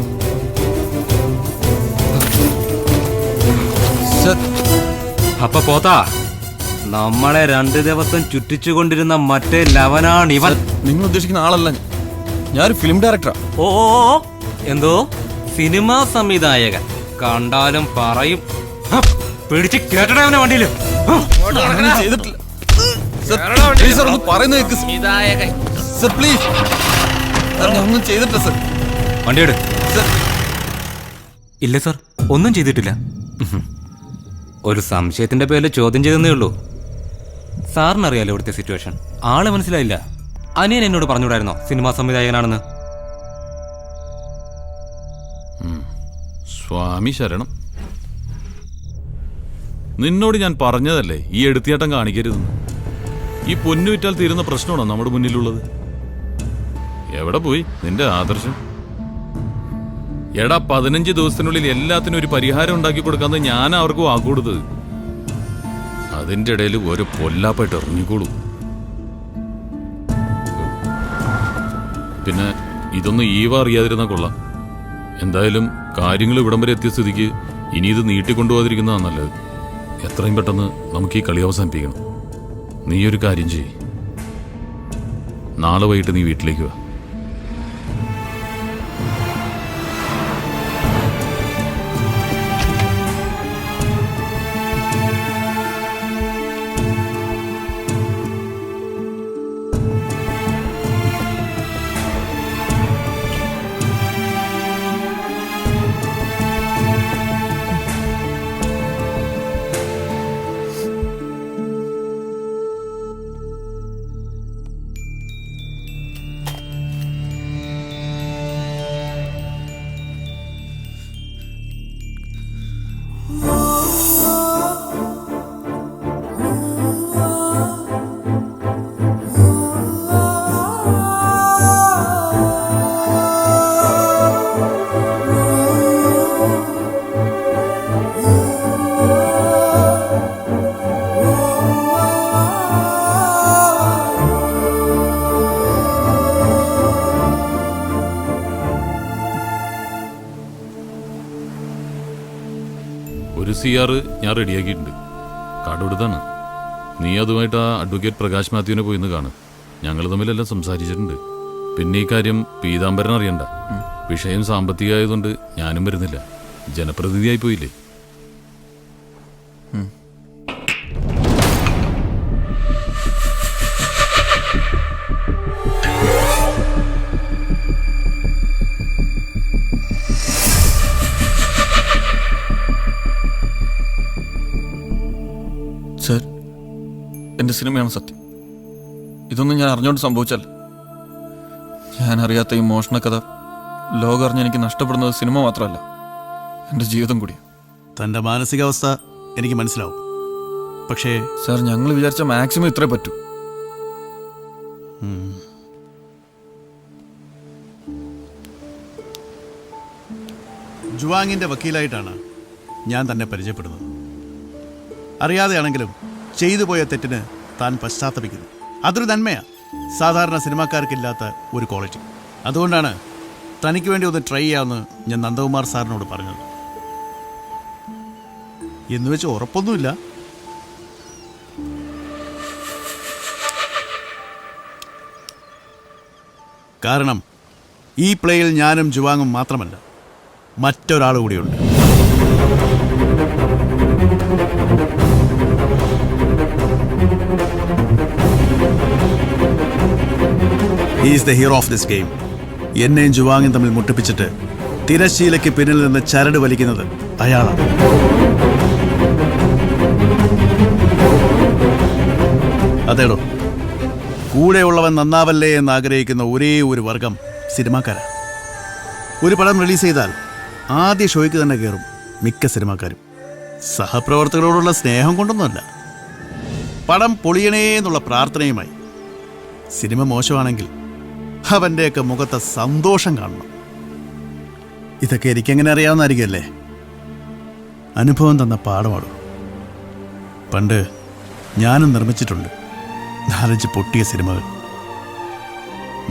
Speaker 5: അപ്പൊ പോത്താ, നമ്മളെ 2 ദിവസം ചുറ്റിച്ചുകൊണ്ടിരുന്ന മറ്റേ ലവനാണ് ഇവൻ.
Speaker 2: നിങ്ങൾ ഉദ്ദേശിക്കുന്ന ആളല്ല, ഞാനൊരു ഫിലിം ഡയറക്ടറാ.
Speaker 5: ഓ, എന്തോ സിനിമാ സംവിധായകൻ. കണ്ടാലും പറയും. പിടിച്ച് കേട്ടട അവനെ വണ്ടിയില്.
Speaker 2: ചെയ്തിട്ടില്ല. ഒന്നും ചെയ്തിട്ടില്ല സർ.
Speaker 5: വണ്ടിയെടു. ഇല്ല സർ, ഒന്നും ചെയ്തിട്ടില്ല. ഒരു സംശയത്തിന്റെ പേരിൽ ചോദ്യം ചെയ്തെന്നേ ഉള്ളൂ. സാറിനറിയാലോ ഇവിടുത്തെ സിറ്റുവേഷൻ. ആളെ മനസ്സിലായില്ല. അനിയൻ എന്നോട് പറഞ്ഞുകൂടായിരുന്നോ സിനിമാ സംവിധായകനാണെന്ന്?
Speaker 7: സ്വാമി ശരണം. നിന്നോട് ഞാൻ പറഞ്ഞതല്ലേ ഈ എടുത്തിയാട്ടം കാണിക്കരുതെന്ന്. ഈ പൊന്നു വിറ്റാൽ തീരുന്ന പ്രശ്നമാണോ നമ്മുടെ മുന്നിലുള്ളത്? എവിടെ പോയി നിന്റെ ആദർശം? എടാ 15 ദിവസത്തിനുള്ളിൽ എല്ലാത്തിനും ഒരു പരിഹാരം ഉണ്ടാക്കി കൊടുക്കാന്ന് ഞാൻ അവർക്ക് വാക്കുകൊടുത്തത്. അതിന്റെ ഇടയിൽ ഒരു പൊല്ലാപ്പായിട്ട് ഇറങ്ങിക്കോളൂ. പിന്നെ ഇതൊന്നും ഈവ അറിയാതിരുന്ന കൊള്ളാം. എന്തായാലും കാര്യങ്ങൾ ഇവിടം വരെ എത്തിയ സ്ഥിതിക്ക് ഇനി ഇത് നീട്ടിക്കൊണ്ടുപോകാതിരിക്കുന്നതാണ് നല്ലത്. എത്രയും പെട്ടെന്ന് നമുക്ക് ഈ കളി അവസാനിപ്പിക്കണം. നീ ഒരു കാര്യം ചെയ്യ്, നാളെ വൈകിട്ട് നീ വീട്ടിലേക്ക് വാ. ഒരു CR ഞാൻ റെഡിയാക്കിയിട്ടുണ്ട്. കാർഡ് കൊടുത്താണ്. നീ അതുമായിട്ട് ആ അഡ്വക്കേറ്റ് പ്രകാശ് മാത്യുവിനെ പോയിന്ന് കാണും. ഞങ്ങൾ തമ്മിലെല്ലാം സംസാരിച്ചിട്ടുണ്ട്. പിന്നെ ഈ കാര്യം പീതാംബരൻ അറിയണ്ട. വിഷയം സാമ്പത്തികമായതുകൊണ്ട് ഞാനും വരുന്നില്ല. ജനപ്രതിനിധിയായി പോയില്ലേ.
Speaker 2: സർ, എൻ്റെ സിനിമയാണ് സത്യം. ഇതൊന്നും ഞാൻ അറിഞ്ഞുകൊണ്ട് സംഭവിച്ചല്ല. ഞാൻ അറിയാത്ത ഈ മോഷണക്കഥ ലോകം അറിഞ്ഞ് എനിക്ക് നഷ്ടപ്പെടുന്നത് സിനിമ മാത്രമല്ല, എൻ്റെ ജീവിതം കൂടി.
Speaker 24: തൻ്റെ മാനസികാവസ്ഥ എനിക്ക് മനസ്സിലാവും. പക്ഷേ
Speaker 2: സാർ, ഞങ്ങൾ വിചാരിച്ച മാക്സിമം ഇത്രേ പറ്റൂ.
Speaker 24: ജുവാങ്ങിൻ്റെ വക്കീലായിട്ടാണ് ഞാൻ തന്നെ പരിചയപ്പെടുന്നത്. അറിയാതെയാണെങ്കിലും ചെയ്തു പോയ തെറ്റിന് താൻ പശ്ചാത്തപിക്കുന്നു. അതൊരു നന്മയാണ്, സാധാരണ സിനിമാക്കാർക്കില്ലാത്ത ഒരു ക്വാളിറ്റി. അതുകൊണ്ടാണ് തനിക്ക് വേണ്ടി ഒന്ന് ട്രൈ ചെയ്യാമെന്ന് ഞാൻ നന്ദകുമാർ സാറിനോട് പറഞ്ഞത്. എന്ന് വെച്ച് ഉറപ്പൊന്നുമില്ല. കാരണം ഈ പ്ലേയിൽ ഞാനും ജുവാങ്ങും മാത്രമല്ല, മറ്റൊരാൾ കൂടിയുണ്ട്. He is the hero of this game. എന്നെയും ജുവാങ്ങും തമ്മിൽ മുട്ടിപ്പിച്ചിട്ട് തിരശ്ശീലയ്ക്ക് പിന്നിൽ നിന്ന് ചരട് വലിക്കുന്നത് അയാളാണ്. അതേടോ, കൂടെയുള്ളവൻ നന്നാവല്ലേ എന്ന് ആഗ്രഹിക്കുന്ന ഒരേ ഒരു വർഗം സിനിമാക്കാരാണ്. ഒരു പടം റിലീസ് ചെയ്താൽ ആദ്യ ഷോയ്ക്ക് തന്നെ കയറും മിക്ക സിനിമാക്കാരും. സഹപ്രവർത്തകരോടുള്ള സ്നേഹം കൊണ്ടൊന്നുമല്ല, പടം പൊളിയണേ എന്നുള്ള പ്രാർത്ഥനയുമായി. സിനിമ മോശമാണെങ്കിൽ അവൻ്റെയൊക്കെ മുഖത്തെ സന്തോഷം കാണണം. ഇതൊക്കെ എനിക്കെങ്ങനെ അറിയാവുന്നതായിരിക്കുമല്ലേ. അനുഭവം തന്ന പാഠമാടും. പണ്ട് ഞാനും നിർമ്മിച്ചിട്ടുണ്ട് 4-5 പൊട്ടിയ സിനിമകൾ.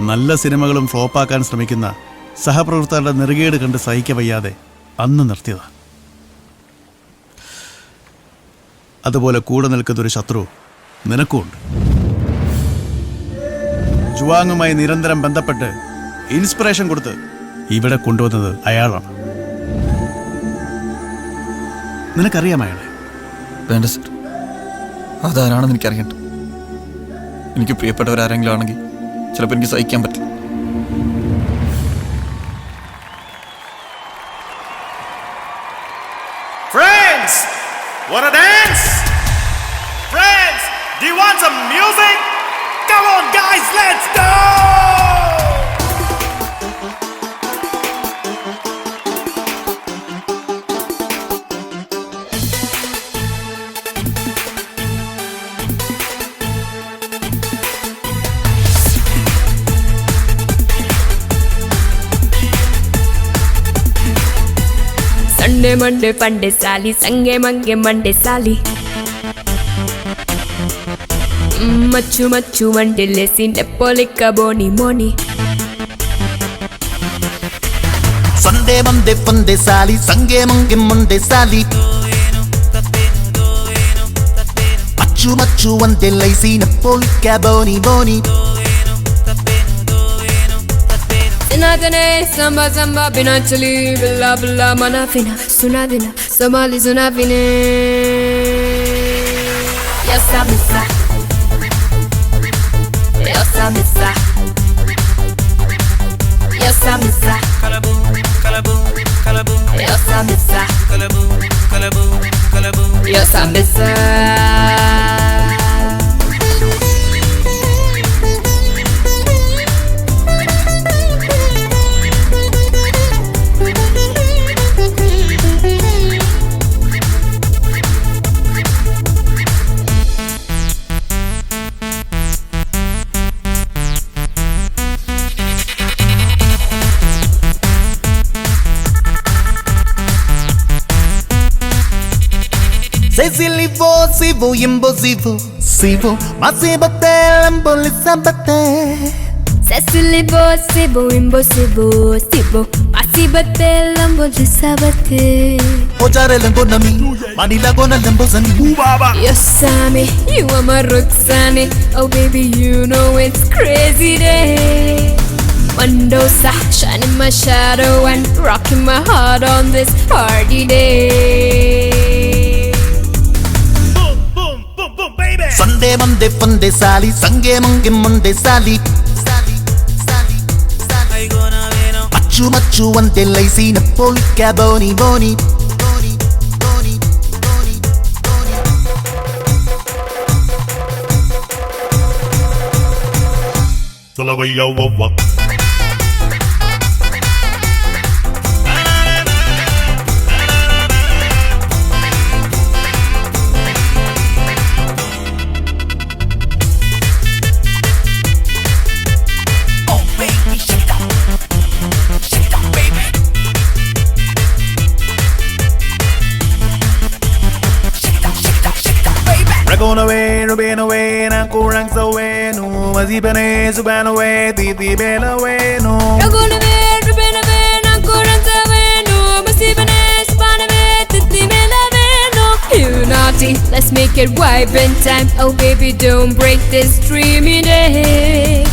Speaker 24: നല്ല സിനിമകളും ഫ്ലോപ്പാക്കാൻ ശ്രമിക്കുന്ന സഹപ്രവർത്തകരുടെ നെറുകേട് കണ്ട് സഹിക്ക വയ്യാതെ അന്ന് നിർത്തിയതാണ്. അതുപോലെ കൂടെ നിൽക്കുന്നൊരു ശത്രു നിനക്കുമുണ്ട്. ജുവാങ്ങുമായി നിരന്തരം ബന്ധപ്പെട്ട് ഇൻസ്പിറേഷൻ കൊടുത്ത് ഇവിടെ കൊണ്ടുവന്നത് അയാളാണ്. നിനക്കറിയാം അയാളെ?
Speaker 2: വേണ്ട സർ, അതാരാണെന്ന് എനിക്കറിയണ്ട. എനിക്ക് പ്രിയപ്പെട്ടവരാരെങ്കിലും ആണെങ്കിൽ ചിലപ്പോൾ എനിക്ക് സഹിക്കാൻ പറ്റില്ല.
Speaker 15: Friends, wanna dance? Friends, do you want some music? Come on guys, let's go!
Speaker 4: Sunday, Monday, Funday, Sally, Sunday, Monday, Monday, Sally. Machu, machu, Monday, lazy, Nepolica, boni, money.
Speaker 6: Sunday, Monday, Funday, Sally, Sunday, Monday, Monday, Sally. Machu, machu, Monday, lazy, Nepolica, boni, boni.
Speaker 4: Sinadine, samba, samba, binachali, billa, billa, manafina, sunadina, somali, sunavine. Yes, I'm Missa. Yes, I'm Missa. Yes, I'm Missa. Kalaboom, kalaboom, kalaboom. Yes, I'm Missa. Kalaboom, kalaboom, kalaboom. Yes, I'm Missa.
Speaker 6: Cecily vo, sivo, imbo, sivo, sivo, masibate, lambo, lisabate.
Speaker 4: Cecily bo, sibo, imbo, sibo, sibo, masibate, lambo, lisabate.
Speaker 6: Ojare lambo nami, manila gona lambo zani.
Speaker 4: Yes, Sammy, you are my Roxanne. Oh baby, you know it's crazy day. Mendoza, shining my shadow and rocking my heart on this party day.
Speaker 6: Sunday, Monday, Funday, Sally, Sunday, Monday, Monday, Sally. Machu, machu, Monday, lazy, Nepolica, boni, boni.
Speaker 15: Ragona way, Rubena way, Nakurang so way, no, Mazipane, Subana way, Titi Bella way, no.
Speaker 4: Ragona way, Rubena way, Nakurang so way, no, Mazipane, Subana way, Titi Bella way, no. You naughty, let's make it wipe in time. Oh baby, don't break this dreamy day.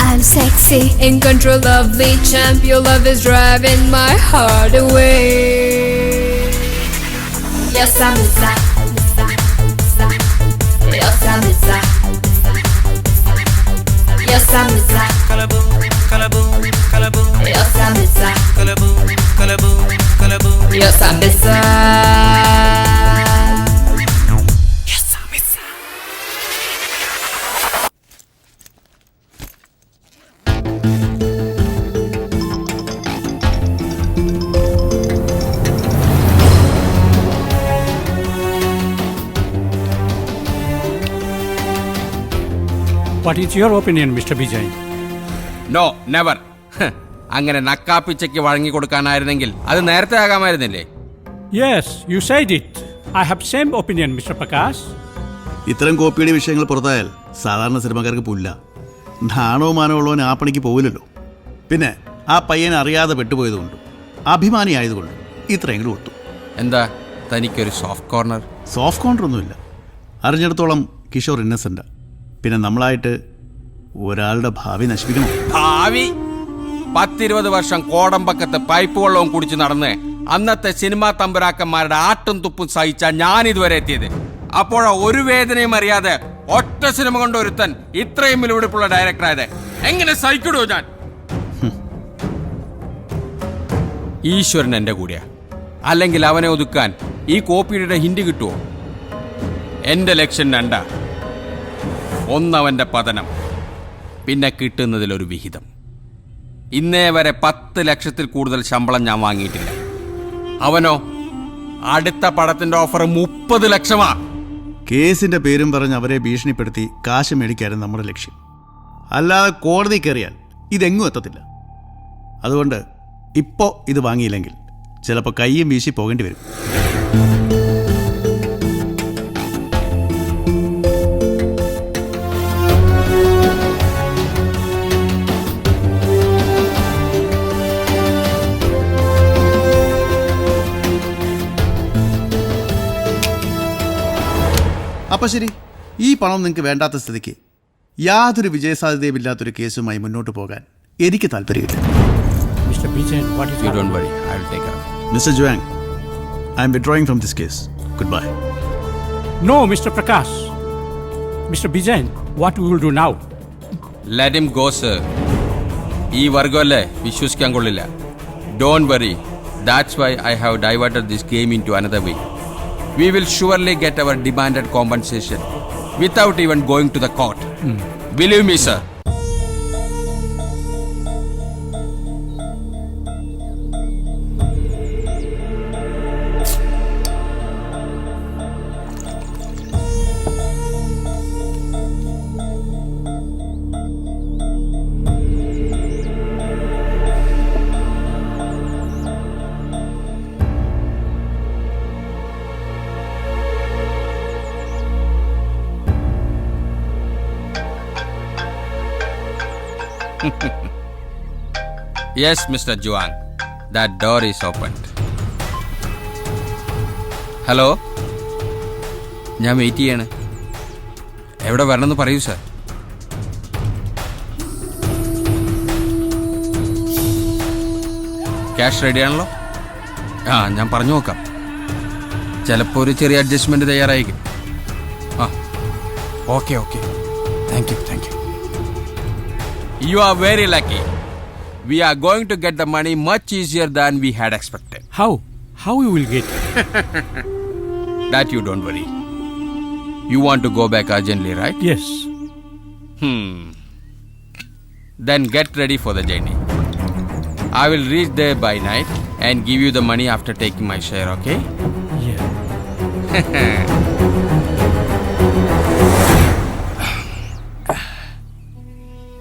Speaker 4: I'm sexy, in control, lovely champ. Your love is driving my heart away. Yes, I'm Missa. Yes, I'm Missa. Yes, I'm Missa. Kalaboom, kalaboom, kalaboom. Yes, I'm Missa. Kalaboom, kalaboom, kalaboom. Yes, I'm Missa. Yes, I'm Missa.
Speaker 10: What is your opinion, Mr. Vijay?
Speaker 25: No never. അങ്ങനെ നക്കാപ്പിച്ചയ്ക്ക് വഴങ്ങി കൊടുക്കാനായിരുന്നെങ്കിൽ അത് നേരത്തെ ആകാമായിരുന്നില്ലേ?
Speaker 10: Yes, you said it. I have same opinion, Mr. Prakash.
Speaker 24: ഇത്തരം കോപ്പിയുടെ വിഷയങ്ങൾ പുറത്തായാൽ സാധാരണ സിനിമക്കാർക്ക് പുല്ല. നാണോ മാനോ ഉള്ളവൻ ആ പണിക്ക് പോവില്ലല്ലോ. പിന്നെ ആ പയ്യനെ അറിയാതെ പെട്ടുപോയതുകൊണ്ട് അഭിമാനിയായതുകൊണ്ട് ഇത്രയെങ്കിലും കൊടുത്തു.
Speaker 25: എന്താ തനിക്കൊരു സോഫ്റ്റ് കോർണർ?
Speaker 24: സോഫ്റ്റ് കോർണർ ഒന്നുമില്ല. അറിഞ്ഞിടത്തോളം കിഷോർ ഇന്നസെൻ്റാ. പിന്നെ നമ്മളായിട്ട് ഒരാളുടെ ഭാവി നശിപ്പിക്കണോ?
Speaker 25: ഭാവി 10-20 വർഷം കോടമ്പക്കത്ത് പൈപ്പ് വെള്ളവും കുടിച്ച് നടന്ന് അന്നത്തെ സിനിമാ തമ്പുരാക്കന്മാരുടെ ആട്ടും തുപ്പും സഹിച്ചാ ഞാൻ ഇതുവരെ എത്തിയത്. അപ്പോഴാ ഒരു വേദനയും അറിയാതെ ഒറ്റ സിനിമ കൊണ്ട് ഒരുത്തൻ ഇത്രയും വിലപിടിപ്പുള്ള ഡയറക്ടറായത്. എങ്ങനെ സഹിക്കിടോ ഞാൻ? ഈശ്വരൻ എന്റെ കൂടെയാ. അല്ലെങ്കിൽ അവനെ ഒതുക്കാൻ ഈ കോപ്പിയുടെ ഹിന്റ് കിട്ടുമോ? എന്റെ ലക്ഷ്യം രണ്ടാ. ഒന്നവന്റെ പതനം, പിന്നെ കിട്ടുന്നതിലൊരു വിഹിതം. ഇന്നേ വരെ 10 ലക്ഷത്തിൽ കൂടുതൽ ശമ്പളം ഞാൻ വാങ്ങിയിട്ടില്ല. അവനോ അടുത്ത പടത്തിന്റെ ഓഫർ 30 ലക്ഷമാ.
Speaker 24: കേസിന്റെ പേരും പറഞ്ഞ് അവരെ ഭീഷണിപ്പെടുത്തി കാശ് മേടിക്കാനും നമ്മുടെ ലക്ഷ്യം. അല്ലാതെ കോടതി കയറിയാൽ ഇതെങ്ങും എത്തത്തില്ല. അതുകൊണ്ട് ഇപ്പോൾ ഇത് വാങ്ങിയില്ലെങ്കിൽ ചിലപ്പോൾ കൈയും വീശി പോകേണ്ടി വരും. അപ്പം ശരി, ഈ പണം നിങ്ങൾക്ക് വേണ്ടാത്ത സ്ഥിതിക്ക് യാതൊരു വിജയസാധ്യതയുമില്ലാത്തൊരു കേസുമായി മുന്നോട്ട് പോകാൻ എനിക്ക് താല്പര്യമില്ല. Mister Zhuang, I M withdrawing from this case. Good bye.
Speaker 10: No, Mr. Prakash. Mr. Bijayan, what we will do now?
Speaker 25: Let him go, sir. ഈ വർഗമല്ലേ വിശ്വസിക്കാൻ കൊള്ളില്ല. Don't worry. That's why I have diverted this game into another way. We will surely get our demanded compensation without even going to the court. Believe me, sir. Yes, Mr. Juang. That door is opened. Hello, ഞാൻ wait ചെയ്യാണ്. എവിടെ വരണമെന്ന് പറയൂ sir. Cash റെഡിയാണല്ലോ? ഞാൻ പറഞ്ഞു നോക്കാം. ചിലപ്പോൾ ഒരു ചെറിയ അഡ്ജസ്റ്റ്മെൻറ്റ് തയ്യാറായിരിക്കും. Okay. Thank you. You are very lucky. We are going to get the money much easier than we had expected.
Speaker 10: How you will get?
Speaker 25: That you don't worry. You want to go back urgently, right?
Speaker 10: Yes.
Speaker 25: Then get ready for the journey. I will reach there by night and give you the money after taking my share, okay?
Speaker 10: Yeah.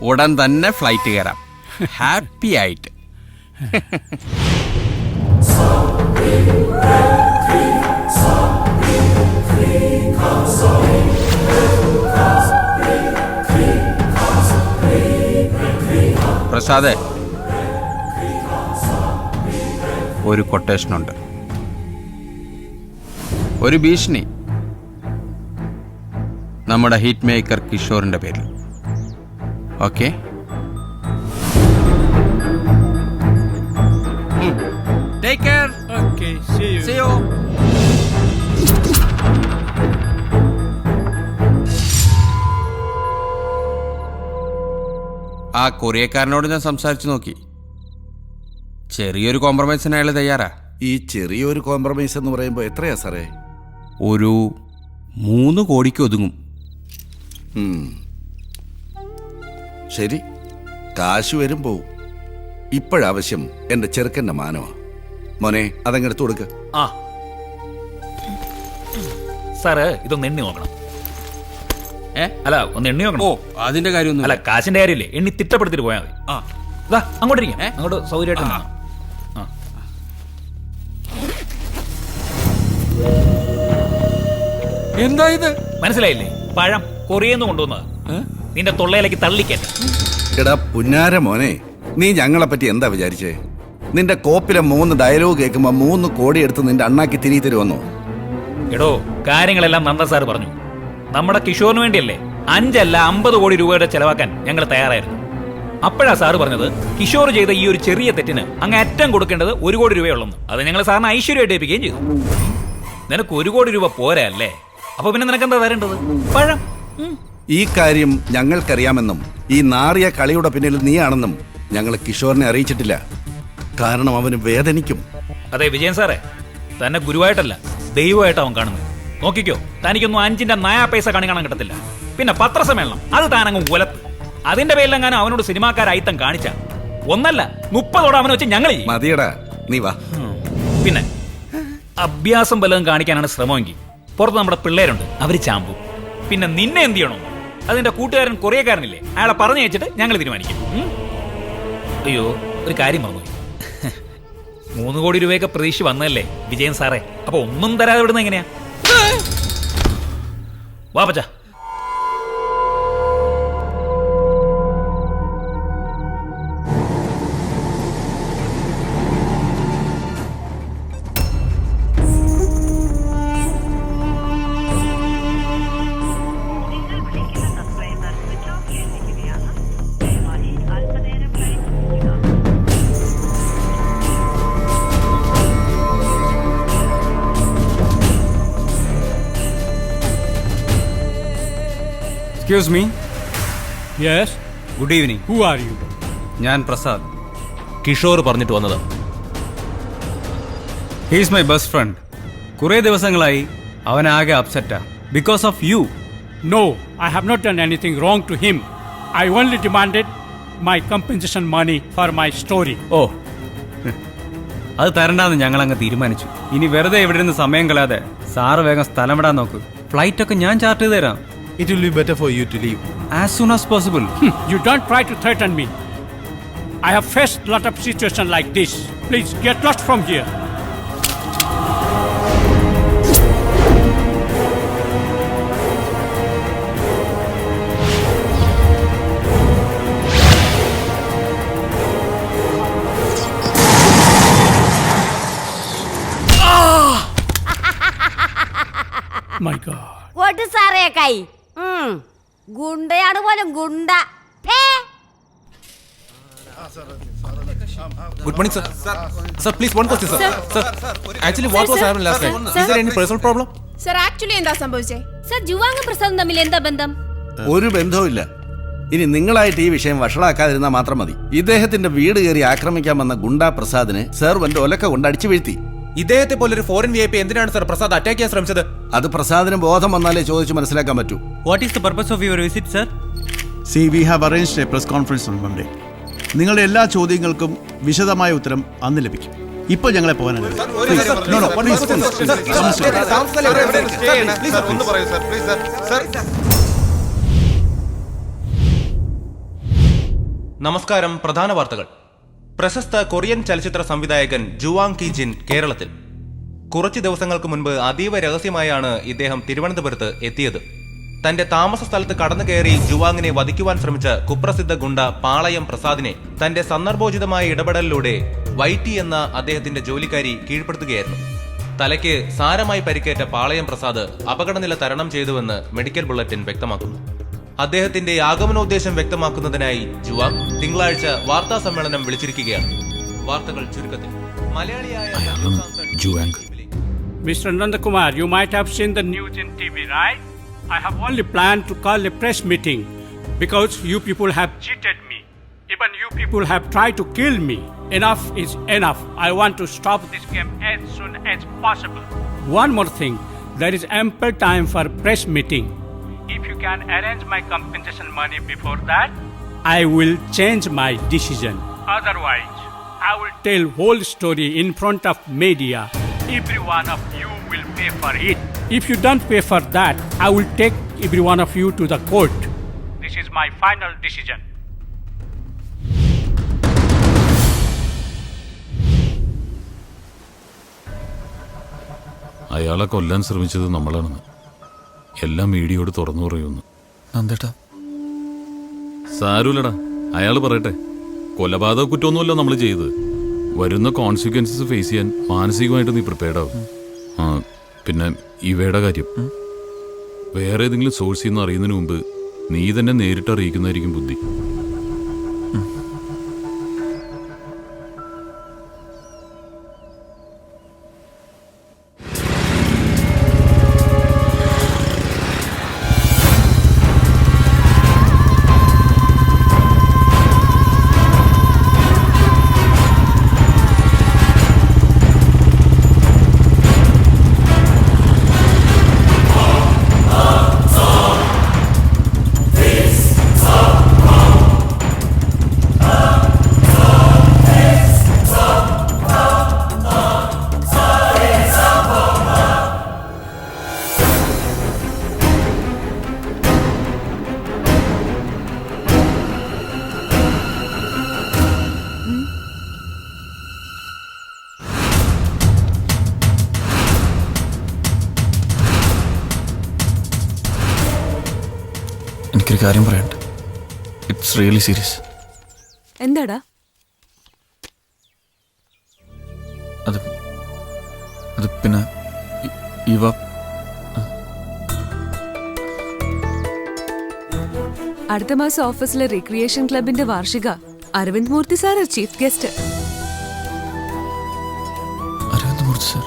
Speaker 25: ഉടൻ തന്നെ flight കയറാം. Happy ആയിട്ട്. പ്രസാദേ, ഒരു കൊട്ടേഷനുണ്ട്. ഒരു ഭീഷണി നമ്മുടെ hit maker കിഷോറിന്റെ പേരിൽ. Okay? Take care.
Speaker 10: Okay, see you.
Speaker 25: See you. ആ കൊറിയക്കാരനോട് ഞാൻ സംസാരിച്ചു നോക്കി. ചെറിയൊരു കോംപ്രമൈസിന് അയാൾ തയ്യാറാ.
Speaker 24: ഈ ചെറിയൊരു കോംപ്രമൈസ് എന്ന് പറയുമ്പോൾ എത്രയാ സാറേ?
Speaker 25: ഒരു 3 കോടിക്ക് ഒതുങ്ങും.
Speaker 24: ശരി, കാശ് വരും പോവും. ഇപ്പോഴാവശ്യം എൻ്റെ ചെറുക്കൻ്റെ മാനമാണ്. മോനെ, അതങ്ങെടുത്തു കൊടുക്ക.
Speaker 8: സാറ് ഇതൊന്ന് എണ്ണി നോക്കണം. അല്ല, ഒന്ന് എണ്ണി നോക്കണം.
Speaker 25: ഓ, അതിന്റെ കാര്യമൊന്നും
Speaker 8: അല്ല, കാശിന്റെ കാര്യമില്ലേ, എണ്ണി തിട്ടപ്പെടുത്തിട്ട് പോയാൽ മതി. അങ്ങോട്ടിരിക്കാം, അങ്ങോട്ട് സൗകര്യമായിട്ട്.
Speaker 25: എന്താ ഇത്?
Speaker 8: മനസ്സിലായില്ലേ? പഴം കൊറിയെന്ന് കൊണ്ടുവന്നത് നിന്റെ തൊള്ളയിലേക്ക് തള്ളിക്കേറ്റ.
Speaker 24: എടാ പുന്നാര മോനെ, നീ ഞങ്ങളെ പറ്റി എന്താ വിചാരിച്ചേ? നിന്റെ കോപ്പിലെ 3 ഡയലോഗ് കേൾക്കുമ്പോ 3 കോടി എടുത്ത് നിന്റെ അണ്ണാക്കി തിരികെ തരുമെന്നോ?
Speaker 8: എടോ, കാര്യങ്ങളെല്ലാം നന്ദ സാർ പറഞ്ഞു. നമ്മുടെ കിഷോറിന് വേണ്ടിയല്ലേ 5 അല്ല 50 കോടി രൂപയുടെ ചെലവാക്കാൻ ഞങ്ങൾ തയ്യാറായിരുന്നു. അപ്പോഴാ സാറ് പറഞ്ഞത് കിഷോർ ചെയ്ത ഈ ഒരു ചെറിയ തെറ്റിന് അങ്ങ് അറ്റം കൊടുക്കേണ്ടത് 1 കോടി രൂപയുള്ളൂ. അത് ഞങ്ങൾ സാറിന് ഐശ്വര്യമായിട്ട് ഏൽപ്പിക്കുകയും ചെയ്തു. നിനക്ക് 1 കോടി രൂപ പോരാ അല്ലേ? അപ്പൊ പിന്നെ നിനക്ക് എന്താ തരേണ്ടത്? പഴം.
Speaker 24: ഈ കാര്യം ഞങ്ങൾക്കറിയാമെന്നും ഈ നാറിയ കളിയുടെ പിന്നിൽ നീയാണെന്നും ഞങ്ങൾ കിഷോറിനെ അറിയിച്ചിട്ടില്ല. കാരണം അവന് വേദനിക്കും.
Speaker 8: അതെ വിജയൻ സാറേ, തന്നെ ഗുരുവായിട്ടല്ല ദൈവമായിട്ട് അവൻ കാണുന്നത്. നോക്കിക്കോ, തനിക്കൊന്നും 5ന്റെ നയാ പൈസ കാണാൻ കിട്ടത്തില്ല. പിന്നെ പത്രസമ്മേളനം അത് താനങ്ങ് ഉലത്ത്. അതിന്റെ പേരിലെങ്ങാനും അവനോട് സിനിമാക്കാരയിത്തം കാണിച്ച 1 അല്ല 30 അവനെ വെച്ച് ഞങ്ങൾ
Speaker 24: മതിയടാ, നീ വാ.
Speaker 8: പിന്നെ അഭ്യാസം വല്ലതും കാണിക്കാനാണ് ശ്രമമെങ്കിൽ പുറത്ത് നമ്മുടെ പിള്ളേരുണ്ട്, അവര് ചാമ്പും. പിന്നെ നിന്നെ എന്ത് ചെയ്യണോ? അതിന്റെ കൂട്ടുകാരൻ കൊറിയക്കാരനില്ലേ, അയാളെ പറഞ്ഞു വെച്ചിട്ട് ഞങ്ങൾ തീരുമാനിക്കും. അയ്യോ, ഒരു കാര്യം പറഞ്ഞു, 3 കോടി രൂപയൊക്കെ പ്രതീക്ഷ വന്നല്ലേ വിജയൻ സാറേ. അപ്പൊ ഒന്നും തരാതെ വിടുന്ന എങ്ങനെയാ? വാ പച്ച.
Speaker 5: Excuse me.
Speaker 10: Yes.
Speaker 5: Good evening.
Speaker 10: Who are you?
Speaker 5: ഞാൻ പ്രസാദ്. കിഷോർ പറഞ്ഞിട്ട് വന്നത്. He's my best friend. കുറേ ദിവസങ്ങളായി അവനാകെ അപ്സെറ്റാ because of you.
Speaker 10: No, I have not done anything wrong to him. I only demanded my compensation money for my story.
Speaker 5: ഓ, അത് തരണ്ടാന്ന് ഞങ്ങൾ അങ്ങ് തീരുമാനിച്ചു. ഇനി വെറുതെ ഇവിടെ നിന്ന് സമയം കളയാതെ സാറ് വേഗം സ്ഥലം വിടാൻ നോക്ക്. ഫ്ലൈറ്റ് ഒക്കെ ഞാൻ ചാർട്ട് ചെയ്ത് തരാം.
Speaker 13: It will be better for you to leave
Speaker 5: as soon as possible.
Speaker 10: You don't try to threaten me. I have faced a lot of situations like this. Please get lost from here. My God.
Speaker 9: What is സാറേ കൈ? ഗുണ്ടയാണ് പോലും ഗുണ്ട.
Speaker 11: Good morning, sir. Sir, please one question, sir. Sir, actually, what was happened last night? Is there any personal problem?
Speaker 9: Sir actually എന്താ സംഭവിച്ചേ? Sir Zhuang പ്രസാദും തമ്മിൽ എന്താ ബന്ധം?
Speaker 24: ഒരു ബന്ധവുമില്ല. ഇനി നിങ്ങളായിട്ട് ഈ വിഷയം വഷളാക്കാതിരുന്നാൽ മാത്രം മതി. ഇദ്ദേഹത്തിന്റെ വീട് കയറി ആക്രമിക്കാൻ വന്ന ഗുണ്ടാ പ്രസാദിനെ സെർവന്റ് ഒലക്ക കൊണ്ട് അടിച്ചു വീഴ്ത്തി.
Speaker 11: ഇദ്ദേഹത്തെ പോലൊരു ഫോറിൻ VIP എന്തിനാണ് സർ പ്രസാദ് അറ്റാക്ക് ചെയ്യാൻ ശ്രമിച്ചത്?
Speaker 24: അത് പ്രസാദിന് ബോധം വന്നാലേ ചോദിച്ചു മനസ്സിലാക്കാൻ പറ്റൂ.
Speaker 5: What is the purpose of your visit, sir?
Speaker 24: See, we have arranged a press conference on Monday. നിങ്ങളുടെ എല്ലാ ചോദ്യങ്ങൾക്കും വിശദമായ ഉത്തരം അന്ന് ലഭിക്കും. ഇപ്പോൾ ഞങ്ങളെ പോകാൻ
Speaker 11: നമസ്കാരം. പ്രധാന വാർത്തകൾ. പ്രശസ്ത കൊറിയൻ ചലച്ചിത്ര സംവിധായകൻ ജുവാങ് കി ജിൻ കേരളത്തിൽ. കുറച്ച് ദിവസങ്ങൾക്ക് മുൻപ് അതീവ രഹസ്യമായാണ് ഇദ്ദേഹം തിരുവനന്തപുരത്ത് എത്തിയത്. തന്റെ താമസ സ്ഥലത്ത് കടന്നു കയറി ജുവാങ്ങിനെ വധിക്കുവാൻ ശ്രമിച്ച കുപ്രസിദ്ധ ഗുണ്ട പാളയം പ്രസാദിനെ തന്റെ സന്ദർഭോചിതമായ ഇടപെടലിലൂടെ വൈറ്റി എന്ന അദ്ദേഹത്തിന്റെ ജോലിക്കാരി കീഴ്പ്പെടുത്തുകയായിരുന്നു. തലയ്ക്ക് സാരമായി പരിക്കേറ്റ പാളയം പ്രസാദ് അപകടനില തരണം ചെയ്തുവെന്ന് മെഡിക്കൽ ബുള്ളറ്റിൻ വ്യക്തമാക്കുന്നു. അദ്ദേഹത്തിന്റെ ആഗമനോദ്ദേശം വ്യക്തമാക്കുന്നതിനായി ജുവാങ് തിങ്കളാഴ്ച വാർത്താ സമ്മേളനം വിളിച്ചിരിക്കുകയാണ്. വാർത്തകൾ ചുരുക്കത്തിൽ. മലയാളിയായ
Speaker 10: Mr. Nandakumar, you might have seen the news in TV, right? I have only planned to call a press meeting because you people have cheated me. Even you people have tried to kill me. Enough is enough. I want to stop this game as soon as possible. One more thing, there is ample time for press meeting. If you can arrange my compensation money before that, I will change my decision. Otherwise, I will tell whole story in front of media. Every one of you will pay for it. If you don't pay for that, I will take every one of you to the court. This is my final decision.
Speaker 7: അയാളെ കൊല്ലാൻ ശ്രമിച്ചത് നമ്മളാണെന്ന് എല്ലാം മീഡിയയോട് തുറന്നു പറയുന്നു. സാരൂലടാ, അയാൾ പറയട്ടെ. കൊലപാതക കുറ്റമൊന്നുമല്ല നമ്മൾ ചെയ്തത്. വരുന്ന കോൺസിക്വൻസസ് ഫേസ് ചെയ്യാൻ മാനസികമായിട്ട് നീ പ്രിപ്പയർഡ് ആവും. പിന്നെ ഇവയുടെ കാര്യം വേറെ ഏതെങ്കിലും സോഴ്സിൽ നിന്ന് അറിയുന്നതിന് മുമ്പ് നീ തന്നെ നേരിട്ട് അറിയിക്കുന്നതായിരിക്കും ബുദ്ധി.
Speaker 2: എനിക്കൊരു കാര്യം പറയാനുണ്ട്. It's really serious.
Speaker 17: എന്താടാ?
Speaker 2: അത് പിന്നെ ഇവ
Speaker 17: അടുത്ത മാസം ഓഫീസിലെ റിക്രിയേഷൻ ക്ലബിന്റെ വാർഷിക. അരവിന്ദ് മൂർത്തി സാർ ചീഫ് ഗസ്റ്റ്.
Speaker 2: അരവിന്ദ് മൂർത്തി സാർ?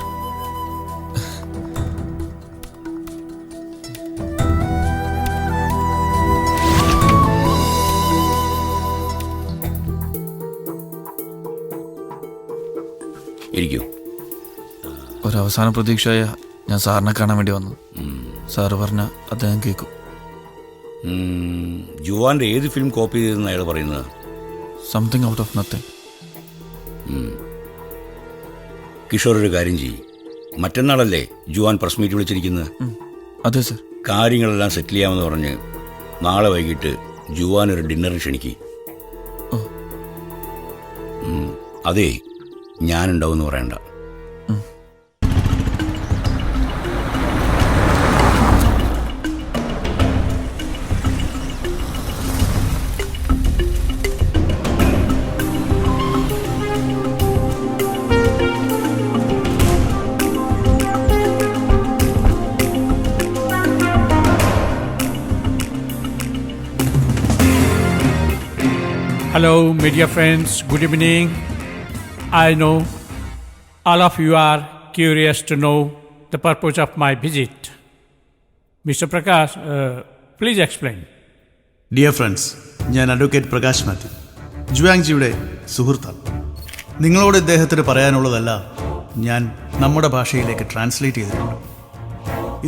Speaker 14: ഇരിക്കൂ.
Speaker 2: ഒരവസാന പ്രതീക്ഷയായ ഞാൻ സാറിനെ കാണാൻ വേണ്ടി വന്നു. സാറ് പറഞ്ഞ അദ്ദേഹം കേൾക്കും.
Speaker 14: ജുവാന്റെ ഏത് ഫിലിം കോപ്പി ചെയ്തെന്ന് അയാൾ പറയുന്നത്?
Speaker 2: Something out of nothing.
Speaker 14: Kishore ഒരു കാര്യം ചെയ്യും. മറ്റന്നാളല്ലേ ജുവാൻ പ്രസ് മീറ്റ് വിളിച്ചിരിക്കുന്നത്?
Speaker 2: അതെ സർ.
Speaker 14: കാര്യങ്ങളെല്ലാം സെറ്റിൽ ചെയ്യാമെന്ന് പറഞ്ഞ് നാളെ വൈകിട്ട് ജുവാൻ ഒരു ഡിന്നറിന് ക്ഷണിക്കും. അതെ, ഞാനുണ്ടാവുമെന്ന് പറയണ്ട.
Speaker 10: Hello, media friends. Good evening. I know all of you are curious to know the purpose of my visit. Mr. Prakash, please explain.
Speaker 24: Dear friends, ഞാൻ അഡ്വക്കേറ്റ് പ്രകാശ് മാത്യു, ജുവാങ്ജിയുടെ സുഹൃത്താണ്. നിങ്ങളോട് ഇദ്ദേഹത്തിന് പറയാനുള്ളതല്ല ഞാൻ നമ്മുടെ ഭാഷയിലേക്ക് ട്രാൻസ്ലേറ്റ് ചെയ്തിട്ടുണ്ട്.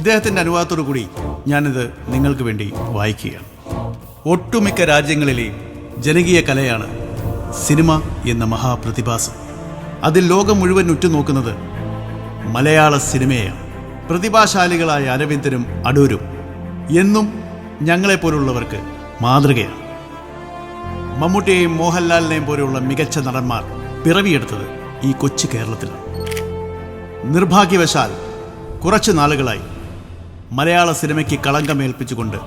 Speaker 24: ഇദ്ദേഹത്തിൻ്റെ അനുവാദത്തോടു കൂടി ഞാനിത് നിങ്ങൾക്ക് വേണ്ടി വായിക്കുകയാണ്. ഒട്ടുമിക്ക രാജ്യങ്ങളിലെയും ജനകീയ കലയാണ് സിനിമ എന്ന മഹാപ്രതിഭാസം. അതിൽ ലോകം മുഴുവൻ ഉറ്റുനോക്കുന്നത് മലയാള സിനിമയാണ്. പ്രതിഭാശാലികളായ അരവിന്ദനും അടൂരും എന്നും ഞങ്ങളെപ്പോലുള്ളവർക്ക് മാതൃകയാണ്. മമ്മൂട്ടിയെയും മോഹൻലാലിനെയും പോലെയുള്ള മികച്ച നടന്മാർ പിറവിയെടുത്തത് ഈ കൊച്ചു കേരളത്തിലാണ്. നിർഭാഗ്യവശാൽ കുറച്ചു നാളുകളായി മലയാള സിനിമയ്ക്ക് കളങ്കമേൽപ്പിച്ചുകൊണ്ട്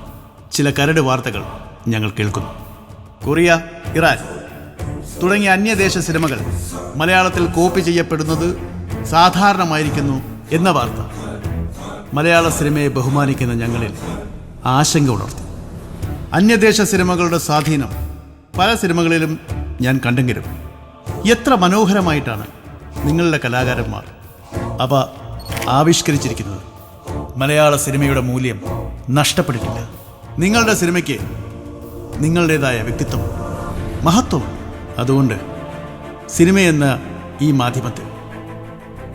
Speaker 24: ചില കരട് വാർത്തകൾ ഞങ്ങൾ കേൾക്കുന്നു. കൊറിയ, ഇറാൻ തുടങ്ങിയ അന്യദേശ സിനിമകൾ മലയാളത്തിൽ കോപ്പി ചെയ്യപ്പെടുന്നത് സാധാരണമായിരിക്കുന്നു എന്ന വാർത്ത മലയാള സിനിമയെ ബഹുമാനിക്കുന്ന ഞങ്ങളിൽ ആശങ്ക ഉണർത്തി. അന്യദേശ സിനിമകളുടെ സ്വാധീനം പല സിനിമകളിലും ഞാൻ കണ്ടെങ്കിലും എത്ര മനോഹരമായിട്ടാണ് നിങ്ങളുടെ കലാകാരന്മാർ അവ ആവിഷ്കരിച്ചിരിക്കുന്നത്. മലയാള സിനിമയുടെ മൂല്യം നഷ്ടപ്പെട്ടിട്ടില്ല. നിങ്ങളുടെ സിനിമയ്ക്ക് നിങ്ങളുടേതായ വ്യക്തിത്വം, മഹത്വം. അതുകൊണ്ട് സിനിമയെന്ന ഈ മാധ്യമത്തെ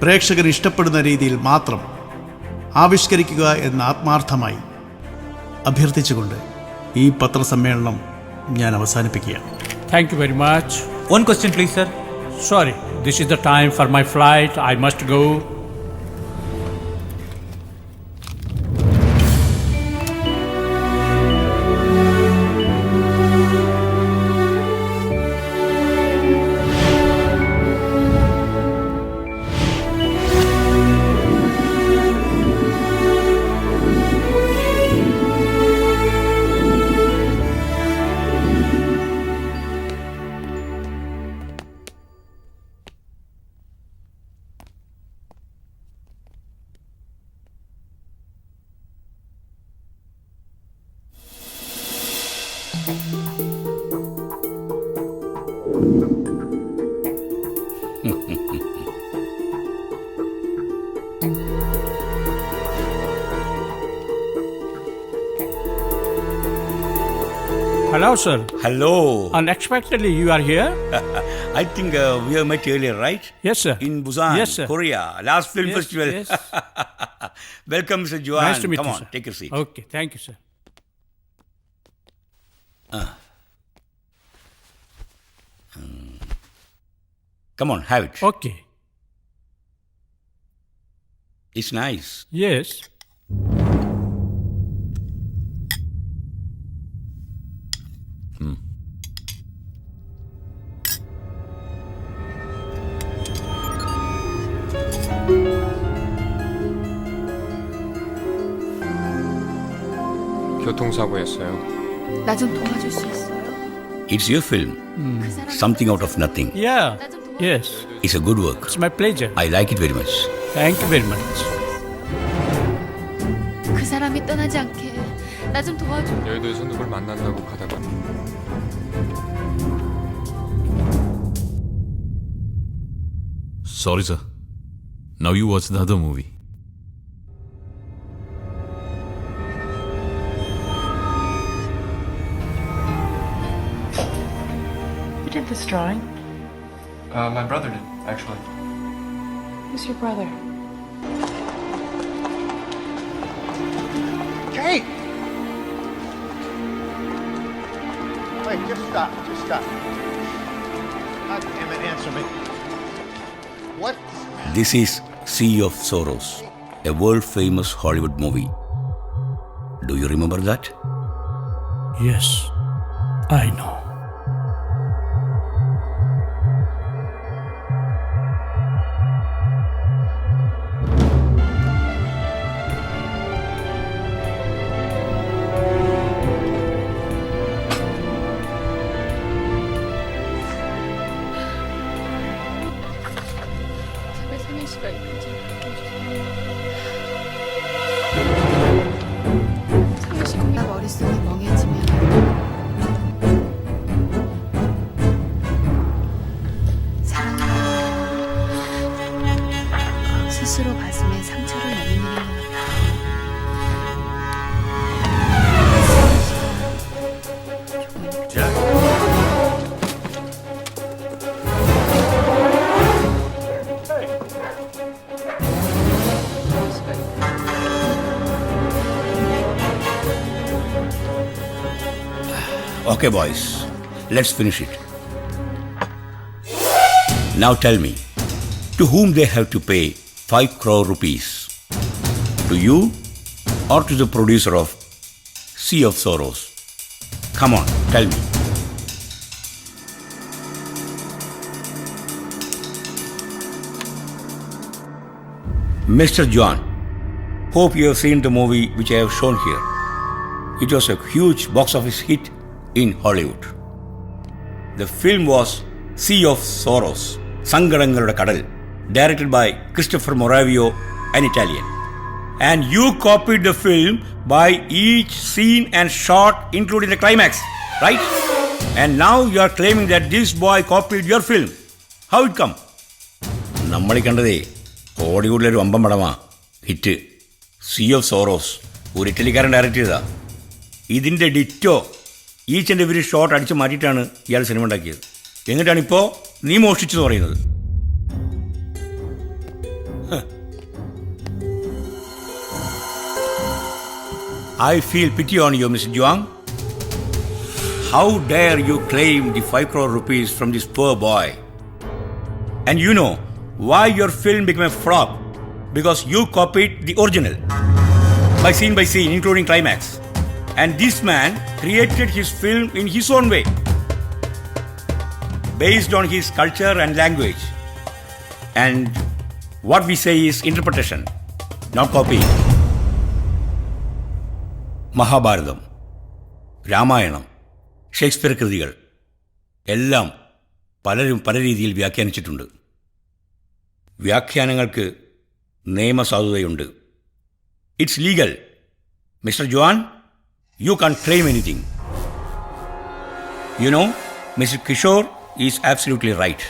Speaker 24: പ്രേക്ഷകർ ഇഷ്ടപ്പെടുന്ന രീതിയിൽ മാത്രം ആവിഷ്കരിക്കുക എന്ന ആത്മാർത്ഥമായി അഭ്യർത്ഥിച്ചുകൊണ്ട് ഈ പത്രസമ്മേളനം ഞാൻ അവസാനിപ്പിക്കുകയാണ്.
Speaker 10: Thank you very much.
Speaker 5: One question please, sir.
Speaker 10: Sorry, this is the time for my flight. I must go. Hello, sir.
Speaker 14: Hello.
Speaker 10: Unexpectedly, you are here?
Speaker 14: I think we have met earlier, right?
Speaker 10: Yes, sir.
Speaker 14: In Busan,
Speaker 10: Yes, sir.
Speaker 14: Korea, last film
Speaker 10: Yes,
Speaker 14: festival.
Speaker 10: yes.
Speaker 14: Welcome, Mr. Juan.
Speaker 10: Nice to meet
Speaker 14: Come
Speaker 10: you,
Speaker 14: on,
Speaker 10: sir.
Speaker 14: take your seat.
Speaker 10: Okay, thank you, sir.
Speaker 14: Come on, have it.
Speaker 10: Okay.
Speaker 14: It's nice.
Speaker 10: Yes.
Speaker 16: 교통사고였어요.
Speaker 9: 나 좀 도와줄 수 있어요?
Speaker 14: It's your film. Something out of nothing.
Speaker 10: Yeah, yes.
Speaker 14: It's a good work.
Speaker 10: It's my pleasure.
Speaker 14: I like it very much.
Speaker 10: Thank you very much.
Speaker 9: 그 사람이 떠나지 않게 나 좀 도와줘.
Speaker 16: 여의도에서 누굴 만난다고 가다가
Speaker 7: Sorry, sir. Now you watch the other movie.
Speaker 18: Who did this drawing?
Speaker 16: My brother did, actually.
Speaker 18: Who's your brother?
Speaker 6: Kate! Wait, just stop. God damn it, answer me. What?
Speaker 14: This is Sea of Sorrows, a world-famous Hollywood movie. Do you remember that?
Speaker 10: Yes, I know.
Speaker 9: 제발 성현 씨가 이거 좀 바꿔주세요. 성현 씨 공약 머릿속이 멍해지면 사랑은 스스로 가슴에 상처를 내는 일인 것
Speaker 14: Okay, boys, let's finish it. Now tell me, to whom they have to pay 5 crore rupees? To you or to the producer of Sea of Sorrows? Come on, tell me. Mr. John, hope you have seen the movie which I have shown here. It was a huge box office hit in Hollywood. The film was Sea of Sorrows, Sangadangalude Kadal, directed by Christopher Moravio, an Italian. And you copied the film by each scene and shot, including the climax, right? And now you are claiming that this boy copied your film. How it come? നമ്മൾ കണ്ടതേ ഹോളിവുഡിലൊരു വമ്പൻ പടമാ hit see of sorrows, ഒരു ഇറ്റലിക്കാരൻ direct ചെയ്തതാ. ഇതിൻ്റെ ditto each and every shot അടിച്ച് മാറ്റിയിട്ടാണ് ഇയാൾ cinema ഉണ്ടാക്കിയത്. എന്നിട്ടാണിപ്പോൾ നീ മോഷ്ടിച്ചെന്ന് പറയുന്നത്. I feel pity on you, Mr. Juang. How dare you claim the 5 crore rupees from this poor boy? And you know why your film became a flop? Because you copied the original, by scene, including climax. And this man created his film in his own way, based on his culture and language. And what we say is interpretation, not copying. Mahabharatam, Ramayanam, Shakespeare കൃതികൾ എല്ലാം പലരും പല രീതിയിൽ വ്യാഖ്യാനിച്ചിട്ടുണ്ട്. വ്യാഖ്യാനങ്ങൾക്ക് നിയമസാധുതയുണ്ട്. It's legal. Mister John, you can't claim anything. You know, Mr. Kishore is absolutely right.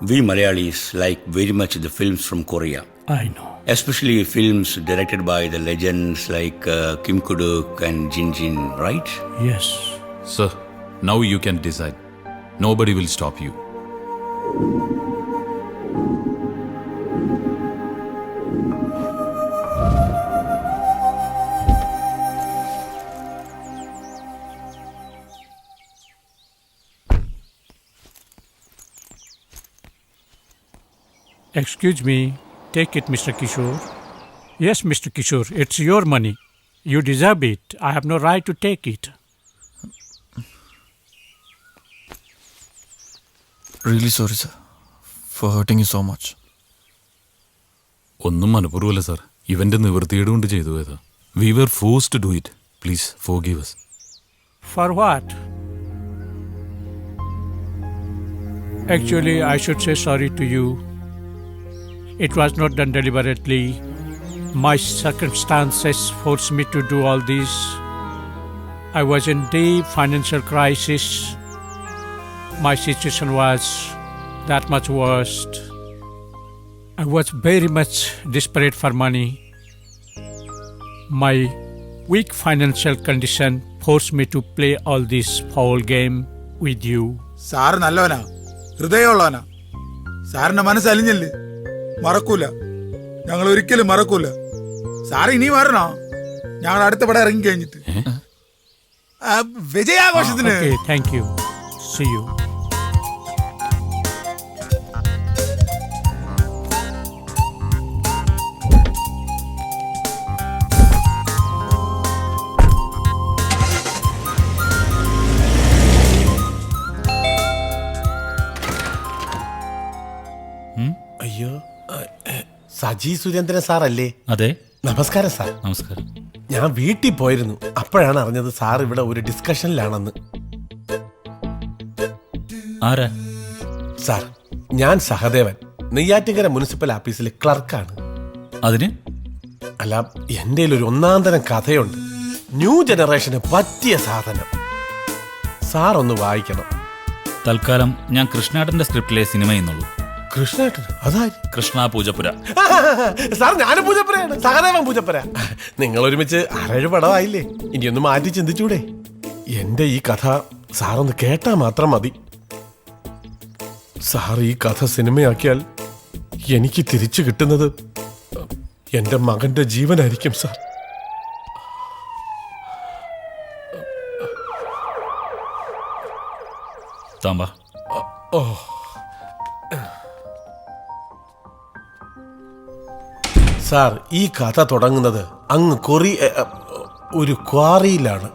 Speaker 14: We Malayalis like very much the films from Korea.
Speaker 10: I know.
Speaker 14: Especially films directed by the legends like Kim Kuduk and Jin Jin, right?
Speaker 10: Yes.
Speaker 7: Sir, now you can decide. Nobody will stop you.
Speaker 10: Excuse me. Take it, Mr. Kishore. Yes, Mr. Kishore, it's your money. You deserve it. I have no right to take it.
Speaker 2: Really sorry, sir, for hurting you so much.
Speaker 7: ഒന്നും മനഃപൂർവ്വമല്ല sir, ഇവന്റെ നിവൃത്തിയേട് കൊണ്ട് ചെയ്തു പോയതാ. We were forced to do it. Please forgive us.
Speaker 10: For what? Actually, I should say sorry to you. It was not done deliberately. My circumstances forced me to do all this. I was in deep financial crisis. My situation was that much worse. I was very much desperate for money. My weak financial condition forced me to play all this foul game with you.
Speaker 1: Sir നല്ലവനാ, ഹൃദയമുള്ളവനാ. സാറിന്റെ മനസ്സ് അലിഞ്ഞല്ലേ, മറക്കൂല. ഞങ്ങൾ ഒരിക്കലും മറക്കൂല. Sir ഇനി വരണോ? ഞങ്ങൾ അടുത്ത പടം ഇറങ്ങി കഴിഞ്ഞിട്ട് വിജയാഘോഷത്തിന്.
Speaker 10: Thank you. See you.
Speaker 19: അയ്യോ, സജി സുരേന്ദ്രൻ സാറല്ലേ?
Speaker 8: അതെ.
Speaker 19: നമസ്കാരം സാർ.
Speaker 8: നമസ്കാരം.
Speaker 19: ഞാൻ വീട്ടിൽ പോയിരുന്നു. അപ്പോഴാണ് അറിഞ്ഞത് സാർ ഇവിടെ ഒരു ഡിസ്കഷനിലാണെന്ന്.
Speaker 8: ആരാ
Speaker 19: സാർ? ഞാൻ സഹദേവൻ, നെയ്യാറ്റിങ്കര മുനിസിപ്പൽ ഓഫീസിലെ ക്ലർക്കാണ്.
Speaker 8: അതിന്?
Speaker 19: അല്ല, എൻ്റെ ഒരു ഒന്നാം തരം കഥയുണ്ട്. ന്യൂ ജനറേഷന് പറ്റിയ സാധനം. സാർ ഒന്ന് വായിക്കണം.
Speaker 8: തൽക്കാലം ഞാൻ കൃഷ്ണേട്ടന്റെ സ്ക്രിപ്റ്റിലെ സിനിമ എന്നുള്ളൂ.
Speaker 19: കൃഷ്ണേട്ടൻ? അതായത്
Speaker 8: കൃഷ്ണ പൂജപ്പുര.
Speaker 19: സാർ, ഞാനും പൂജപ്പുരയാണ്. സഹദേവൻ പൂജപ്പുര. നിങ്ങൾ ഒരുമിച്ച് 6-7 പടമായില്ലേ? ഇനിയൊന്ന് മാറ്റി ചിന്തിച്ചൂടെ? എന്റെ ഈ കഥ സാറൊന്ന് കേട്ടാ മാത്രം മതി. സാർ ഈ കഥ സിനിമയാക്കിയാൽ എനിക്ക് തിരിച്ചു കിട്ടുന്നത് എന്റെ മകന്റെ ജീവനായിരിക്കും സാർ.
Speaker 8: താമ്പ.
Speaker 19: ഓ, സാർ, ഈ കഥ തുടങ്ങുന്നത് അങ്ങ് ഒരു ക്വാറിയിലാണ്.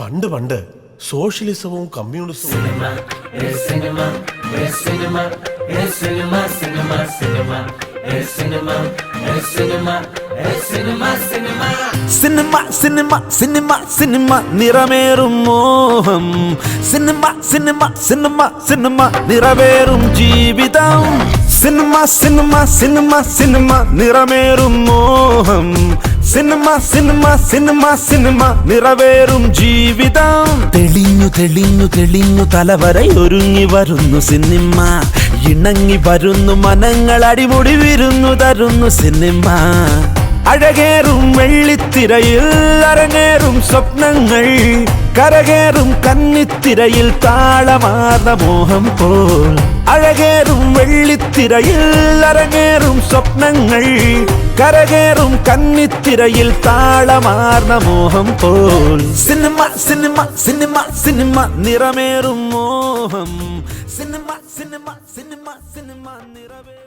Speaker 19: പണ്ട് സോഷ്യലിസവും കമ്മ്യൂണിസവും
Speaker 20: സിനിമ നിറമേറും മോഹം. സിനിമ നിറവേറും ജീവിതം. സിനിമ നിറമേറും മോഹം. സിനിമ നിറവേറും ജീവിതം. തെളിഞ്ഞു തലവരയൊരുങ്ങി വരുന്നു സിനിമ. ഇണങ്ങി വരുന്നു മനങ്ങൾ, അടിമുടി വിരുന്നു തരുന്നു സിനിമ. അഴകേറും വെള്ളിത്തിരയിൽ അരങ്ങേറും സ്വപ്നങ്ങൾ. കരകേറും കന്നിത്തിരയിൽ താളമാർന്ന മോഹം പോൽ. അഴകേറും വെള്ളിത്തിരയിൽ അരങ്ങേറും സ്വപ്നങ്ങൾ. കരകേറും കന്നിത്തിരയിൽ താളമാർന്ന മോഹം പോൽ. സിനിമ നിറമേറും മോഹം. സിനിമ നിറമേറും